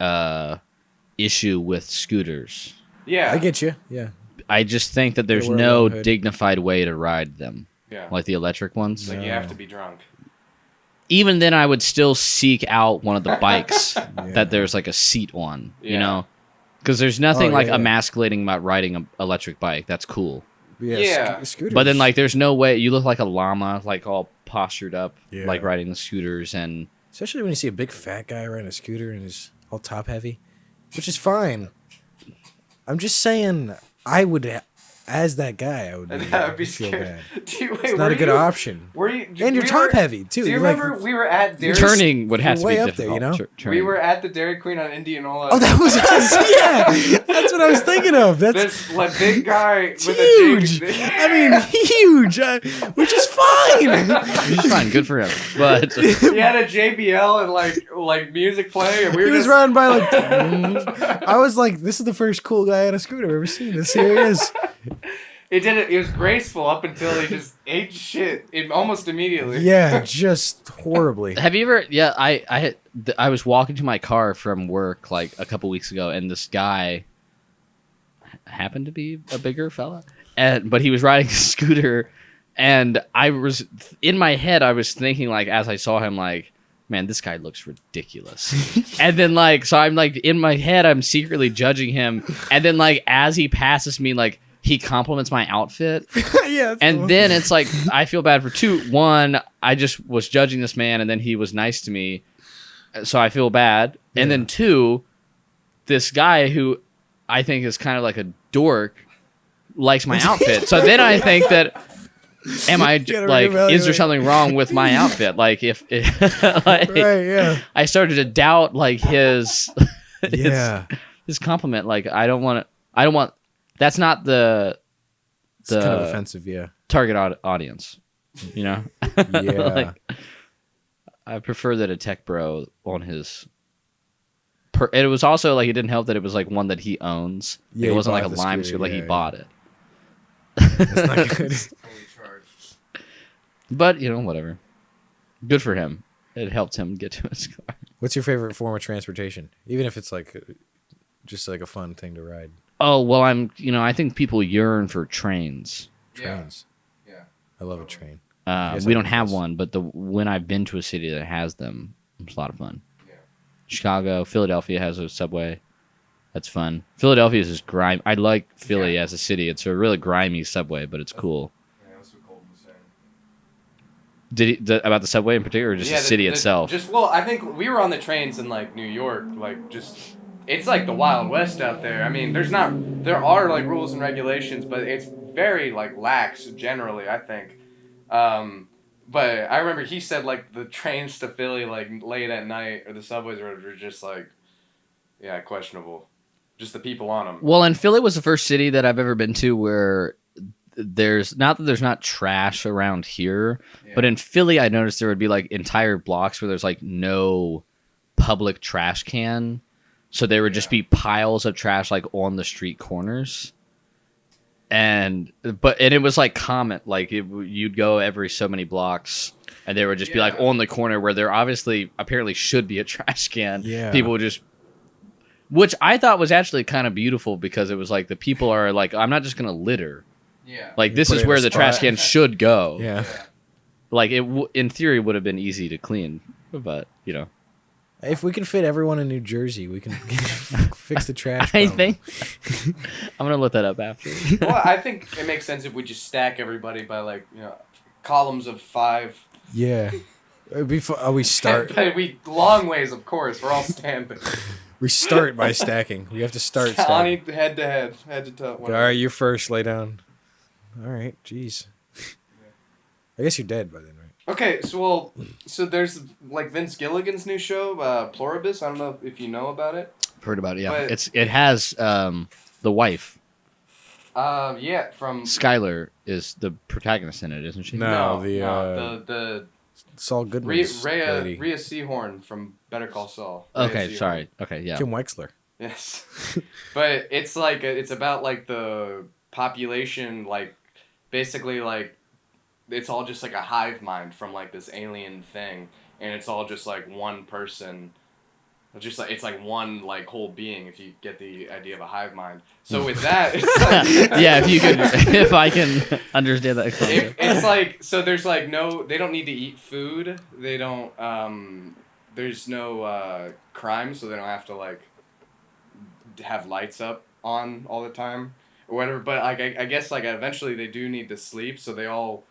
[SPEAKER 3] issue with scooters.
[SPEAKER 1] Yeah.
[SPEAKER 2] I get you. Yeah.
[SPEAKER 3] I just think that there's
[SPEAKER 2] wear a
[SPEAKER 3] no
[SPEAKER 2] long hood.
[SPEAKER 3] dignified way to ride them,
[SPEAKER 1] Yeah.
[SPEAKER 3] like the electric ones.
[SPEAKER 1] Like you have to be drunk.
[SPEAKER 3] Even then, I would still seek out one of the bikes that there's like a seat on,
[SPEAKER 1] Yeah.
[SPEAKER 3] because there's nothing
[SPEAKER 2] Oh,
[SPEAKER 3] like
[SPEAKER 2] yeah.
[SPEAKER 3] emasculating about riding an electric bike. That's cool.
[SPEAKER 1] Yeah.
[SPEAKER 2] Scooters.
[SPEAKER 3] But then, like, there's no way you look like a llama, like all postured up,
[SPEAKER 2] Yeah.
[SPEAKER 3] like riding the scooters. And
[SPEAKER 2] especially when you see a big fat guy riding a scooter and he's all top heavy, which is fine. I'm just saying, I would as that guy, I would
[SPEAKER 1] be
[SPEAKER 2] feel
[SPEAKER 1] scared.
[SPEAKER 2] bad.
[SPEAKER 1] Dude, wait,
[SPEAKER 2] It's not a good option.
[SPEAKER 1] Were you?
[SPEAKER 2] And you're top heavy too.
[SPEAKER 1] Do you
[SPEAKER 2] You're
[SPEAKER 1] remember we were at Dairy?
[SPEAKER 3] Turning would have to
[SPEAKER 2] way
[SPEAKER 3] be
[SPEAKER 2] up there,
[SPEAKER 3] difficult.
[SPEAKER 2] you know?
[SPEAKER 3] Turning.
[SPEAKER 1] We were at the Dairy Queen on Indianola.
[SPEAKER 2] Oh, that was us. Yeah, that's what I was thinking of. That's
[SPEAKER 1] this like big guy with
[SPEAKER 2] huge.
[SPEAKER 1] a
[SPEAKER 2] I mean, huge, which is fine.
[SPEAKER 3] He's fine. Good for him. But
[SPEAKER 1] he had a JBL and like music playing, and we
[SPEAKER 2] He
[SPEAKER 1] were
[SPEAKER 2] was
[SPEAKER 1] just
[SPEAKER 2] riding by like. I was like, "This is the first cool guy on a scooter I've ever seen." This here he is.
[SPEAKER 1] It did it. It was graceful up until he just ate shit almost immediately.
[SPEAKER 2] Yeah, just horribly.
[SPEAKER 3] have you ever? Yeah, I was walking to my car from work like a couple weeks ago, and this guy happened to be a bigger fella, but he was riding a scooter, and I was in my head. I was thinking like as I saw him like. Man, this guy looks ridiculous. And then so I'm like in my head, I'm secretly judging him. And then as he passes me, he compliments my outfit.
[SPEAKER 2] Yeah.
[SPEAKER 3] And then it's like, I feel bad for two. One, I just was judging this man and then he was nice to me. So I feel bad.
[SPEAKER 2] Yeah.
[SPEAKER 3] And then two, this guy who I think is kind of like a dork likes my outfit. So then I think that, am I is there something wrong with my outfit? Right,
[SPEAKER 2] yeah.
[SPEAKER 3] I started to doubt his
[SPEAKER 2] Yeah.
[SPEAKER 3] his compliment. I don't want that's not the
[SPEAKER 2] It's kind of offensive, yeah.
[SPEAKER 3] target audience, you know?
[SPEAKER 2] Yeah.
[SPEAKER 3] I prefer that a tech bro on his it was also it didn't help that it was one that he owns.
[SPEAKER 2] Yeah,
[SPEAKER 3] It
[SPEAKER 2] he
[SPEAKER 3] wasn't like a
[SPEAKER 2] bought the
[SPEAKER 3] Lime
[SPEAKER 2] scooter,
[SPEAKER 3] scooter, he
[SPEAKER 2] yeah,
[SPEAKER 3] bought it.
[SPEAKER 2] That's not good.
[SPEAKER 3] But, whatever. Good for him. It helped him get to his car.
[SPEAKER 2] What's your favorite form of transportation? Even if it's just a fun thing to ride.
[SPEAKER 3] Oh, well, I think people yearn for trains.
[SPEAKER 2] Trains.
[SPEAKER 1] Yeah.
[SPEAKER 2] I love a train.
[SPEAKER 3] We don't have one, but when I've been to a city that has them, it's a lot of fun.
[SPEAKER 1] Yeah.
[SPEAKER 3] Chicago, Philadelphia has a subway. That's fun. Philadelphia is just grimy. I like Philly as a city. It's a really grimy subway, but it's cool.
[SPEAKER 1] Yeah, that's what Colton was saying.
[SPEAKER 3] About the subway in particular, or just the city itself?
[SPEAKER 1] I think we were on the trains in New York, it's like the Wild West out there. I mean, there are rules and regulations, but it's very lax generally, I think. But I remember he said the trains to Philly late at night or the subways were just questionable. Just the people on them.
[SPEAKER 3] Well, and Philly was the first city that I've ever been to where there's not trash around here, but in Philly I noticed there would be entire blocks where there's no public trash can. So there would just be piles of trash on the street corners. And it was common, you'd go every so many blocks and there would just be on the corner where there apparently should be a trash can.
[SPEAKER 2] Yeah.
[SPEAKER 3] People would just, which I thought was actually kind of beautiful because it was the people are I'm not just going to litter.
[SPEAKER 1] Yeah.
[SPEAKER 3] This
[SPEAKER 2] put
[SPEAKER 3] is
[SPEAKER 2] it in
[SPEAKER 3] where
[SPEAKER 2] a
[SPEAKER 3] the
[SPEAKER 2] spot.
[SPEAKER 3] trash can should go.
[SPEAKER 2] Yeah.
[SPEAKER 3] In theory would have been easy to clean, but
[SPEAKER 2] If we can fit everyone in New Jersey, we can fix the trash
[SPEAKER 3] I
[SPEAKER 2] problem.
[SPEAKER 3] think I'm gonna look that up after.
[SPEAKER 1] Well, I think it makes sense if we just stack everybody by columns of 5.
[SPEAKER 2] Yeah. We start
[SPEAKER 1] But long ways, of course. We're all standing.
[SPEAKER 2] we start by stacking. We have to start
[SPEAKER 1] On
[SPEAKER 2] stacking.
[SPEAKER 1] head to toe.
[SPEAKER 2] All right, you're first. Lay down. All right, jeez. I guess you're dead by then, right?
[SPEAKER 1] Okay, so there's Vince Gilligan's new show, Pluribus. I don't know if you know about it.
[SPEAKER 3] Heard about it? Yeah,
[SPEAKER 1] But-
[SPEAKER 3] it has the wife.
[SPEAKER 1] Yeah, from
[SPEAKER 3] Skylar is the protagonist in it, isn't she?
[SPEAKER 2] No.
[SPEAKER 1] the
[SPEAKER 2] Saul Goodman's lady.
[SPEAKER 1] Rhea Seahorn from Better Call Saul. Rhea
[SPEAKER 3] Okay,
[SPEAKER 1] Seahorn.
[SPEAKER 3] sorry. Okay, yeah.
[SPEAKER 2] Kim Wexler.
[SPEAKER 1] Yes, but it's it's about the population, basically it's all just a hive mind from this alien thing, and it's all just one person. Just it's one whole being, if you get the idea of a hive mind. So with that, it's
[SPEAKER 3] Yeah, if I can understand that.
[SPEAKER 1] it's so there's no, they don't need to eat food. They don't there's no crime, so they don't have to have lights up on all the time or whatever. But I guess eventually they do need to sleep, so they all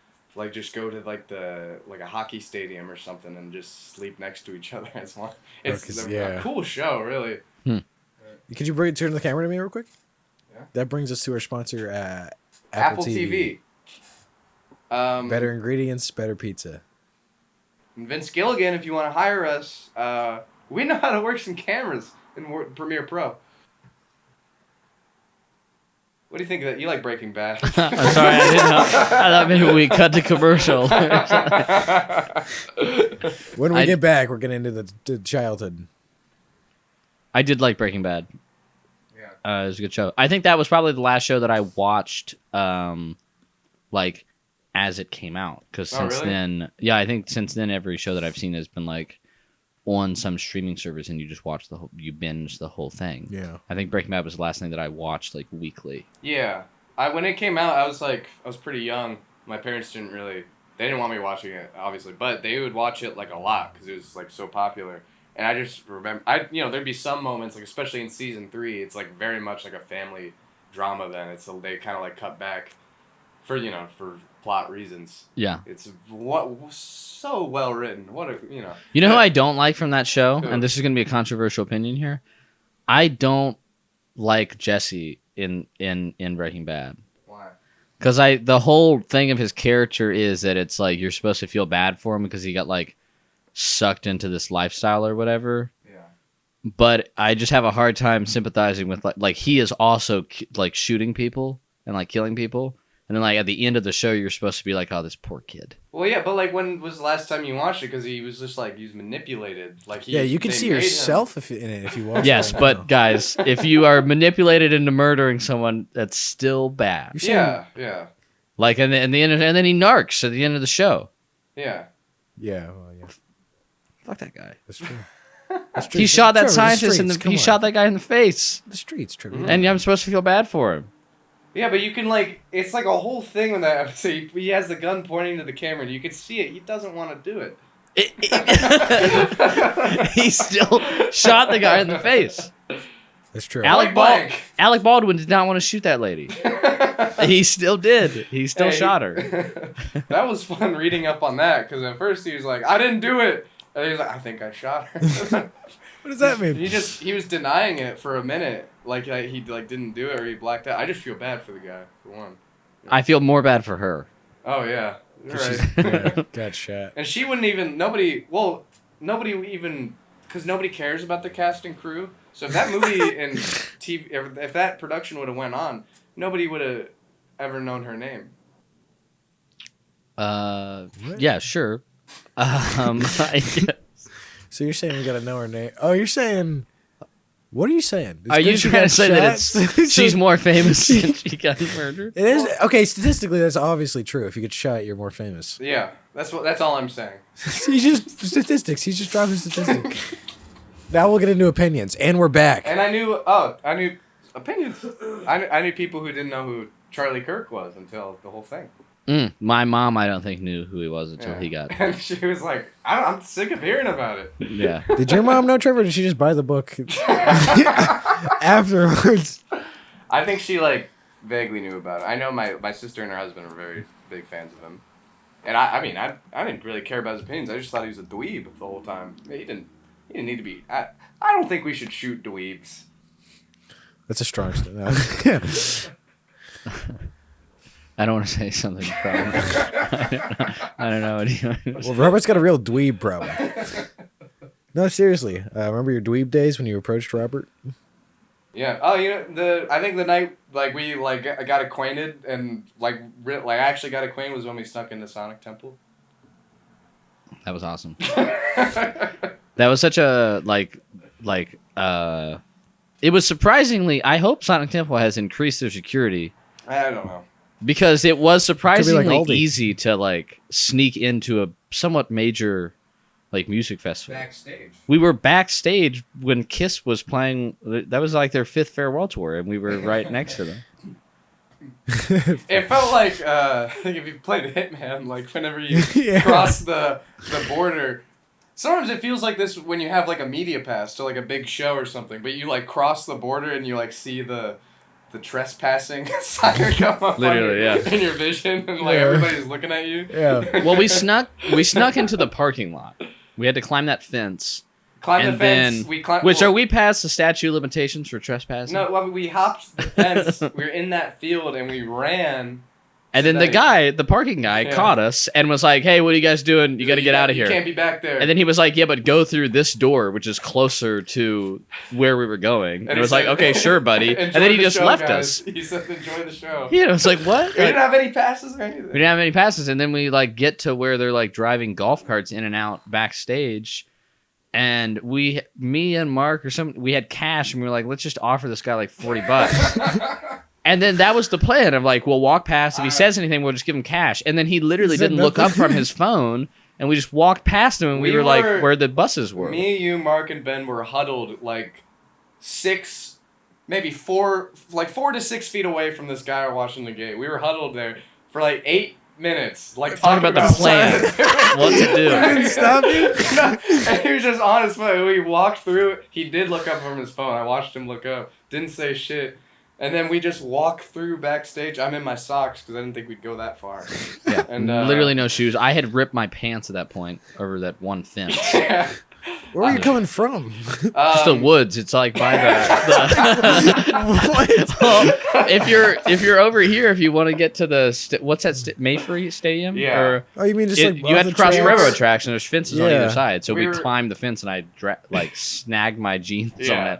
[SPEAKER 1] just go to the a hockey stadium or something and just sleep next to each other as one. It's a cool show, really.
[SPEAKER 2] Could you turn the camera to me real quick?
[SPEAKER 1] Yeah.
[SPEAKER 2] That brings us to our sponsor,
[SPEAKER 1] Apple TV.
[SPEAKER 2] Better ingredients, better pizza.
[SPEAKER 1] Vince Gilligan, if you want to hire us, we know how to work some cameras in Premiere Pro. What do you think of that? You like Breaking Bad?
[SPEAKER 3] I'm sorry, I didn't know. I thought maybe we cut to commercial.
[SPEAKER 2] When we get back, we're getting into the childhood.
[SPEAKER 3] I did like Breaking Bad.
[SPEAKER 1] Yeah.
[SPEAKER 3] It was a good show. I think that was probably the last show that I watched, like, as it came out. Because since
[SPEAKER 1] really?
[SPEAKER 3] then, yeah, I think since then every show that I've seen has been like on some streaming service, and you just watch you binge the whole thing.
[SPEAKER 2] Yeah.
[SPEAKER 3] I think Breaking Bad was the last thing that I watched like weekly.
[SPEAKER 1] Yeah. When it came out, I was pretty young. My parents they didn't want me watching it, obviously, but they would watch it like a lot because it was like so popular. And I just remember, there'd be some moments, like especially in season 3, it's like very much like a family drama. Then they kind of like cut back for plot reasons.
[SPEAKER 3] Yeah.
[SPEAKER 1] It's so well written.
[SPEAKER 3] You know who I don't like from that show,
[SPEAKER 1] Who?
[SPEAKER 3] and this is going to be a controversial opinion here. I don't like Jesse in Breaking Bad.
[SPEAKER 1] Why?
[SPEAKER 3] Because the whole thing of his character is that it's like you're supposed to feel bad for him because he got like sucked into this lifestyle or whatever.
[SPEAKER 1] Yeah.
[SPEAKER 3] But I just have a hard time sympathizing with like he is also like shooting people and like killing people. And then, like, at the end of the show, you're supposed to be like, oh, this poor kid.
[SPEAKER 1] Well, yeah, but, like, when was the last time you watched it? Because he was just, like, he was manipulated. Like,
[SPEAKER 2] You can see yourself in it if you watch
[SPEAKER 3] Yes,
[SPEAKER 2] it. Right
[SPEAKER 3] but,
[SPEAKER 2] now.
[SPEAKER 3] guys, if you are manipulated into murdering someone, that's still bad.
[SPEAKER 2] You're saying-
[SPEAKER 1] Yeah.
[SPEAKER 3] Like, and then he narcs at the end of the show.
[SPEAKER 1] Yeah.
[SPEAKER 2] Yeah, well, yeah.
[SPEAKER 3] Fuck that guy.
[SPEAKER 2] That's true. That's true.
[SPEAKER 3] He shot that
[SPEAKER 2] Trevor, the
[SPEAKER 3] scientist
[SPEAKER 2] streets, come
[SPEAKER 3] he
[SPEAKER 2] on.
[SPEAKER 3] shot that guy in the face.
[SPEAKER 2] The streets, Trevor.
[SPEAKER 3] And I'm supposed to feel bad for him.
[SPEAKER 1] Yeah, but you can, like, it's like a whole thing when that episode. He has the gun pointing to the camera, and you can see it. He doesn't want to do it.
[SPEAKER 3] He still shot the guy in the face.
[SPEAKER 2] That's true.
[SPEAKER 3] Alec
[SPEAKER 1] blank.
[SPEAKER 3] Baldwin did not want to shoot that lady. He still did. He still shot her.
[SPEAKER 1] That was fun reading up on that, because at first he was like, I didn't do it. And he was like, I think I shot her.
[SPEAKER 2] What does that mean?
[SPEAKER 1] He was denying it for a minute. Like, he didn't do it or he blacked out. I just feel bad for the guy, for one.
[SPEAKER 3] I feel more bad for her.
[SPEAKER 1] Oh, yeah. You're right.
[SPEAKER 2] Yeah, got shot.
[SPEAKER 1] And she wouldn't even, because nobody cares about the cast and crew. So if that movie and TV, if that production would have went on, nobody would have ever known her name.
[SPEAKER 3] Yeah, sure. I guess.
[SPEAKER 2] So you're saying we gotta know her name? Oh, you're saying. What are you saying? It's
[SPEAKER 3] Are
[SPEAKER 2] good
[SPEAKER 3] you
[SPEAKER 2] she
[SPEAKER 3] trying to
[SPEAKER 2] got
[SPEAKER 3] say that
[SPEAKER 2] shot?
[SPEAKER 3] she's more famous than she got murdered?
[SPEAKER 2] It is okay. Statistically, that's obviously true. If you get shot, you're more famous.
[SPEAKER 1] Yeah, that's all I'm saying.
[SPEAKER 2] He's just statistics. He's just dropping statistics. Now we'll get into opinions, and we're back.
[SPEAKER 1] And I knew opinions. I knew people who didn't know who Charlie Kirk was until the whole thing.
[SPEAKER 3] My mom, I don't think, knew who he was until he got.
[SPEAKER 1] And she was like, I'm sick of hearing about it.
[SPEAKER 3] Yeah.
[SPEAKER 2] Did your mom know Trevor? Or did she just buy the book afterwards?
[SPEAKER 1] I think she like vaguely knew about it. I know my sister and her husband are very big fans of him. And I didn't really care about his opinions. I just thought he was a dweeb the whole time. He didn't need to be. I don't think we should shoot dweebs.
[SPEAKER 2] That's a strong statement.
[SPEAKER 3] I don't want to say something. Probably. I don't know.
[SPEAKER 2] Well, Robert's got a real dweeb problem. No, seriously. Remember your dweeb days when you approached Robert?
[SPEAKER 1] Yeah. Oh, I think the night like we like got acquainted and like I actually got acquainted was when we snuck into Sonic Temple.
[SPEAKER 3] That was awesome. That was such a it was surprisingly. I hope Sonic Temple has increased their security.
[SPEAKER 1] I don't know.
[SPEAKER 3] Because it was surprisingly
[SPEAKER 2] Aldi.
[SPEAKER 3] easy to like sneak into a somewhat major like music festival.
[SPEAKER 1] Backstage.
[SPEAKER 3] We were backstage when Kiss was playing. That was like their 5th farewell tour, and we were right next to them.
[SPEAKER 1] It felt like if you played Hitman, like whenever you
[SPEAKER 2] Yeah.
[SPEAKER 1] cross the border. Sometimes it feels like this when you have like a media pass to like a big show or something, but you like cross the border and you like see the trespassing sign come up
[SPEAKER 3] Literally,
[SPEAKER 1] in your vision, and like everybody's looking at you.
[SPEAKER 2] Yeah.
[SPEAKER 3] Well, we snuck into the parking lot. We had to climb that fence.
[SPEAKER 1] Climbed
[SPEAKER 3] and
[SPEAKER 1] the fence.
[SPEAKER 3] then
[SPEAKER 1] We climbed.
[SPEAKER 3] which are we past the statute of limitations for trespassing?
[SPEAKER 1] No, well, we hopped the fence. We were in that field and we ran.
[SPEAKER 3] And then the parking guy, caught us and was like, "Hey, what are you guys doing? You got to get out of here.
[SPEAKER 1] You can't be back there."
[SPEAKER 3] And then he was like, "Yeah, but go through this door, which is closer to where we were going." And it was like, "Okay, sure, buddy." And then he just left us.
[SPEAKER 1] He said, "Enjoy the show."
[SPEAKER 3] Yeah, I was like, "What?"
[SPEAKER 1] We didn't have any passes or anything.
[SPEAKER 3] We didn't have any passes, and then we like get to where they're like driving golf carts in and out backstage, and me and Mark we had cash, and we were like, let's just offer this guy like $40. And then that was the plan of like, we'll walk past. If he says anything, we'll just give him cash. And then he literally didn't look up from his phone, and we just walked past him, and we were like where the buses were.
[SPEAKER 1] Me, you, Mark, and Ben were huddled like 4 to 6 feet away from this guy watching the gate. We were huddled there for like 8 minutes, like
[SPEAKER 3] talking about the plan, what to do.
[SPEAKER 2] Didn't stop you?
[SPEAKER 1] And he was just on his phone. We walked through. He did look up from his phone. I watched him look up. Didn't say shit. And then we just walked through backstage. I'm in my socks because I didn't think we'd go that far.
[SPEAKER 3] Yeah,
[SPEAKER 1] and
[SPEAKER 3] literally no shoes. I had ripped my pants at that point over that one fence.
[SPEAKER 1] Yeah.
[SPEAKER 2] Where were you coming from?
[SPEAKER 3] Just the woods. It's like by the well, if you're over here, if you want to get to the what's that Mayfree Stadium?
[SPEAKER 1] Yeah.
[SPEAKER 3] Or,
[SPEAKER 2] Oh, you mean just like
[SPEAKER 3] you have to cross the
[SPEAKER 2] tracks?
[SPEAKER 3] railroad tracks, and there's fences on
[SPEAKER 2] Yeah.
[SPEAKER 3] either side. So we
[SPEAKER 1] We were-
[SPEAKER 3] climbed the fence, and I snagged my jeans on
[SPEAKER 1] Yeah.
[SPEAKER 3] it.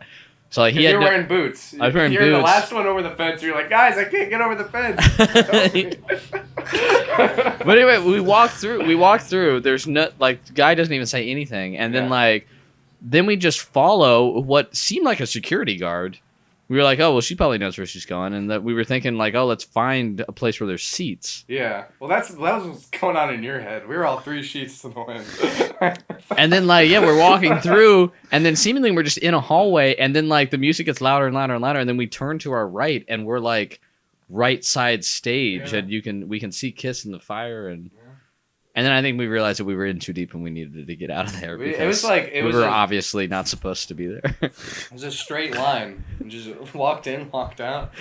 [SPEAKER 3] So like, he
[SPEAKER 1] You
[SPEAKER 3] had
[SPEAKER 1] were
[SPEAKER 3] no,
[SPEAKER 1] wearing boots.
[SPEAKER 3] I was wearing
[SPEAKER 1] You're the
[SPEAKER 3] boots.
[SPEAKER 1] last one over the fence. You're like, guys, I can't get over the fence.
[SPEAKER 3] But anyway, we walked through. There's no like the guy doesn't even say anything, and then then we just follow what seemed like a security guard. We were like, oh well, she probably knows where she's going, and that we were thinking like, oh, let's find a place where there's seats.
[SPEAKER 1] Yeah. Well, that was what's going on in your head. We were all 3 sheets to the wind.
[SPEAKER 3] And then we're walking through, and then seemingly we're just in a hallway, and then the music gets louder and louder and louder, and then we turn to our right, and we're like right side stage,
[SPEAKER 1] Yeah.
[SPEAKER 3] and we can see Kiss in the fire, and then I think we realized that we were in too deep and we needed to get out of there.
[SPEAKER 1] It was like
[SPEAKER 3] we were obviously not supposed to be there.
[SPEAKER 1] It was a straight line. We just walked in, walked out.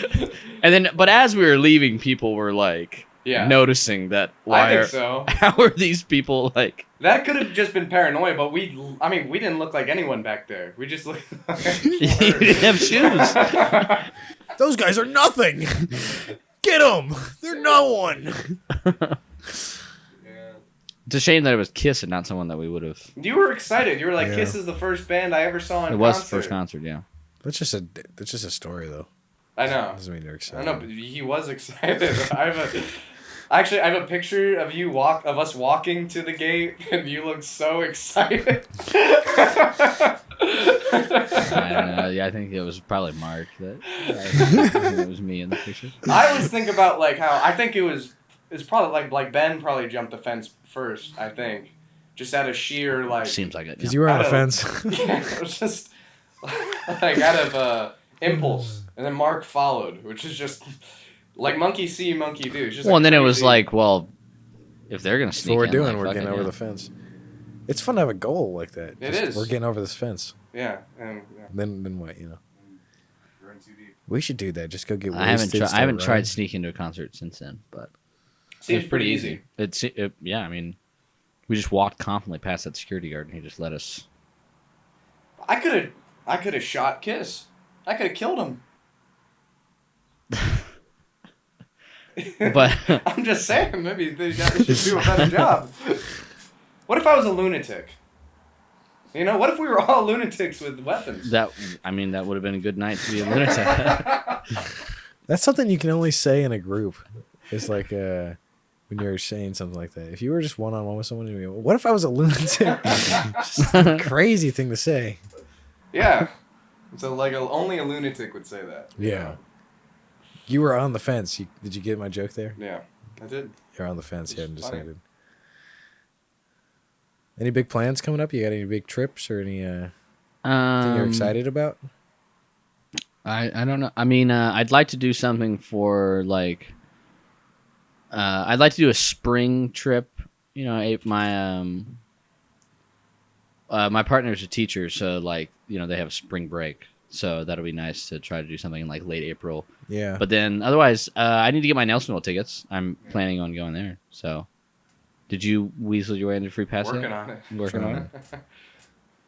[SPEAKER 3] And then, but as we were leaving, people were like noticing that.
[SPEAKER 1] I think so.
[SPEAKER 3] How are these people like?
[SPEAKER 1] That could have just been paranoia, but we didn't look like anyone back there. We just looked like
[SPEAKER 3] You didn't have shoes.
[SPEAKER 2] Those guys are nothing. Get them. They're no one.
[SPEAKER 3] It's a shame that it was Kiss and not someone that we would have.
[SPEAKER 1] You were excited. You were like,
[SPEAKER 2] Yeah.
[SPEAKER 1] Kiss is the first band I ever saw in
[SPEAKER 3] It
[SPEAKER 1] concert.
[SPEAKER 3] was the first concert, yeah.
[SPEAKER 2] That's just a story though.
[SPEAKER 1] I know.
[SPEAKER 2] Doesn't mean you're
[SPEAKER 1] I
[SPEAKER 2] excited.
[SPEAKER 1] know, but he was excited. I have a picture of us walking to the gate, and you looked so excited.
[SPEAKER 3] I don't know. Yeah, I think it was probably Mark that. I think it was me in the picture.
[SPEAKER 1] I always think about how I think it's probably like Ben probably jumped the fence first. I think just out of sheer
[SPEAKER 3] Seems like it.
[SPEAKER 2] Because
[SPEAKER 3] Yeah.
[SPEAKER 2] you were on
[SPEAKER 1] Out
[SPEAKER 2] the
[SPEAKER 1] of-
[SPEAKER 2] fence.
[SPEAKER 1] Yeah, it was just out of impulse, and then Mark followed, which is just like monkey see, monkey do. It's just
[SPEAKER 3] Well, and then it was
[SPEAKER 1] crazy-
[SPEAKER 3] like, well, if they're gonna
[SPEAKER 2] That's
[SPEAKER 3] sneak
[SPEAKER 2] what we're
[SPEAKER 3] in,
[SPEAKER 2] doing.
[SPEAKER 3] like,
[SPEAKER 2] We're
[SPEAKER 3] fuck
[SPEAKER 2] getting
[SPEAKER 3] it,
[SPEAKER 2] over
[SPEAKER 3] yeah.
[SPEAKER 2] the fence. It's fun to have a goal like that.
[SPEAKER 1] It is.
[SPEAKER 2] We're getting over this fence.
[SPEAKER 1] yeah, and
[SPEAKER 2] Then what?
[SPEAKER 1] you're in too deep.
[SPEAKER 2] We should do that. Just go get
[SPEAKER 3] I haven't
[SPEAKER 2] wasted.
[SPEAKER 3] I haven't
[SPEAKER 2] start
[SPEAKER 3] tried
[SPEAKER 2] running.
[SPEAKER 3] sneaking to a concert since then, but
[SPEAKER 1] Seems
[SPEAKER 3] it's
[SPEAKER 1] pretty easy.
[SPEAKER 3] Yeah, I mean, we just walked confidently past that security guard, and he just let us.
[SPEAKER 1] I could have shot Kiss. I could have killed him.
[SPEAKER 3] But
[SPEAKER 1] I'm just saying, maybe they should do a better job. What if I was a lunatic? You know, what if we were all lunatics with weapons?
[SPEAKER 3] that would have been a good night to be a lunatic.
[SPEAKER 2] That's something you can only say in a group. It's like when you're saying something like that. If you were just one-on-one with someone, you'd go, what if I was a lunatic? Just a crazy thing to say.
[SPEAKER 1] Yeah. So only a lunatic would say that.
[SPEAKER 2] Yeah. You were on the fence. Did you get my joke there?
[SPEAKER 1] Yeah, I did.
[SPEAKER 2] You're on the fence. You hadn't
[SPEAKER 1] Funny.
[SPEAKER 2] decided. Any big plans coming up? You got any big trips or any thing you're excited about?
[SPEAKER 3] I don't know. I mean, I'd like to do something for I'd like to do a spring trip. You know, my partner's a teacher, so they have spring break. So that'll be nice to try to do something in late April.
[SPEAKER 2] Yeah.
[SPEAKER 3] But then otherwise, I need to get my Nelsonville tickets. I'm planning on going there. So, did you weasel your way into free pass?
[SPEAKER 1] Working
[SPEAKER 3] yet?
[SPEAKER 1] on it.
[SPEAKER 3] Working on it.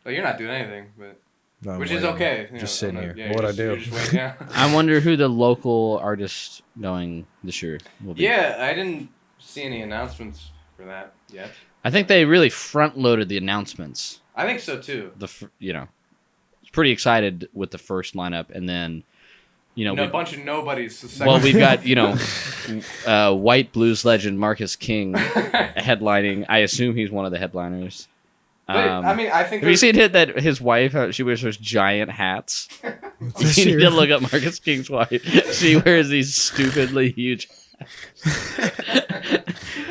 [SPEAKER 1] Well, you're not doing anything, but
[SPEAKER 2] No, I'm
[SPEAKER 1] which is
[SPEAKER 2] waiting.
[SPEAKER 1] okay.
[SPEAKER 2] Just sitting here.
[SPEAKER 1] Yeah,
[SPEAKER 2] What'd I
[SPEAKER 1] you're
[SPEAKER 2] do?
[SPEAKER 1] just waiting, yeah.
[SPEAKER 3] I wonder who the local artist going this year will be.
[SPEAKER 1] Yeah, I didn't see any announcements for that yet.
[SPEAKER 3] I think they really front loaded the announcements.
[SPEAKER 1] I think so too.
[SPEAKER 3] It's pretty excited with the first lineup, and then
[SPEAKER 1] A bunch of nobodies. The second
[SPEAKER 3] well, we've got white blues legend Marcus King headlining. I assume he's one of the headliners.
[SPEAKER 1] But, I mean, I think.
[SPEAKER 3] Have you seen it that his wife? She wears those giant hats. You need to look up Marcus King's wife. She wears these stupidly huge.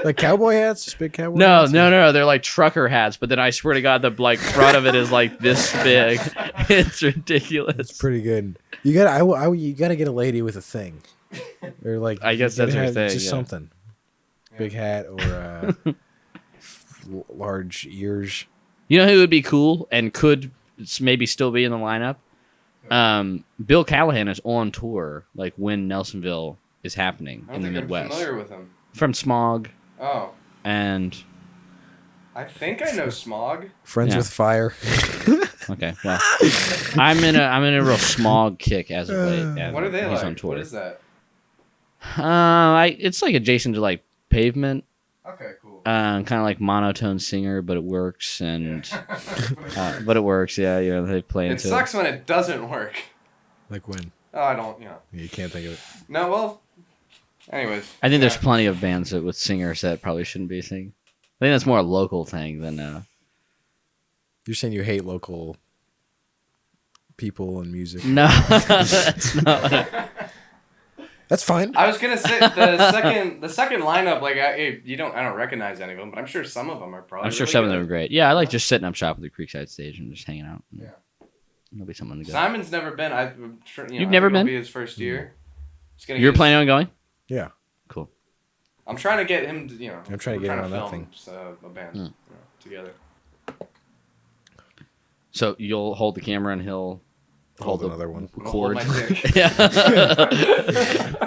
[SPEAKER 2] Like cowboy hats, just big cowboy.
[SPEAKER 3] No,
[SPEAKER 2] hats?
[SPEAKER 3] they're like trucker hats. But then I swear to God, the front of it is like this big. It's ridiculous.
[SPEAKER 2] It's pretty good. You gotta, you gotta get a lady with a thing, or like
[SPEAKER 3] I guess
[SPEAKER 2] you
[SPEAKER 3] that's
[SPEAKER 2] gotta
[SPEAKER 3] her thing,
[SPEAKER 2] Just
[SPEAKER 3] yeah.
[SPEAKER 2] something, big hat or large ears.
[SPEAKER 3] You know who would be cool and could maybe still be in the lineup? Bill Callahan is on tour, like when Nelsonville is happening
[SPEAKER 1] I don't
[SPEAKER 3] in the
[SPEAKER 1] think I'm
[SPEAKER 3] Midwest.
[SPEAKER 1] familiar with him.
[SPEAKER 3] From Smog,
[SPEAKER 1] Oh,
[SPEAKER 3] and
[SPEAKER 1] I think I know Smog.
[SPEAKER 2] Friends
[SPEAKER 3] Yeah.
[SPEAKER 2] with fire.
[SPEAKER 3] okay, well, I'm in a real Smog kick as of late. And
[SPEAKER 1] What are they
[SPEAKER 3] he's
[SPEAKER 1] like?
[SPEAKER 3] on tour.
[SPEAKER 1] What is that?
[SPEAKER 3] It's like adjacent to like Pavement,
[SPEAKER 1] Okay, cool.
[SPEAKER 3] kind of like monotone singer, but it works, and but it works. Yeah, they play
[SPEAKER 1] It
[SPEAKER 3] into
[SPEAKER 1] sucks when it doesn't work.
[SPEAKER 2] Like when
[SPEAKER 1] Oh, I don't.
[SPEAKER 2] you can't think of it.
[SPEAKER 1] No, well. Anyways.
[SPEAKER 3] I think there's
[SPEAKER 1] yeah.
[SPEAKER 3] plenty of bands with singers that probably shouldn't be singing. I think that's more a local thing than.
[SPEAKER 2] You're saying you hate local people and music.
[SPEAKER 3] No, that's not.
[SPEAKER 2] That's fine.
[SPEAKER 1] I was gonna say the second lineup, like I don't recognize any of them, but I'm sure some of them are probably.
[SPEAKER 3] I'm sure
[SPEAKER 1] really
[SPEAKER 3] some of
[SPEAKER 1] good.
[SPEAKER 3] them are great. Yeah, I like just sitting up shop at the Creekside stage and just hanging out.
[SPEAKER 1] Yeah.
[SPEAKER 3] There'll be someone to go.
[SPEAKER 1] Simon's never been. I'm sure,
[SPEAKER 3] You've never
[SPEAKER 1] it'll
[SPEAKER 3] been?
[SPEAKER 1] Be his first year. He's gonna
[SPEAKER 3] You're
[SPEAKER 1] get his-
[SPEAKER 3] planning on going?
[SPEAKER 2] Yeah.
[SPEAKER 3] Cool.
[SPEAKER 1] I'm trying to get him.
[SPEAKER 2] I'm trying to get him on that
[SPEAKER 1] film,
[SPEAKER 2] thing.
[SPEAKER 1] a band together.
[SPEAKER 3] So you'll hold the camera and he'll
[SPEAKER 2] Hold
[SPEAKER 3] the
[SPEAKER 2] another one.
[SPEAKER 1] I'll hold
[SPEAKER 3] cord.
[SPEAKER 1] my dick.
[SPEAKER 3] Yeah.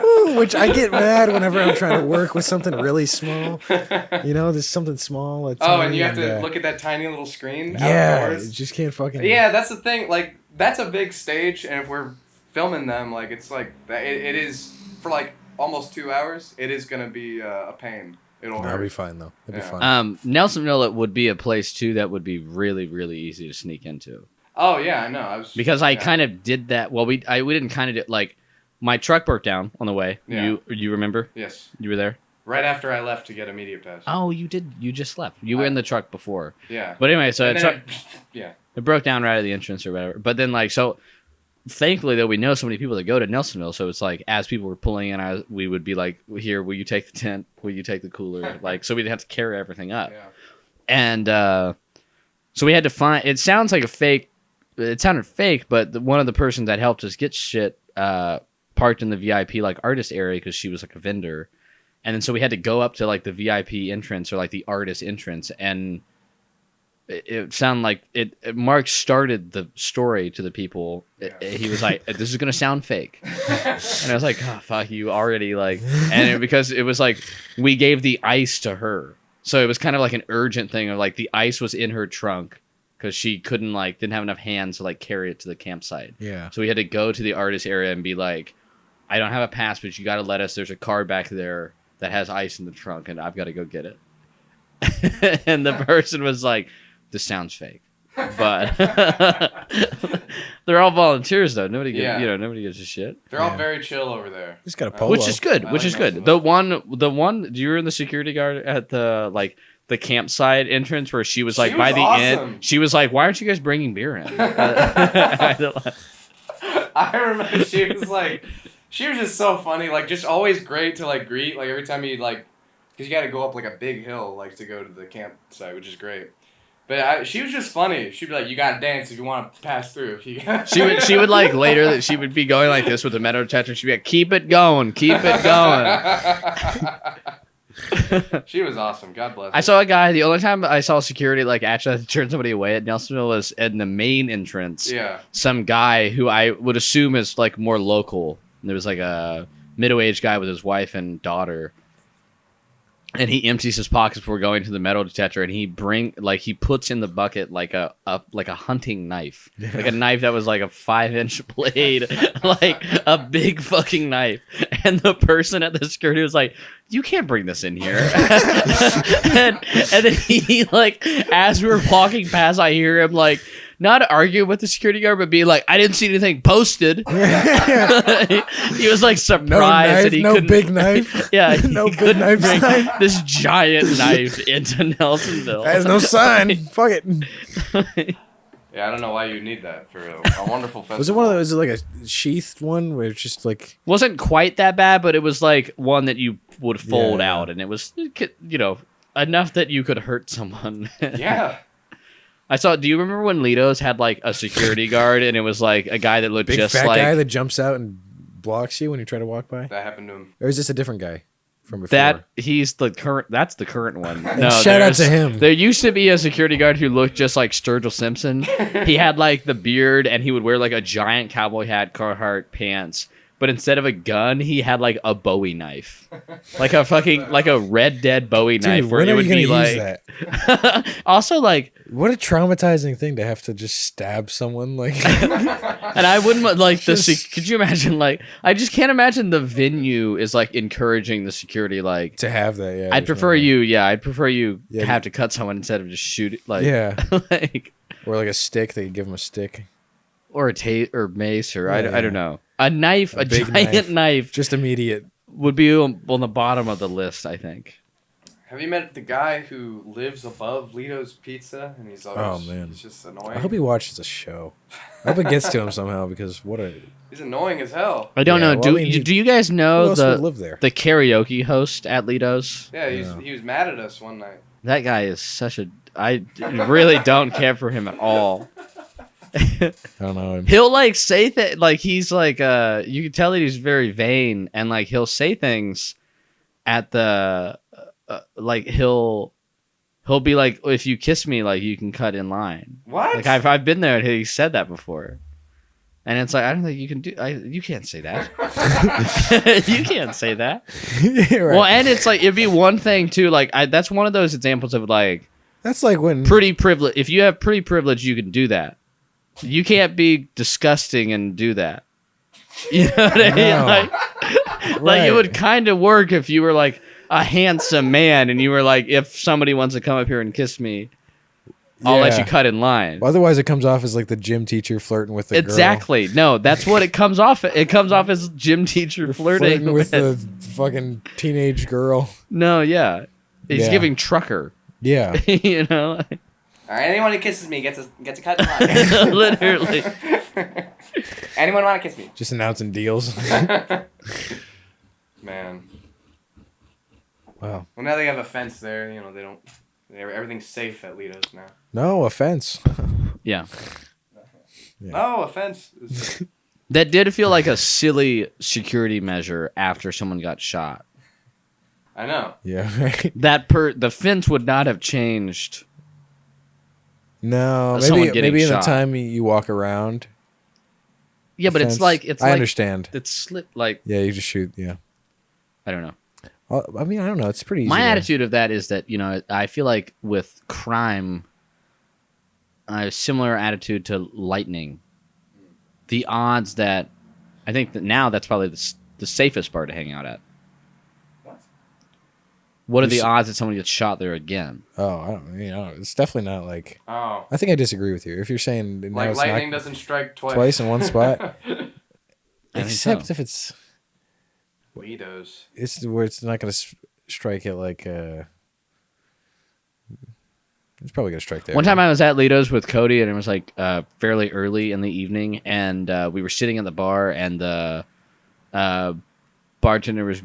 [SPEAKER 2] Ooh, which I get mad whenever I'm trying to work with something really small. There's something small.
[SPEAKER 1] Oh, and you have to look at that tiny little screen.
[SPEAKER 2] Yeah,
[SPEAKER 1] outdoors.
[SPEAKER 2] you just can't fucking.
[SPEAKER 1] Yeah, that's the thing. Like, that's a big stage, and if we're filming them, like, it's like it is for like almost 2 hours. It is gonna be a pain. It'll
[SPEAKER 2] That'll
[SPEAKER 1] hurt.
[SPEAKER 2] be fine though. It'll
[SPEAKER 1] Yeah.
[SPEAKER 2] be fine.
[SPEAKER 3] Nelsonville would be a place too that would be really, really easy to sneak into.
[SPEAKER 1] Oh yeah, I know.
[SPEAKER 3] Because I kind of did that. Well, we didn't kind of do, like my truck broke down on the way.
[SPEAKER 1] Yeah.
[SPEAKER 3] You remember?
[SPEAKER 1] Yes.
[SPEAKER 3] You were there?
[SPEAKER 1] Right after I left to get a media pass.
[SPEAKER 3] Oh, you did. You just left. You were in the truck before.
[SPEAKER 1] Yeah.
[SPEAKER 3] But anyway, so
[SPEAKER 1] And
[SPEAKER 3] the
[SPEAKER 1] then
[SPEAKER 3] truck
[SPEAKER 1] yeah.
[SPEAKER 3] it broke down right at the entrance or whatever. But then thankfully though we know so many people that go to Nelsonville, so it's like as people were pulling in, we would be like, "Here, will you take the tent? Will you take the cooler?" Like so we didn't have to carry everything up.
[SPEAKER 1] Yeah.
[SPEAKER 3] And so we had to find. It sounds like a fake. It sounded fake, but one of the persons that helped us get shit parked in the VIP like artist area because she was like a vendor, and then so we had to go up to like the VIP entrance or like the artist entrance, and it sounded like Mark started the story to the people. He was like, "This is gonna sound fake," and I was like, "Oh fuck, you already like," because it was like we gave the ice to her, so it was kind of like an urgent thing of like the ice was in her trunk. Because she didn't have enough hands to like carry it to the campsite.
[SPEAKER 2] Yeah.
[SPEAKER 3] So we had to go to the artist area and be like, I don't have a pass, but you got to let us. There's a car back there that has ice in the trunk, and I've got to go get it. And the person was like, this sounds fake. But they're all volunteers though. Nobody gives a shit.
[SPEAKER 1] They're all very chill over there.
[SPEAKER 2] Just got a polo.
[SPEAKER 3] Which is good.
[SPEAKER 1] I
[SPEAKER 3] Which
[SPEAKER 1] like
[SPEAKER 3] is good.
[SPEAKER 1] Nelsonville.
[SPEAKER 3] The one you were in the security guard at the campsite entrance where she was like
[SPEAKER 1] She
[SPEAKER 3] by
[SPEAKER 1] was
[SPEAKER 3] the
[SPEAKER 1] awesome.
[SPEAKER 3] end she was like, why aren't you guys bringing beer in?
[SPEAKER 1] I remember she was just so funny, like just always great to like greet, like every time you like, because you got to go up like a big hill like to go to the campsite, which is great. But she was just funny. She'd be like, "You gotta dance if you want to pass through."
[SPEAKER 3] She would like later that she would be going like this with a metal detector. She'd be like, keep it going.
[SPEAKER 1] She was awesome. God bless her.
[SPEAKER 3] I saw a guy. The only time I saw security like actually had to turn somebody away at Nelsonville was in the main entrance.
[SPEAKER 1] Yeah.
[SPEAKER 3] Some guy who I would assume is like more local. There was like a middle-aged guy with his wife and daughter. and he empties his pockets before going to the metal detector, and he puts in the bucket like a hunting knife, like a knife that was like a 5-inch blade, like a big fucking knife. And the person at the security was like, "You can't bring this in here." and then he like, as we were walking past, I hear him like, not argue with the security guard, but be like, "I didn't see anything posted." He was like surprised that he couldn't.
[SPEAKER 2] Big knife.
[SPEAKER 3] Yeah,
[SPEAKER 2] No
[SPEAKER 3] he
[SPEAKER 2] big
[SPEAKER 3] couldn't
[SPEAKER 2] knife
[SPEAKER 3] bring
[SPEAKER 2] sign.
[SPEAKER 3] this giant knife into Nelsonville.
[SPEAKER 2] There's no sign. Fuck it.
[SPEAKER 1] Yeah, I don't know why you need that for a wonderful festival.
[SPEAKER 2] Was it one of those? Was it like a sheathed one where it's just like?
[SPEAKER 3] Wasn't quite that bad, but it was like one that you would fold
[SPEAKER 2] Yeah.
[SPEAKER 3] out, and it was, enough that you could hurt someone.
[SPEAKER 1] Yeah.
[SPEAKER 3] I saw. Do you remember when Lido's had like a security guard, and it was like a guy that looked
[SPEAKER 2] Big
[SPEAKER 3] just
[SPEAKER 2] fat
[SPEAKER 3] like
[SPEAKER 2] guy that jumps out and blocks you when you try to walk by?
[SPEAKER 1] That happened to him.
[SPEAKER 2] Or is this a different guy from before?
[SPEAKER 3] that? He's the current. That's the current one. No,
[SPEAKER 2] shout out
[SPEAKER 3] there's-
[SPEAKER 2] to him.
[SPEAKER 3] There used to be a security guard who looked just like Sturgill Simpson. He had like the beard, and he would wear like a giant cowboy hat, Carhartt pants. But instead of a gun, he had like a Bowie knife, like a Red Dead Bowie knife,
[SPEAKER 2] Dude,
[SPEAKER 3] where
[SPEAKER 2] when
[SPEAKER 3] it
[SPEAKER 2] are
[SPEAKER 3] would
[SPEAKER 2] you gonna
[SPEAKER 3] be
[SPEAKER 2] use
[SPEAKER 3] like.
[SPEAKER 2] that?
[SPEAKER 3] Also, like,
[SPEAKER 2] What a traumatizing thing to have to just stab someone like.
[SPEAKER 3] and I wouldn't like the.
[SPEAKER 2] Just-
[SPEAKER 3] Could you imagine? Like, I just can't imagine the venue is like encouraging the security. Like,
[SPEAKER 2] to have that. Yeah,
[SPEAKER 3] I'd
[SPEAKER 2] there's
[SPEAKER 3] prefer
[SPEAKER 2] no way.
[SPEAKER 3] you. Yeah, I'd prefer you
[SPEAKER 2] Yeah,
[SPEAKER 3] have to cut someone instead of just shoot it. Like,
[SPEAKER 2] Yeah,
[SPEAKER 3] like
[SPEAKER 2] or like a stick. They give him a stick.
[SPEAKER 3] or a or mace or
[SPEAKER 2] Yeah,
[SPEAKER 3] I
[SPEAKER 2] yeah.
[SPEAKER 3] don't know. A knife, a
[SPEAKER 2] big
[SPEAKER 3] giant knife
[SPEAKER 2] Just immediate.
[SPEAKER 3] would be on the bottom of the list, I think.
[SPEAKER 1] Have you met the guy who lives above Lito's Pizza? And he's always,
[SPEAKER 2] Oh, man.
[SPEAKER 1] he's just annoying.
[SPEAKER 2] I hope he watches the show. I hope it gets to him somehow because what a.
[SPEAKER 1] He's annoying as hell.
[SPEAKER 3] I don't
[SPEAKER 2] Yeah,
[SPEAKER 3] know.
[SPEAKER 2] well,
[SPEAKER 3] Do
[SPEAKER 2] I mean,
[SPEAKER 3] do you guys
[SPEAKER 2] Who
[SPEAKER 3] know
[SPEAKER 2] else would live there?
[SPEAKER 3] the karaoke host at Lido's?
[SPEAKER 1] Yeah,
[SPEAKER 2] Yeah.
[SPEAKER 1] he was mad at us one night.
[SPEAKER 3] That guy is such a. I really don't care for him at all.
[SPEAKER 2] I don't know.
[SPEAKER 3] He'll like say that like he's like you can tell that he's very vain, and like he'll say things at the like he'll be like, "If you kiss me, like you can cut in line."
[SPEAKER 1] What?
[SPEAKER 3] Like I've been there and he said that before. And it's like, I don't think you can do you can't say that. You can't say that.
[SPEAKER 2] Yeah, right.
[SPEAKER 3] Well, and it's like it'd be one thing too, like that's one of those examples of like
[SPEAKER 2] That's like when.
[SPEAKER 3] pretty privilege. If you have pretty privilege, you can do that. You can't be disgusting and do that. You know what I mean?
[SPEAKER 2] No.
[SPEAKER 3] Like
[SPEAKER 2] Right.
[SPEAKER 3] it would kind of work if you were like a handsome man and you were like, if somebody wants to come up here and kiss me, I'll let
[SPEAKER 2] Yeah.
[SPEAKER 3] you cut in line.
[SPEAKER 2] Well, otherwise, it comes off as like the gym teacher flirting with the girl.
[SPEAKER 3] Exactly. No, that's what it comes off. It comes off as gym teacher flirting
[SPEAKER 2] with the fucking teenage girl.
[SPEAKER 3] No, yeah. He's
[SPEAKER 2] Yeah.
[SPEAKER 3] giving trucker.
[SPEAKER 2] Yeah.
[SPEAKER 3] You know,
[SPEAKER 1] All right, anyone who kisses me gets a cut in line.
[SPEAKER 3] literally.
[SPEAKER 1] Anyone want to kiss me?
[SPEAKER 2] Just announcing deals.
[SPEAKER 1] Man.
[SPEAKER 2] Wow.
[SPEAKER 1] Well, now they have a fence there. You know, they don't. Everything's safe at Lido's now.
[SPEAKER 2] No offense.
[SPEAKER 3] Yeah.
[SPEAKER 2] Yeah.
[SPEAKER 1] Oh, a fence.
[SPEAKER 3] That did feel like a silly security measure after someone got shot.
[SPEAKER 1] I know.
[SPEAKER 2] Yeah. Right.
[SPEAKER 3] The fence would not have changed.
[SPEAKER 2] No,
[SPEAKER 3] Someone
[SPEAKER 2] maybe
[SPEAKER 3] getting
[SPEAKER 2] maybe in the
[SPEAKER 3] shot.
[SPEAKER 2] time you walk around.
[SPEAKER 3] Yeah, but
[SPEAKER 2] fence.
[SPEAKER 3] it's like
[SPEAKER 2] I understand.
[SPEAKER 3] It's slip like
[SPEAKER 2] Yeah, you just shoot. Yeah.
[SPEAKER 3] I don't know.
[SPEAKER 2] Well, I mean, I don't know. It's pretty easy.
[SPEAKER 3] My
[SPEAKER 2] to-
[SPEAKER 3] attitude of that is that, I feel like with crime, I have a similar attitude to lightning. The odds that, I think that now that's probably the safest part to hang out at. What are the odds that someone gets shot there again?
[SPEAKER 2] Oh, I don't. It's definitely not like.
[SPEAKER 1] Oh.
[SPEAKER 2] I think I disagree with you. If you're saying now
[SPEAKER 1] Like
[SPEAKER 2] it's
[SPEAKER 1] lightning
[SPEAKER 2] not
[SPEAKER 1] doesn't strike twice.
[SPEAKER 2] twice in one spot,
[SPEAKER 3] I think
[SPEAKER 2] except
[SPEAKER 3] so.
[SPEAKER 2] if it's
[SPEAKER 1] Lido's.
[SPEAKER 2] where it's not going to strike it like. It's probably going to strike there.
[SPEAKER 3] One time I was at Lido's with Cody, and it was like fairly early in the evening, and we were sitting at the bar, and the bartender was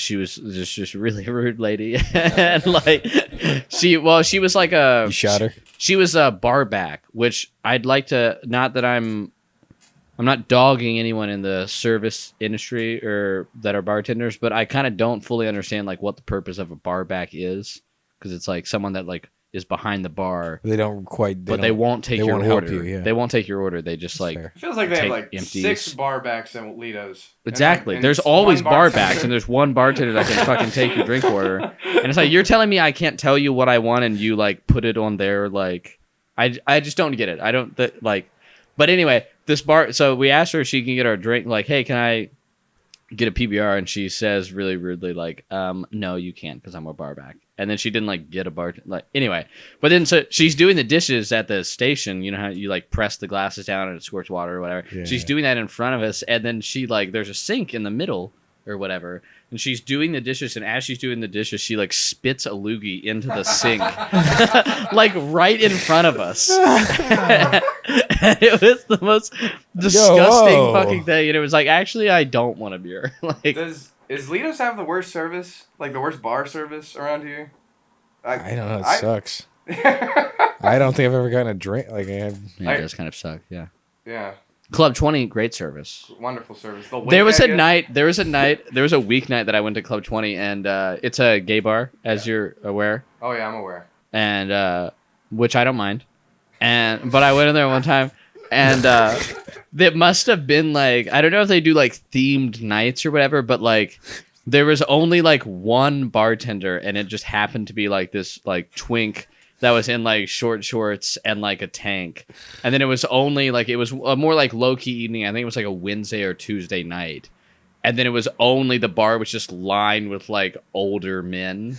[SPEAKER 3] she was just a really rude lady, and like she was like
[SPEAKER 2] You shot her.
[SPEAKER 3] She was a bar back, which I'd like to. Not that I'm not dogging anyone in the service industry or that are bartenders, but I kind of don't fully understand like what the purpose of a bar back is, because it's like someone that like is behind the bar.
[SPEAKER 2] They don't quite.
[SPEAKER 3] But they won't take your
[SPEAKER 2] help
[SPEAKER 3] order.
[SPEAKER 2] you, yeah.
[SPEAKER 3] They won't take your order. They just like
[SPEAKER 4] It feels like they have
[SPEAKER 3] take
[SPEAKER 4] like
[SPEAKER 3] empties.
[SPEAKER 4] 6 bar backs at Lido's.
[SPEAKER 3] exactly.
[SPEAKER 4] And
[SPEAKER 3] There's
[SPEAKER 4] one
[SPEAKER 3] always bar
[SPEAKER 4] bartender.
[SPEAKER 3] backs, and there's one bartender that can fucking take your drink order. And it's like you're telling me I can't tell you what I want, and you like put it on there. Like I just don't get it. I don't like. But anyway, this bar. So we asked her if she can get our drink. Like, hey, can I get a PBR? And she says really rudely, like, no, you can't because I'm a bar back. And then she didn't like get a bar. Like anyway, but then so she's doing the dishes at the station. You know how you like press the glasses down and it squirts water or whatever.
[SPEAKER 2] Yeah.
[SPEAKER 3] She's doing that in front of us, and then she like there's a sink in the middle or whatever, and she's doing the dishes. And as she's doing the dishes, she like spits a loogie into the sink, like right in front of us. And it was the most disgusting
[SPEAKER 2] whoa.
[SPEAKER 3] fucking thing. And it was like, actually, I don't want a beer. Like.
[SPEAKER 4] Is Lido's have the worst service? Like the worst bar service around here?
[SPEAKER 2] I don't know. It sucks. I don't think I've ever gotten a drink. Like,
[SPEAKER 3] Yeah, it does kind of suck. Yeah.
[SPEAKER 4] Yeah.
[SPEAKER 3] Club 20, great service.
[SPEAKER 4] Wonderful service.
[SPEAKER 3] There was a weeknight that I went to Club 20, and it's a gay bar, as you're aware,
[SPEAKER 4] Oh yeah, I'm aware.
[SPEAKER 3] and which I don't mind. But I went in there one time, and it must have been like, I don't know if they do like themed nights or whatever, but like there was only like one bartender, and it just happened to be like this like twink that was in like short shorts and like a tank. And then it was only like, it was a more like low key evening. I think it was like a Wednesday or Tuesday night. And then it was only the bar was just lined with like older men.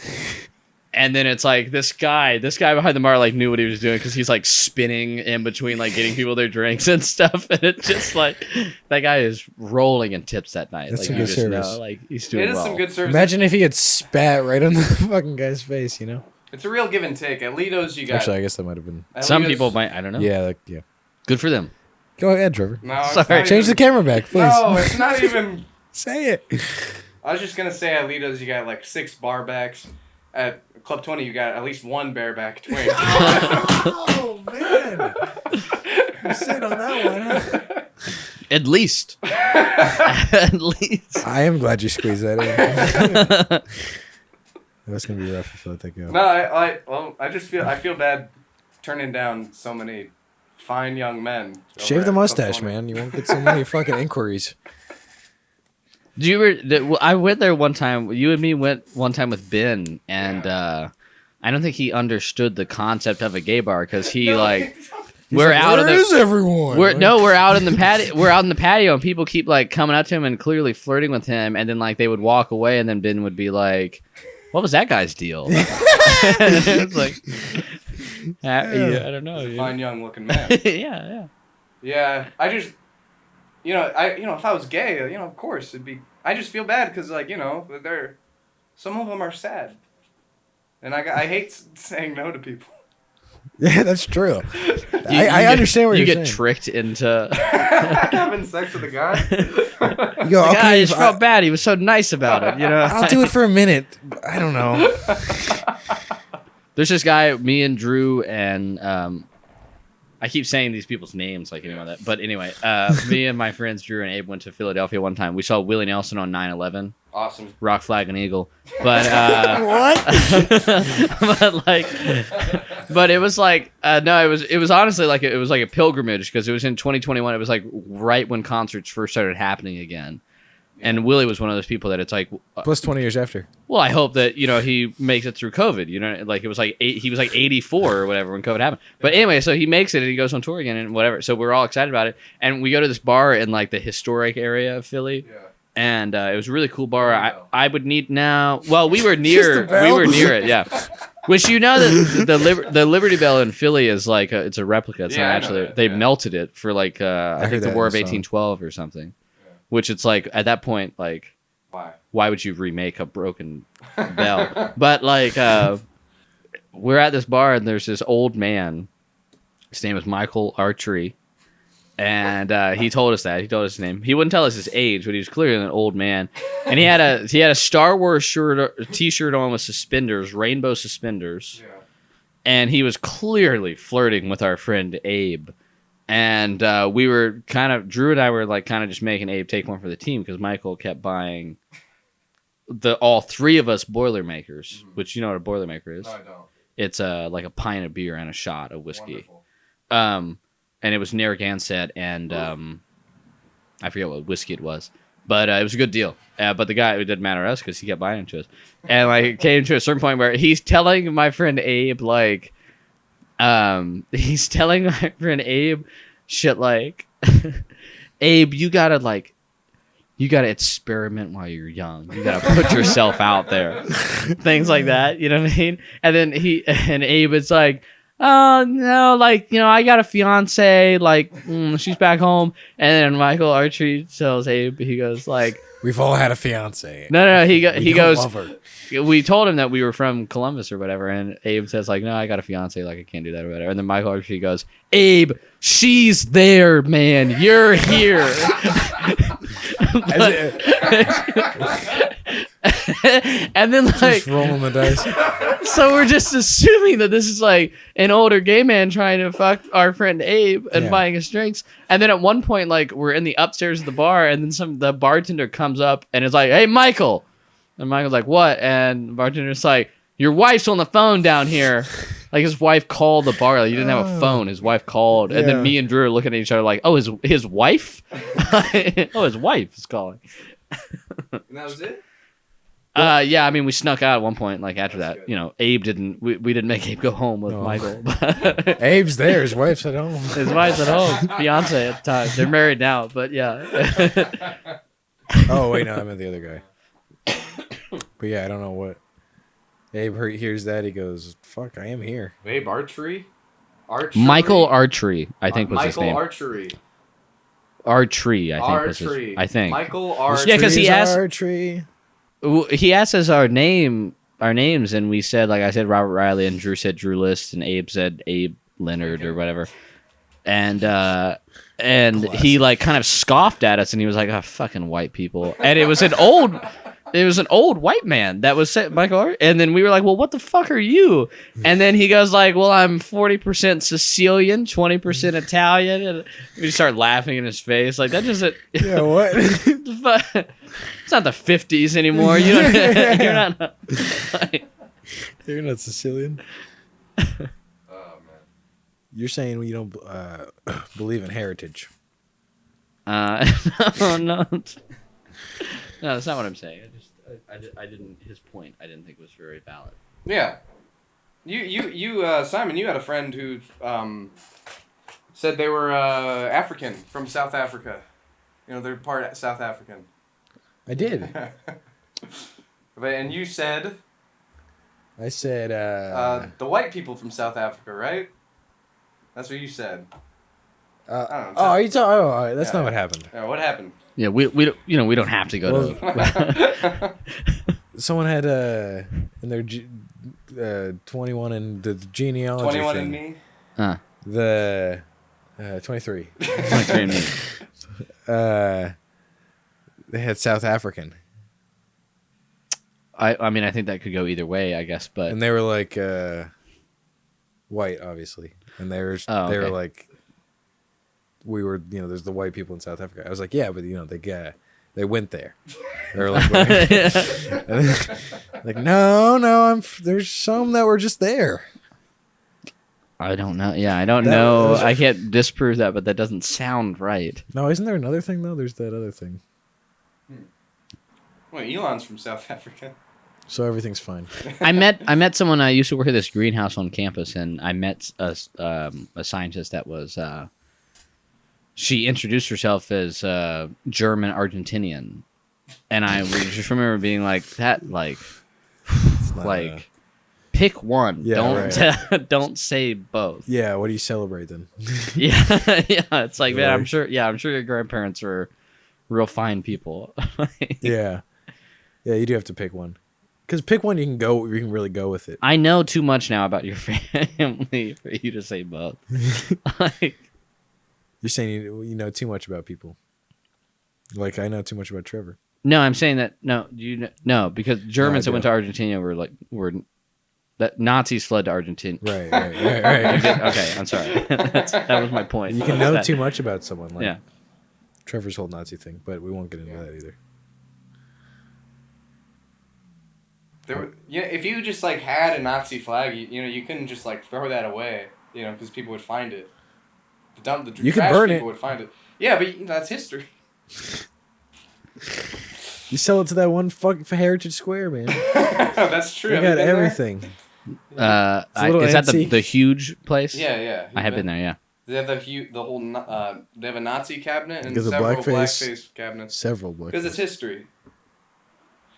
[SPEAKER 3] And then it's like this guy behind the bar like knew what he was doing because he's like spinning in between like getting people their drinks and stuff. And it's just like that guy is rolling in tips that night.
[SPEAKER 2] That's
[SPEAKER 3] like
[SPEAKER 2] some
[SPEAKER 3] you
[SPEAKER 2] good
[SPEAKER 3] just
[SPEAKER 2] service.
[SPEAKER 3] know, like he's doing
[SPEAKER 4] It is
[SPEAKER 3] well.
[SPEAKER 4] some good service.
[SPEAKER 2] imagine if he had spat right on the fucking guy's face. You know.
[SPEAKER 4] It's a real give and take. At Lido's, you got.
[SPEAKER 2] Actually, I guess that might have been.
[SPEAKER 4] at
[SPEAKER 3] Some
[SPEAKER 4] Lido's-
[SPEAKER 3] people might, I don't know.
[SPEAKER 2] Yeah. Like, yeah.
[SPEAKER 3] Good for them.
[SPEAKER 2] Go ahead, Trevor.
[SPEAKER 4] No, it's
[SPEAKER 3] Sorry.
[SPEAKER 4] not
[SPEAKER 2] Change the
[SPEAKER 4] even-
[SPEAKER 2] camera back, please.
[SPEAKER 4] No, it's not even.
[SPEAKER 2] Say it.
[SPEAKER 4] I was just gonna say at Lido's, you got like 6 bar backs. At Club 20, you got at least 1 bareback twink.
[SPEAKER 2] Oh man. You said on that one, huh?
[SPEAKER 3] At least. At least.
[SPEAKER 2] I am glad you squeezed that in. That's gonna be rough if I let that go.
[SPEAKER 4] No, I feel bad turning down so many fine young men. over
[SPEAKER 2] Shave
[SPEAKER 4] at
[SPEAKER 2] the
[SPEAKER 4] Club
[SPEAKER 2] mustache,
[SPEAKER 4] 20.
[SPEAKER 2] man. You won't get so many fucking inquiries.
[SPEAKER 3] Do you I went there one time. You and me went one time with Ben, and I don't think he understood the concept of a gay bar because he we're out
[SPEAKER 2] Where
[SPEAKER 3] in
[SPEAKER 2] is
[SPEAKER 3] the
[SPEAKER 2] everyone?
[SPEAKER 3] we're out in the patio. We're out in the patio, and people keep like coming up to him and clearly flirting with him, and then like they would walk away, and then Ben would be like, "What was that guy's deal?" And it was like, yeah, I don't know.
[SPEAKER 4] He's a
[SPEAKER 3] dude.
[SPEAKER 4] fine young looking man.
[SPEAKER 3] Yeah.
[SPEAKER 4] Yeah, I just, if I was gay, of course it'd be. I just feel bad because some of them are sad, and I hate saying no to people.
[SPEAKER 2] Yeah, that's true.
[SPEAKER 3] You
[SPEAKER 2] I
[SPEAKER 3] get-
[SPEAKER 2] understand what
[SPEAKER 3] you
[SPEAKER 2] you're
[SPEAKER 3] get
[SPEAKER 2] saying.
[SPEAKER 3] tricked into.
[SPEAKER 4] Having sex with a guy.
[SPEAKER 2] You go,
[SPEAKER 3] Like, I
[SPEAKER 2] okay,
[SPEAKER 3] just felt bad. He was so nice about it, you know.
[SPEAKER 2] I'll do it for a minute. I don't know.
[SPEAKER 3] There's this guy, me and Drew, and I keep saying these people's names like you know that. But anyway, me and my friends Drew and Abe went to Philadelphia one time. We saw Willie Nelson on 9/11,
[SPEAKER 4] Awesome.
[SPEAKER 3] Rock, Flag, and Eagle. But but it was like no, it was honestly like it was like a pilgrimage because it was in 2021. It was like right when concerts first started happening again. And Willie was one of those people that it's like,
[SPEAKER 2] Plus 20 years after.
[SPEAKER 3] well, I hope that he makes it through COVID. Like it was like he was like 84 or whatever when COVID happened. But anyway, so he makes it and he goes on tour again and whatever. So we're all excited about it. And we go to this bar in like the historic area of Philly.
[SPEAKER 4] Yeah.
[SPEAKER 3] And it was a really cool bar. I would need now. Well, we were near. We were near it. Yeah. Which that the Liberty Bell in Philly is like it's a replica. It's
[SPEAKER 4] Yeah,
[SPEAKER 3] not
[SPEAKER 4] I know
[SPEAKER 3] actually.
[SPEAKER 4] that,
[SPEAKER 3] They
[SPEAKER 4] yeah.
[SPEAKER 3] melted it for like I
[SPEAKER 2] heard
[SPEAKER 3] think the
[SPEAKER 2] that
[SPEAKER 3] War
[SPEAKER 2] in
[SPEAKER 3] of
[SPEAKER 2] the song.
[SPEAKER 3] 1812 or something. Which it's like at that point like
[SPEAKER 4] Why?
[SPEAKER 3] would you remake a broken bell? But like we're at this bar and there's this old man. His name is Michael Archery. And he told us that. He told us his name. He wouldn't tell us his age, but he was clearly an old man. And he had a Star Wars t-shirt on with suspenders, rainbow suspenders.
[SPEAKER 4] Yeah.
[SPEAKER 3] And he was clearly flirting with our friend Abe. And we were Drew and I were like kind of just making Abe take one for the team because Michael kept buying all three of us Boilermakers, which you know what a Boilermaker is.
[SPEAKER 4] No, I don't.
[SPEAKER 3] It's like a pint of beer and a shot of whiskey.
[SPEAKER 4] Wonderful.
[SPEAKER 3] And it was Narragansett and I forget what whiskey it was, but it was a good deal. But the guy, it didn't matter to us because he kept buying it to us. And like it came to a certain point where he's telling my friend Abe like, shit like, Abe, you gotta experiment while you're young. You gotta put yourself out there, things like that. You know what I mean? And then Abe is like, oh no, like, you know, I got a fiance, like she's back home. And then Michael Archery tells Abe, he goes like,
[SPEAKER 2] We've all had a fiance.
[SPEAKER 3] no, he
[SPEAKER 2] We
[SPEAKER 3] goes,
[SPEAKER 2] don't love her.
[SPEAKER 3] we told him that we were from Columbus or whatever, and Abe says like, no, I got a fiance, like I can't do that or whatever. And then Michael Archery goes, Abe, she's there, man, you're here. And then like,
[SPEAKER 2] Just rolling the dice.
[SPEAKER 3] so we're just assuming that this is like an older gay man trying to fuck our friend Abe and
[SPEAKER 2] Yeah.
[SPEAKER 3] buying us drinks. And then at one point, like we're in the upstairs of the bar, and then the bartender comes up and is like, "Hey, Michael," and Michael's like, "What?" And the bartender's like, "Your wife's on the phone down here." Like his wife called the bar. Like, he didn't have a phone. His wife called, and
[SPEAKER 2] Yeah.
[SPEAKER 3] then me and Drew are looking at each other like, "Oh, his wife? Oh, his wife is calling."
[SPEAKER 4] And that was it?
[SPEAKER 3] Yeah, I mean, we snuck out at one point, like after
[SPEAKER 4] That's
[SPEAKER 3] that.
[SPEAKER 4] good.
[SPEAKER 3] You know, Abe didn't. We didn't make Abe go home with
[SPEAKER 2] No.
[SPEAKER 3] Michael. But
[SPEAKER 2] Abe's there. His wife's at home.
[SPEAKER 3] his wife's at home, fiance at the time. They're married now, but yeah.
[SPEAKER 2] Oh wait, no, I meant the other guy. But yeah, I don't know what. Abe hears that, he goes, "Fuck, I am here."
[SPEAKER 4] Babe, archery?
[SPEAKER 3] Michael Archery, I think was his
[SPEAKER 4] Michael
[SPEAKER 3] name.
[SPEAKER 4] Archery.
[SPEAKER 3] Archery, I think was his.
[SPEAKER 4] Archery.
[SPEAKER 3] I think.
[SPEAKER 4] Michael Archery.
[SPEAKER 3] Yeah, 'cause he
[SPEAKER 2] Trees
[SPEAKER 3] asked-
[SPEAKER 2] are a tree.
[SPEAKER 3] He asked us our names, and we said, like I said, Robert Riley, and Drew said Drew List, and Abe said Abe Leonard or whatever. And he like kind of scoffed at us, and he was like, "Oh, fucking white people." And it was an old white man that was Michael Art. And then we were like, "Well, what the fuck are you?" And then he goes like, "Well, I'm 40% Sicilian, 20% Italian." And we start laughing in his face. Like, that doesn't.
[SPEAKER 2] Yeah, what?
[SPEAKER 3] It's not the 50s anymore. You don't, you're not. Like,
[SPEAKER 2] You're not Sicilian.
[SPEAKER 4] Oh, man.
[SPEAKER 2] You're saying you don't believe in heritage.
[SPEAKER 3] no, no, that's not what I'm saying. I didn't. His point, I didn't think was very valid.
[SPEAKER 4] Yeah. You, Simon, you had a friend who said they were African, from South Africa. You know, they're part South African.
[SPEAKER 2] I did.
[SPEAKER 4] And you said
[SPEAKER 2] I said.
[SPEAKER 4] the white people from South Africa, right? That's what you said. I don't know.
[SPEAKER 2] Oh, are you talking? Oh, all right, that's
[SPEAKER 4] Yeah.
[SPEAKER 2] not what happened.
[SPEAKER 4] Yeah, what happened?
[SPEAKER 3] Yeah, we don't, we don't have to go to.
[SPEAKER 2] Someone had in their 21 and the genealogy
[SPEAKER 4] 21
[SPEAKER 2] thing.
[SPEAKER 4] and me?
[SPEAKER 2] The 23.
[SPEAKER 3] 23andMe.
[SPEAKER 2] They had South African,
[SPEAKER 3] I mean, I think that could go either way, I guess, but
[SPEAKER 2] and they were like white, obviously, and they were they were
[SPEAKER 3] okay.
[SPEAKER 2] like, we were, you know, there's the white people in South Africa. I was like, yeah, but you know, they went there. They were like, like no, there's some that were just there.
[SPEAKER 3] I don't know. Yeah, I don't
[SPEAKER 2] That
[SPEAKER 3] know.
[SPEAKER 2] was-
[SPEAKER 3] I can't disprove that, but that doesn't sound right.
[SPEAKER 2] No, isn't there another thing though? There's that other thing.
[SPEAKER 4] Well, Elon's from South Africa.
[SPEAKER 2] So everything's fine.
[SPEAKER 3] I met someone. I used to work at this greenhouse on campus, and I met a scientist that was. She introduced herself as German Argentinian, and I just remember being like that, like,
[SPEAKER 2] It's not,
[SPEAKER 3] like, pick one.
[SPEAKER 2] Yeah,
[SPEAKER 3] Don't don't say both.
[SPEAKER 2] yeah. What do you celebrate then?
[SPEAKER 3] Yeah, yeah. It's like, man, I'm
[SPEAKER 2] Really?
[SPEAKER 3] sure. Yeah, I'm sure your grandparents were real fine people.
[SPEAKER 2] Yeah, yeah. You do have to pick one, because pick one you can go. You can really go with it.
[SPEAKER 3] I know too much now about your family for you to say both. Like,
[SPEAKER 2] You're saying you know too much about people. Like I know too much about Trevor.
[SPEAKER 3] no, I'm saying that no, because Germans that went to
[SPEAKER 2] don't.
[SPEAKER 3] Argentina were that Nazis fled to Argentina.
[SPEAKER 2] Right, right.
[SPEAKER 3] Okay, I'm sorry. That was my point.
[SPEAKER 2] You can know
[SPEAKER 3] That-
[SPEAKER 2] too much about someone. Like
[SPEAKER 3] Yeah.
[SPEAKER 2] Trevor's whole Nazi thing, but we won't get into that either.
[SPEAKER 4] if you just like had a Nazi flag, you couldn't just like throw that away, because people would find it. The
[SPEAKER 2] You could
[SPEAKER 4] trash
[SPEAKER 2] burn
[SPEAKER 4] people
[SPEAKER 2] it.
[SPEAKER 4] would find it. Yeah, but that's history.
[SPEAKER 2] You sell it to that one for Heritage Square, man.
[SPEAKER 4] That's true.
[SPEAKER 2] They
[SPEAKER 4] Have you
[SPEAKER 2] got
[SPEAKER 4] been there?
[SPEAKER 2] everything.
[SPEAKER 3] Is that
[SPEAKER 2] antsy.
[SPEAKER 3] the huge place?
[SPEAKER 4] Yeah.
[SPEAKER 3] I have been there. Yeah.
[SPEAKER 4] They have the whole. They have a Nazi cabinet and
[SPEAKER 2] Because of
[SPEAKER 4] several
[SPEAKER 2] blackface.
[SPEAKER 4] blackface cabinets.
[SPEAKER 2] Several books.
[SPEAKER 4] Because it's history.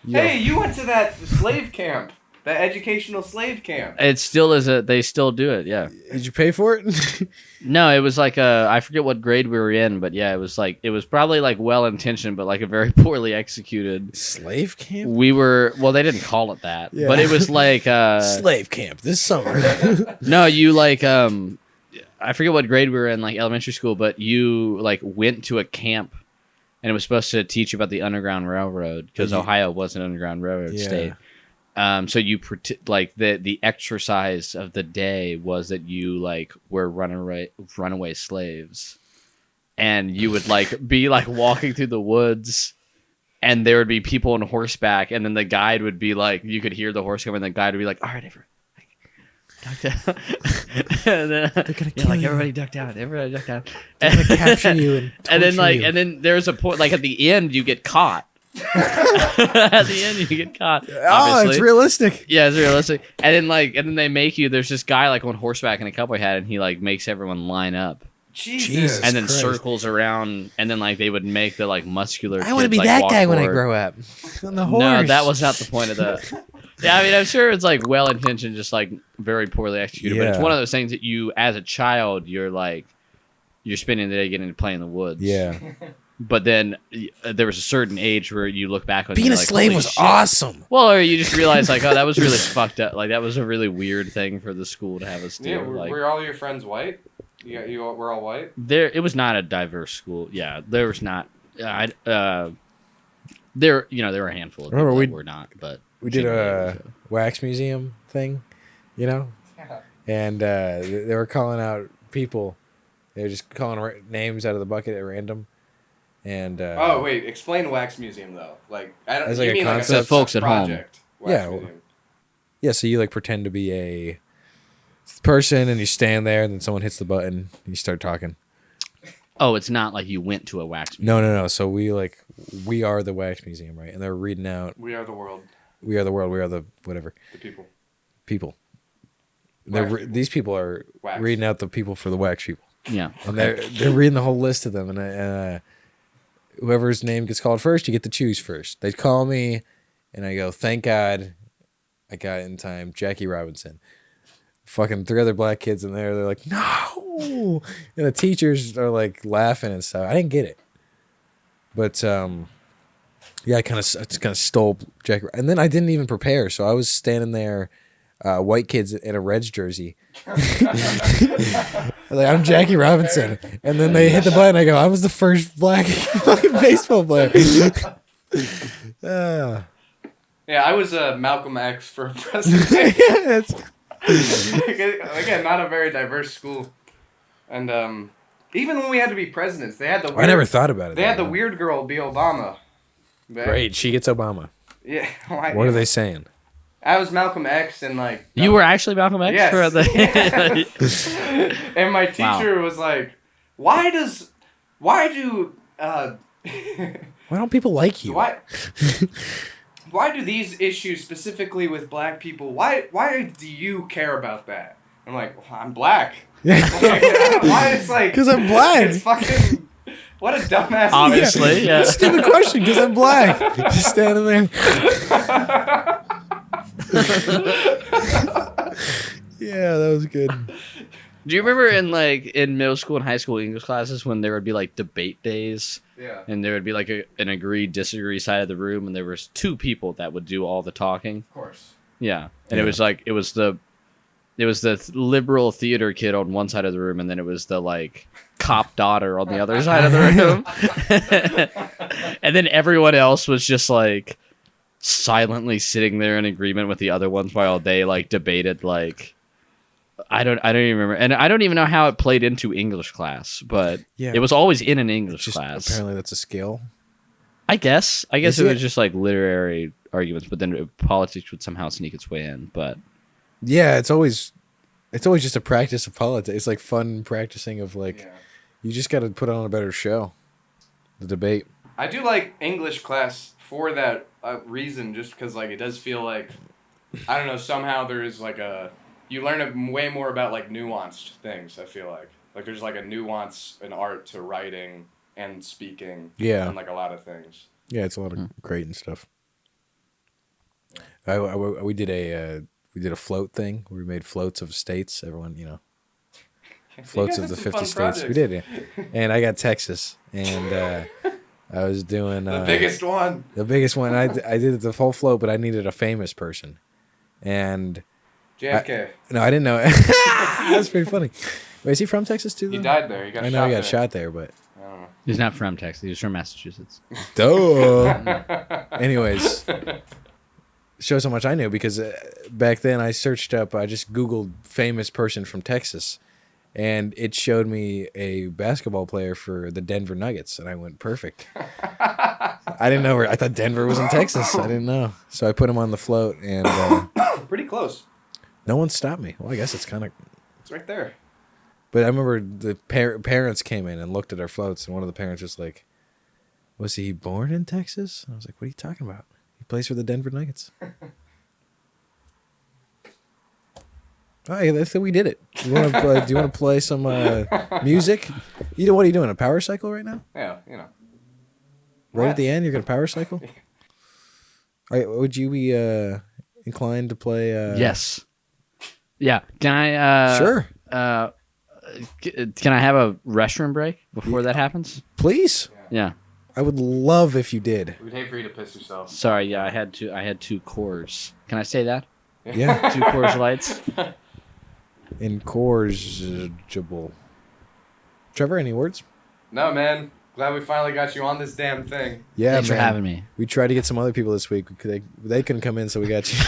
[SPEAKER 2] Yeah.
[SPEAKER 4] Hey, you went to that slave camp, that educational slave camp.
[SPEAKER 3] It still is they still do it. Yeah.
[SPEAKER 2] Did you pay for it?
[SPEAKER 3] No, it was like I forget what grade we were in, but yeah, it was probably like well intentioned, but like a very poorly executed.
[SPEAKER 2] Slave camp?
[SPEAKER 3] Well, they didn't call it that,
[SPEAKER 2] Yeah.
[SPEAKER 3] but it was like
[SPEAKER 2] Slave camp this summer.
[SPEAKER 3] no, you like I forget what grade we were in, like elementary school, but you like went to a camp, and it was supposed to teach you about the Underground Railroad because Ohio was an Underground Railroad state. So you like the exercise of the day was that you like were runaway slaves, and you would like be like walking through the woods, and there would be people on horseback, and then the guide would be like, you could hear the horse coming, and the guide would be like, all right, everyone, duck down. And then, like everybody duck down, everybody duck down.
[SPEAKER 2] They're gonna capture you and torture you.
[SPEAKER 3] And then there's a point like at the end you get caught. At the end you get caught.
[SPEAKER 2] Oh,
[SPEAKER 3] Obviously.
[SPEAKER 2] it's realistic.
[SPEAKER 3] Yeah, it's realistic. And then they make you. There's this guy like on horseback in a cowboy hat, and he like makes everyone line up,
[SPEAKER 4] Jesus.
[SPEAKER 3] and then
[SPEAKER 2] Christ.
[SPEAKER 3] circles around, and then like they would make the like muscular.
[SPEAKER 2] I want to
[SPEAKER 3] kid,
[SPEAKER 2] be
[SPEAKER 3] like,
[SPEAKER 2] that
[SPEAKER 3] walk
[SPEAKER 2] guy when I
[SPEAKER 3] forward.
[SPEAKER 2] grow up. On the horse.
[SPEAKER 3] No, that was not the point of the. Yeah, I mean, I'm sure it's like well intentioned, just like very poorly executed. But it's
[SPEAKER 2] Yeah.
[SPEAKER 3] one of those things that you, as a child, you're spending the day getting to play in the woods.
[SPEAKER 2] Yeah.
[SPEAKER 3] But then there was a certain age where you look back on
[SPEAKER 2] Being
[SPEAKER 3] you're
[SPEAKER 2] a
[SPEAKER 3] like,
[SPEAKER 2] slave
[SPEAKER 3] "Holy
[SPEAKER 2] was
[SPEAKER 3] shit."
[SPEAKER 2] awesome.
[SPEAKER 3] Well, or you just realize like, oh, that was really fucked up. Like that was a really weird thing for the school to have us do.
[SPEAKER 4] Yeah,
[SPEAKER 3] like,
[SPEAKER 4] were all your friends white? We're all white?
[SPEAKER 3] it was not a diverse school. Yeah, there was not. There were a handful of
[SPEAKER 2] Remember,
[SPEAKER 3] people
[SPEAKER 2] we-
[SPEAKER 3] that were not, but
[SPEAKER 2] We did
[SPEAKER 3] generally,
[SPEAKER 2] a wax museum thing,
[SPEAKER 4] Yeah.
[SPEAKER 2] and they were calling out people. They were just calling names out of the bucket at random. And
[SPEAKER 4] Oh wait, explain Wax Museum though. Like I don't.
[SPEAKER 2] As
[SPEAKER 4] You
[SPEAKER 2] like a
[SPEAKER 4] mean like
[SPEAKER 2] concept?
[SPEAKER 4] a
[SPEAKER 3] Folks at home.
[SPEAKER 4] project. Wax
[SPEAKER 2] Yeah,
[SPEAKER 4] Museum.
[SPEAKER 2] yeah, so you like pretend to be a person, and you stand there, and then someone hits the button, and you start talking.
[SPEAKER 3] Oh, it's not like you went to a wax.
[SPEAKER 2] No. So we are the wax museum, right? And they're reading out,
[SPEAKER 4] We are the world.
[SPEAKER 2] "We are the world. We are the whatever
[SPEAKER 4] The people.
[SPEAKER 2] people."
[SPEAKER 4] Wax people.
[SPEAKER 2] These people are
[SPEAKER 4] Wax.
[SPEAKER 2] reading out the people for the wax people.
[SPEAKER 3] Yeah,
[SPEAKER 2] And they're reading the whole list of them, and whoever's name gets called first, you get to choose first. They call me, and I go, "Thank God, I got it in time." Jackie Robinson. Fucking 3 other black kids in there. They're like, "No!" And the teachers are like laughing and stuff. I didn't get it, but yeah, I kind of stole Jackie, and then I didn't even prepare, so I was standing there. White kids in a Reds jersey. Like, I'm Jackie Robinson. And then they hit the button. I go, I was the first black fucking baseball player.
[SPEAKER 4] Yeah, I was Malcolm X for president.
[SPEAKER 2] Yeah,
[SPEAKER 4] Again, not a very diverse school, and even when we had to be presidents, they had the.
[SPEAKER 2] I never thought about it.
[SPEAKER 4] They had the
[SPEAKER 2] though.
[SPEAKER 4] weird girl be Obama.
[SPEAKER 2] Great, she gets Obama.
[SPEAKER 4] Yeah.
[SPEAKER 2] What are they saying?
[SPEAKER 4] I was Malcolm X and like.
[SPEAKER 3] you were actually Malcolm X.
[SPEAKER 4] Yes.
[SPEAKER 3] For the...
[SPEAKER 4] And my teacher was like, "Why do
[SPEAKER 2] Why don't people like you?
[SPEAKER 4] why do these issues specifically with black people? Why do you care about that?" I'm like, well, I'm black. Why it's like?
[SPEAKER 2] 'Cause I'm black.
[SPEAKER 4] It's fucking. What a dumbass.
[SPEAKER 3] Obviously, yeah.
[SPEAKER 2] Stupid question, because I'm black. Just standing there. Yeah, that was good.
[SPEAKER 3] Do you remember in middle school and high school English classes when there would be like debate days?
[SPEAKER 4] Yeah.
[SPEAKER 3] And there would be like an agree disagree side of the room, and there was 2 people that would do all the talking.
[SPEAKER 4] Of course.
[SPEAKER 3] Yeah, and
[SPEAKER 2] Yeah.
[SPEAKER 3] it was the liberal theater kid on one side of the room, and then it was the like cop daughter on the other side of the room, and then everyone else was just like silently sitting there in agreement with the other ones while they like debated like. I don't even remember, and I don't even know how it played into English class, but
[SPEAKER 2] Yeah.
[SPEAKER 3] it was always in an English
[SPEAKER 2] Just
[SPEAKER 3] class.
[SPEAKER 2] apparently that's a skill.
[SPEAKER 3] I guess
[SPEAKER 2] Is
[SPEAKER 3] it
[SPEAKER 2] it?
[SPEAKER 3] was just like literary arguments, but then politics would somehow sneak its way in. But
[SPEAKER 2] Yeah, it's always just a practice of politics. It's like fun practicing of like you just got to put on a better show. The debate.
[SPEAKER 4] I do like English class for that reason, just because like it does feel like, I don't know, somehow there is like you learn way more about like nuanced things. I feel like there's like a nuance in art to writing and speaking.
[SPEAKER 2] Yeah.
[SPEAKER 4] And like a lot of things.
[SPEAKER 2] Yeah, it's a lot of great and stuff. We did a float thing. We made floats of states. Everyone, floats
[SPEAKER 4] You
[SPEAKER 2] of
[SPEAKER 4] guys
[SPEAKER 2] the
[SPEAKER 4] had
[SPEAKER 2] 50
[SPEAKER 4] some
[SPEAKER 2] states.
[SPEAKER 4] fun
[SPEAKER 2] We did, yeah. And I got Texas, and I was doing
[SPEAKER 4] The biggest one.
[SPEAKER 2] The biggest one. I did the whole float, but I needed a famous person, and
[SPEAKER 4] JFK.
[SPEAKER 2] no, I didn't know. That's pretty funny. Wait, is he from Texas too?
[SPEAKER 4] He
[SPEAKER 2] though?
[SPEAKER 4] died there. He got
[SPEAKER 2] I
[SPEAKER 4] shot
[SPEAKER 2] know he got
[SPEAKER 4] there.
[SPEAKER 2] shot there, but
[SPEAKER 4] I don't know.
[SPEAKER 3] he's not from Texas. He's from Massachusetts.
[SPEAKER 2] duh. Anyways, shows how much I knew because back then I searched up. I just Googled famous person from Texas, and it showed me a basketball player for the Denver Nuggets, and I went perfect. I didn't know where. I thought Denver was in Texas. I didn't know, so I put him on the float, and
[SPEAKER 4] Pretty close.
[SPEAKER 2] no one stopped me. Well, I guess it's kind of.
[SPEAKER 4] It's right there.
[SPEAKER 2] But I remember the parents came in and looked at our floats, and one of the parents was like, "Was he born in Texas?" I was like, "What are you talking about? He plays for the Denver Nuggets." All right, that's we did it. Do you want to play some music? What are you doing? A power cycle right now?
[SPEAKER 4] Yeah,
[SPEAKER 2] Right at the end, you're gonna power cycle. All right, would you be inclined to play?
[SPEAKER 3] Yes. Yeah. Can I?
[SPEAKER 2] Sure.
[SPEAKER 3] Can I have a restroom break before that happens?
[SPEAKER 2] Please.
[SPEAKER 3] Yeah.
[SPEAKER 2] I would love if you did.
[SPEAKER 4] We'd hate for you to piss yourself.
[SPEAKER 3] Sorry. Yeah, I had two cores. Can I say that?
[SPEAKER 2] Yeah.
[SPEAKER 3] 2 Coors Lights.
[SPEAKER 2] Incorrigible. Trevor, any words?
[SPEAKER 4] No, man. Glad we finally got you on this damn thing.
[SPEAKER 2] Yeah,
[SPEAKER 3] Thanks
[SPEAKER 2] man.
[SPEAKER 3] for having me.
[SPEAKER 2] We tried to get some other people this week. They couldn't come in, so we got you.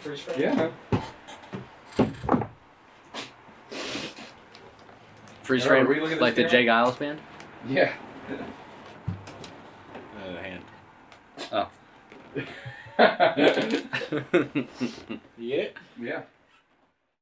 [SPEAKER 2] freeze frame?
[SPEAKER 4] Yeah.
[SPEAKER 3] Freeze
[SPEAKER 4] Alright,
[SPEAKER 3] frame,
[SPEAKER 4] are we looking at
[SPEAKER 3] like the
[SPEAKER 4] this
[SPEAKER 3] Jay Giles band.
[SPEAKER 4] Yeah.
[SPEAKER 3] Hand. Oh.
[SPEAKER 2] You get it?
[SPEAKER 4] Yeah.